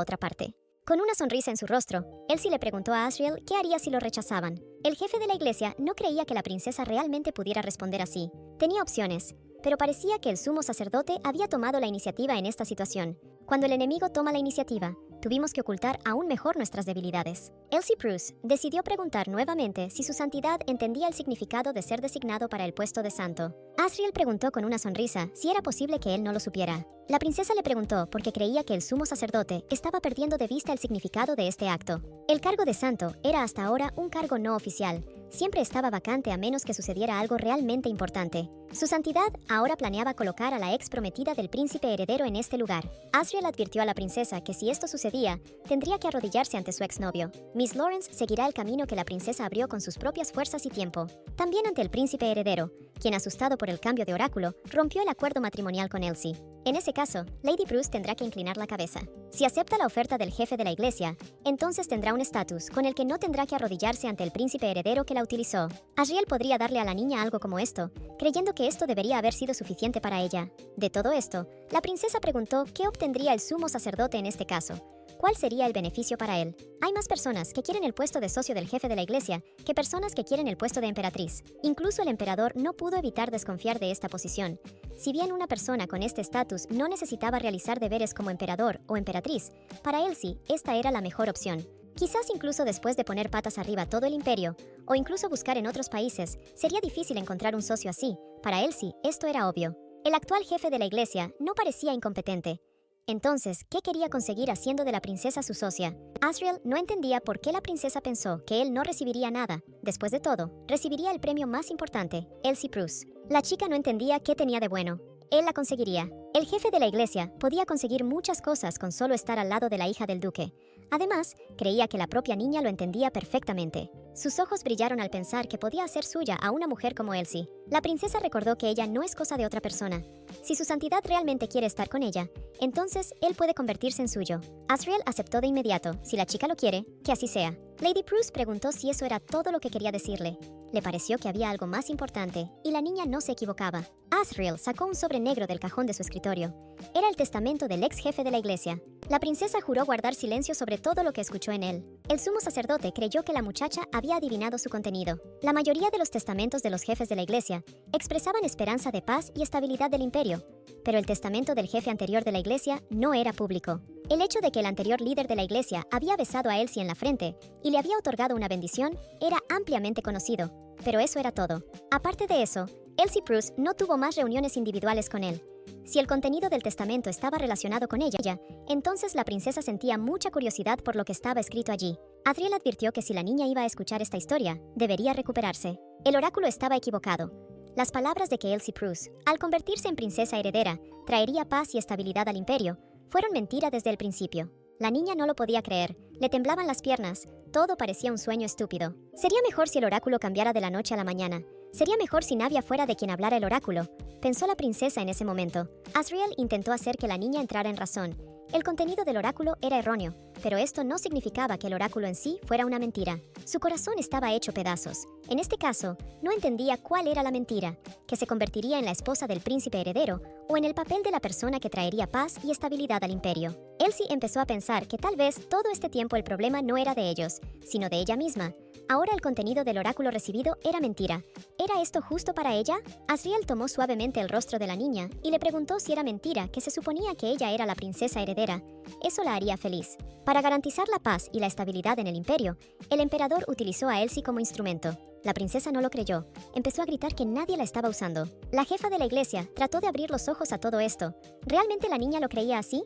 otra parte. Con una sonrisa en su rostro, Elsie le preguntó a Asriel qué haría si lo rechazaban. El jefe de la iglesia no creía que la princesa realmente pudiera responder así. Tenía opciones. pero parecía que el sumo sacerdote había tomado la iniciativa en esta situación. Cuando el enemigo toma la iniciativa, tuvimos que ocultar aún mejor nuestras debilidades. Elsie Proust decidió preguntar nuevamente si su santidad entendía el significado de ser designado para el puesto de santo. Asriel preguntó con una sonrisa si era posible que él no lo supiera. La princesa le preguntó porque creía que el sumo sacerdote estaba perdiendo de vista el significado de este acto. El cargo de santo era hasta ahora un cargo no oficial. Siempre estaba vacante a menos que sucediera algo realmente importante. Su santidad ahora planeaba colocar a la ex prometida del príncipe heredero en este lugar. Asriel advirtió a la princesa que si esto sucedía, tendría que arrodillarse ante su exnovio. Miss Lawrence seguirá el camino que la princesa abrió con sus propias fuerzas y tiempo. También ante el príncipe heredero, quien, asustado por el cambio de oráculo, rompió el acuerdo matrimonial con Elsie. En ese caso, Lady Proust tendrá que inclinar la cabeza. Si acepta la oferta del jefe de la iglesia, entonces tendrá un estatus con el que no tendrá que arrodillarse ante el príncipe heredero que la utilizó. Asriel podría darle a la niña algo como esto, creyendo que esto debería haber sido suficiente para ella. De todo esto, la princesa preguntó qué obtendría el sumo sacerdote en este caso. ¿Cuál sería el beneficio para él? Hay más personas que quieren el puesto de socio del jefe de la iglesia que personas que quieren el puesto de emperatriz. Incluso el emperador no pudo evitar desconfiar de esta posición. Si bien una persona con este estatus no necesitaba realizar deberes como emperador o emperatriz, para Elsie esta era la mejor opción. Quizás incluso después de poner patas arriba todo el imperio, o incluso buscar en otros países, sería difícil encontrar un socio así. Para Elsie esto era obvio. El actual jefe de la iglesia no parecía incompetente. Entonces, ¿qué quería conseguir haciendo de la princesa su socia? Asriel no entendía por qué la princesa pensó que él no recibiría nada. Después de todo, recibiría el premio más importante, Elsie Proust. La chica no entendía qué tenía de bueno. Él la conseguiría. El jefe de la iglesia podía conseguir muchas cosas con solo estar al lado de la hija del duque. Además, creía que la propia niña lo entendía perfectamente. Sus ojos brillaron al pensar que podía hacer suya a una mujer como Elsie. La princesa recordó que ella no es cosa de otra persona. Si su santidad realmente quiere estar con ella, entonces él puede convertirse en suyo. Asriel aceptó de inmediato. Si la chica lo quiere, que así sea. Lady Proust preguntó si eso era todo lo que quería decirle. Le pareció que había algo más importante, y la niña no se equivocaba. Asriel sacó un sobre negro del cajón de su escritorio. Era el testamento del ex jefe de la iglesia. La princesa juró guardar silencio sobre todo lo que escuchó en él. El sumo sacerdote creyó que la muchacha había adivinado su contenido. La mayoría de los testamentos de los jefes de la iglesia expresaban esperanza de paz y estabilidad del imperio, pero el testamento del jefe anterior de la iglesia no era público. El hecho de que el anterior líder de la iglesia había besado a Elsie en la frente y le había otorgado una bendición era ampliamente conocido, pero eso era todo. Aparte de eso, Elsie Proust no tuvo más reuniones individuales con él. Si el contenido del testamento estaba relacionado con ella, entonces la princesa sentía mucha curiosidad por lo que estaba escrito allí. Asriel advirtió que si la niña iba a escuchar esta historia, debería recuperarse. El oráculo estaba equivocado. Las palabras de que Elsie Proust, al convertirse en princesa heredera, traería paz y estabilidad al imperio, fueron mentira desde el principio. La niña no lo podía creer, le temblaban las piernas, todo parecía un sueño estúpido. Sería mejor si el oráculo cambiara de la noche a la mañana. Sería mejor si Navia fuera de quien hablara el oráculo, pensó la princesa en ese momento. Asriel intentó hacer que la niña entrara en razón. El contenido del oráculo era erróneo, pero esto no significaba que el oráculo en sí fuera una mentira. Su corazón estaba hecho pedazos. En este caso, no entendía cuál era la mentira, que se convertiría en la esposa del príncipe heredero o en el papel de la persona que traería paz y estabilidad al imperio. Elsie empezó a pensar que tal vez todo este tiempo el problema no era de ellos, sino de ella misma. Ahora el contenido del oráculo recibido era mentira. ¿Era esto justo para ella? Asriel tomó suavemente el rostro de la niña y le preguntó si era mentira que se suponía que ella era la princesa heredera. Eso la haría feliz. Para garantizar la paz y la estabilidad en el imperio, el emperador utilizó a Elsie como instrumento. La princesa no lo creyó. Empezó a gritar que nadie la estaba usando. La jefa de la iglesia trató de abrir los ojos a todo esto. ¿Realmente la niña lo creía así?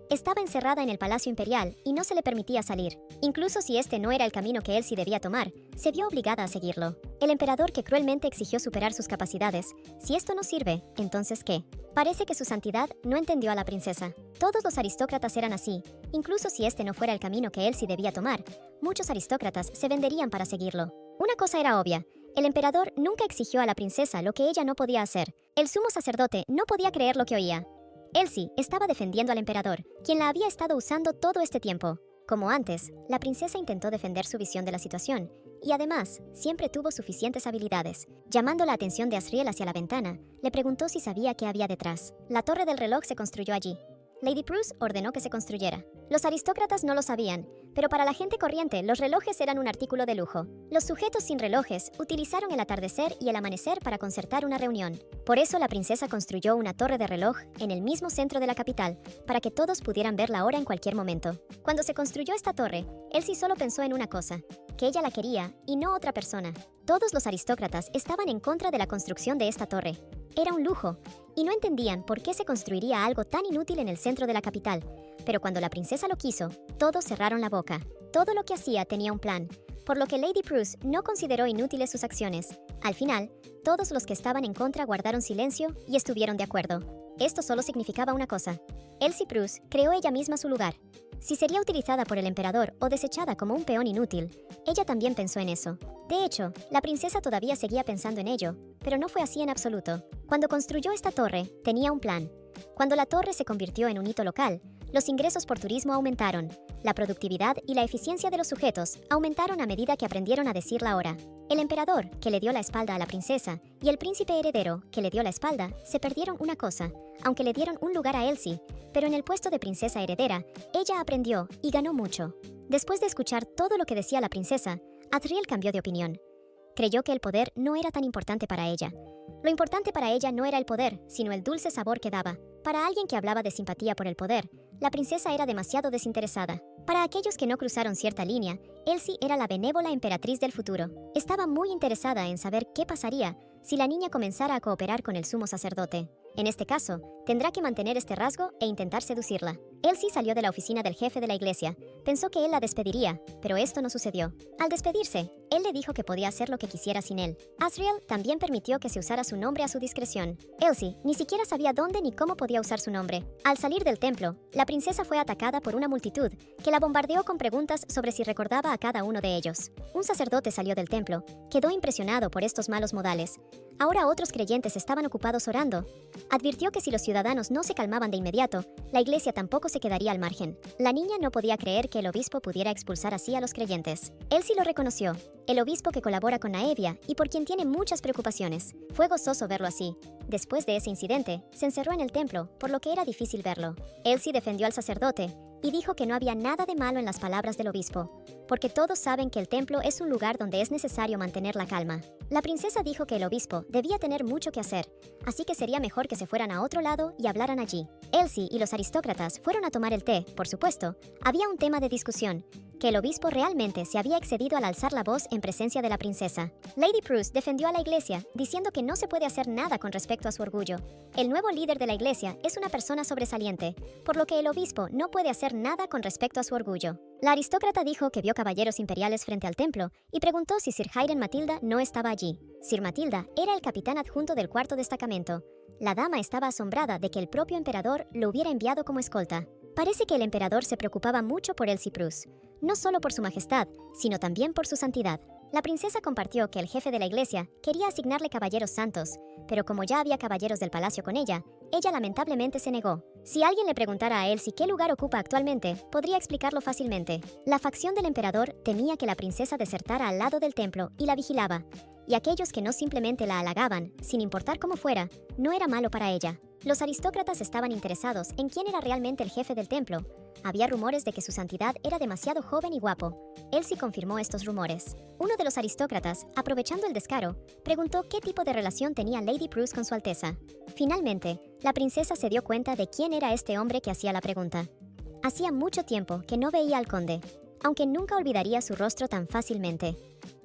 Estaba encerrada en el palacio imperial y no se le permitía salir. Incluso si este no era el camino que Elsie debía tomar, se vio obligada a seguirlo. El emperador que cruelmente exigió superar sus capacidades. Si esto no sirve, ¿entonces qué? Parece que su santidad no entendió a la princesa. Todos los aristócratas eran así. Incluso si este no fuera el camino que Elsie debía tomar, muchos aristócratas se venderían para seguirlo. Una cosa era obvia. El emperador nunca exigió a la princesa lo que ella no podía hacer. El sumo sacerdote no podía creer lo que oía. Elsie estaba defendiendo al emperador, quien la había estado usando todo este tiempo. Como antes, la princesa intentó defender su visión de la situación, y además, siempre tuvo suficientes habilidades. Llamando la atención de Asriel hacia la ventana, le preguntó si sabía qué había detrás. La torre del reloj se construyó allí. Lady Proust ordenó que se construyera. Los aristócratas no lo sabían, pero para la gente corriente los relojes eran un artículo de lujo. Los sujetos sin relojes utilizaron el atardecer y el amanecer para concertar una reunión. Por eso la princesa construyó una torre de reloj en el mismo centro de la capital, para que todos pudieran ver la hora en cualquier momento. Cuando se construyó esta torre, Elsie solo pensó en una cosa, que ella la quería y no otra persona. Todos los aristócratas estaban en contra de la construcción de esta torre. Era un lujo, y no entendían por qué se construiría algo tan inútil en el centro de la capital. Pero cuando la princesa lo quiso, todos cerraron la boca. Todo lo que hacía tenía un plan, por lo que Lady Prue no consideró inútiles sus acciones. Al final, todos los que estaban en contra guardaron silencio y estuvieron de acuerdo. Esto solo significaba una cosa. Elsie Prue creó ella misma su lugar. Si sería utilizada por el emperador o desechada como un peón inútil, ella también pensó en eso. De hecho, la princesa todavía seguía pensando en ello, pero no fue así en absoluto. Cuando construyó esta torre, tenía un plan. Cuando la torre se convirtió en un hito local, los ingresos por turismo aumentaron. La productividad y la eficiencia de los sujetos aumentaron a medida que aprendieron a decir la hora. El emperador, que le dio la espalda a la princesa, y el príncipe heredero, que le dio la espalda, se perdieron una cosa, aunque le dieron un lugar a Elsie, pero en el puesto de princesa heredera, ella aprendió y ganó mucho. Después de escuchar todo lo que decía la princesa, Adriel cambió de opinión. Creyó que el poder no era tan importante para ella. Lo importante para ella no era el poder, sino el dulce sabor que daba. Para alguien que hablaba de simpatía por el poder, la princesa era demasiado desinteresada. Para aquellos que no cruzaron cierta línea, Elsie era la benévola emperatriz del futuro. Estaba muy interesada en saber qué pasaría si la niña comenzara a cooperar con el sumo sacerdote. En este caso, tendrá que mantener este rasgo e intentar seducirla. Elsie salió de la oficina del jefe de la iglesia. Pensó que él la despediría, pero esto no sucedió. Al despedirse, él le dijo que podía hacer lo que quisiera sin él. Asriel también permitió que se usara su nombre a su discreción. Elsie ni siquiera sabía dónde ni cómo podía usar su nombre. Al salir del templo, la princesa fue atacada por una multitud que la bombardeó con preguntas sobre si recordaba a cada uno de ellos. Un sacerdote salió del templo, quedó impresionado por estos malos modales. Ahora otros creyentes estaban ocupados orando. Advirtió que si los ciudadanos no se calmaban de inmediato, la iglesia tampoco se quedaría al margen. La niña no podía creer que el obispo pudiera expulsar así a los creyentes. Elsie lo reconoció, el obispo que colabora con Naevia y por quien tiene muchas preocupaciones. Fue gozoso verlo así. Después de ese incidente, se encerró en el templo, por lo que era difícil verlo. Elsie defendió al sacerdote y dijo que no había nada de malo en las palabras del obispo, porque todos saben que el templo es un lugar donde es necesario mantener la calma. La princesa dijo que el obispo debía tener mucho que hacer, así que sería mejor que se fueran a otro lado y hablaran allí. Elsie y los aristócratas fueron a tomar el té, por supuesto. Había un tema de discusión, que el obispo realmente se había excedido al alzar la voz en presencia de la princesa. Lady Prue defendió a la iglesia, diciendo que no se puede hacer nada con respecto a su orgullo. El nuevo líder de la iglesia es una persona sobresaliente, por lo que el obispo no puede hacer nada con respecto a su orgullo. La aristócrata dijo que vio caballeros imperiales frente al templo y preguntó si Sir Hayden Matilda no estaba allí. Sir Matilda era el capitán adjunto del cuarto destacamento. La dama estaba asombrada de que el propio emperador lo hubiera enviado como escolta. Parece que el emperador se preocupaba mucho por Elsie Prue, no solo por su majestad, sino también por su santidad. La princesa compartió que el jefe de la iglesia quería asignarle caballeros santos, pero como ya había caballeros del palacio con ella lamentablemente se negó. Si alguien le preguntara a Elsie qué lugar ocupa actualmente, podría explicarlo fácilmente. La facción del emperador temía que la princesa desertara al lado del templo y la vigilaba, y aquellos que no simplemente la halagaban, sin importar cómo fuera, no era malo para ella. Los aristócratas estaban interesados en quién era realmente el jefe del templo. Había rumores de que su santidad era demasiado joven y guapo. Elsie confirmó estos rumores. Uno de los aristócratas, aprovechando el descaro, preguntó qué tipo de relación tenía Lady Prue con su Alteza. Finalmente, la princesa se dio cuenta de quién era este hombre que hacía la pregunta. Hacía mucho tiempo que no veía al conde, aunque nunca olvidaría su rostro tan fácilmente.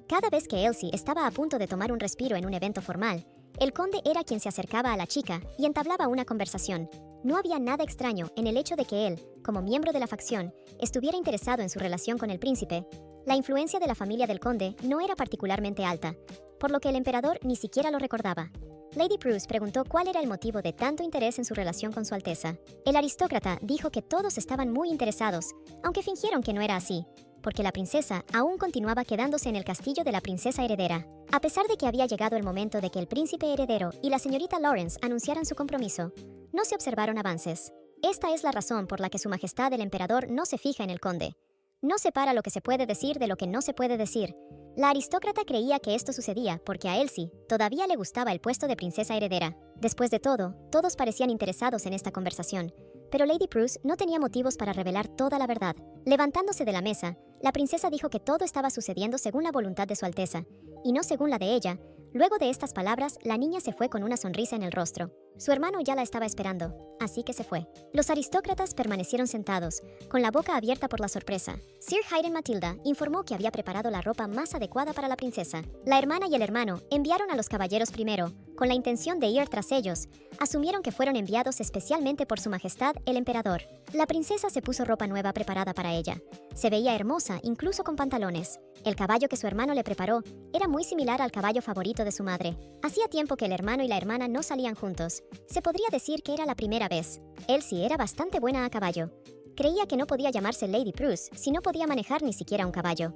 Cada vez que Elsie estaba a punto de tomar un respiro en un evento formal, el conde era quien se acercaba a la chica y entablaba una conversación. No había nada extraño en el hecho de que él, como miembro de la facción, estuviera interesado en su relación con el príncipe. La influencia de la familia del conde no era particularmente alta, por lo que el emperador ni siquiera lo recordaba. Lady Prue preguntó cuál era el motivo de tanto interés en su relación con su Alteza. El aristócrata dijo que todos estaban muy interesados, aunque fingieron que no era así, porque la princesa aún continuaba quedándose en el castillo de la princesa heredera. A pesar de que había llegado el momento de que el príncipe heredero y la señorita Lawrence anunciaran su compromiso, no se observaron avances. Esta es la razón por la que su majestad el emperador no se fija en el conde. No separa lo que se puede decir de lo que no se puede decir. La aristócrata creía que esto sucedía porque a Elsie todavía le gustaba el puesto de princesa heredera. Después de todo, todos parecían interesados en esta conversación, pero Lady Bruce no tenía motivos para revelar toda la verdad. Levantándose de la mesa, la princesa dijo que todo estaba sucediendo según la voluntad de su Alteza, y no según la de ella. Luego de estas palabras, la niña se fue con una sonrisa en el rostro. Su hermano ya la estaba esperando, así que se fue. Los aristócratas permanecieron sentados, con la boca abierta por la sorpresa. Sir Hayden Matilda informó que había preparado la ropa más adecuada para la princesa. La hermana y el hermano enviaron a los caballeros primero, con la intención de ir tras ellos. Asumieron que fueron enviados especialmente por su majestad, el emperador. La princesa se puso ropa nueva preparada para ella. Se veía hermosa, incluso con pantalones. El caballo que su hermano le preparó era muy similar al caballo favorito de su madre. Hacía tiempo que el hermano y la hermana no salían juntos. Se podría decir que era la primera vez. Elsie era bastante buena a caballo. Creía que no podía llamarse Lady Bruce si no podía manejar ni siquiera un caballo.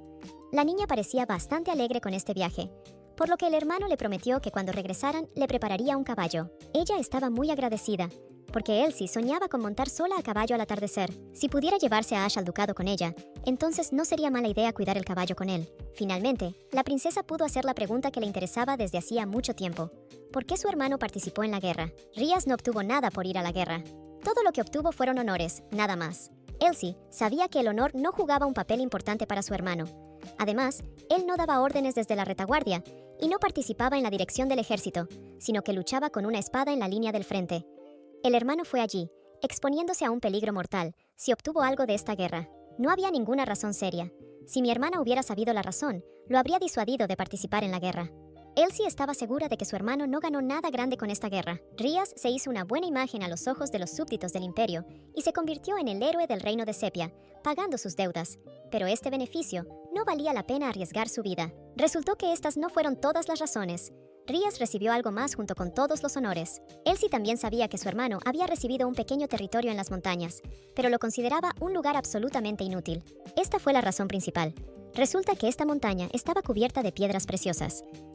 La niña parecía bastante alegre con este viaje, por lo que el hermano le prometió que cuando regresaran le prepararía un caballo. Ella estaba muy agradecida, porque Elsie soñaba con montar sola a caballo al atardecer. Si pudiera llevarse a Ash al ducado con ella, entonces no sería mala idea cuidar el caballo con él. Finalmente, la princesa pudo hacer la pregunta que le interesaba desde hacía mucho tiempo. ¿Por qué su hermano participó en la guerra? Rhys no obtuvo nada por ir a la guerra. Todo lo que obtuvo fueron honores, nada más. Elsie sabía que el honor no jugaba un papel importante para su hermano. Además, él no daba órdenes desde la retaguardia y no participaba en la dirección del ejército, sino que luchaba con una espada en la línea del frente. El hermano fue allí, exponiéndose a un peligro mortal, si obtuvo algo de esta guerra. No había ninguna razón seria. Si mi hermana hubiera sabido la razón, lo habría disuadido de participar en la guerra. Elsie estaba segura de que su hermano no ganó nada grande con esta guerra. Rhys se hizo una buena imagen a los ojos de los súbditos del imperio y se convirtió en el héroe del reino de Sepia, pagando sus deudas. Pero este beneficio no valía la pena arriesgar su vida. Resultó que estas no fueron todas las razones. Rhys recibió algo más junto con todos los honores. Elsie también sabía que su hermano había recibido un pequeño territorio en las montañas, pero lo consideraba un lugar absolutamente inútil. Esta fue la razón principal. Resulta que esta montaña estaba cubierta de piedras preciosas.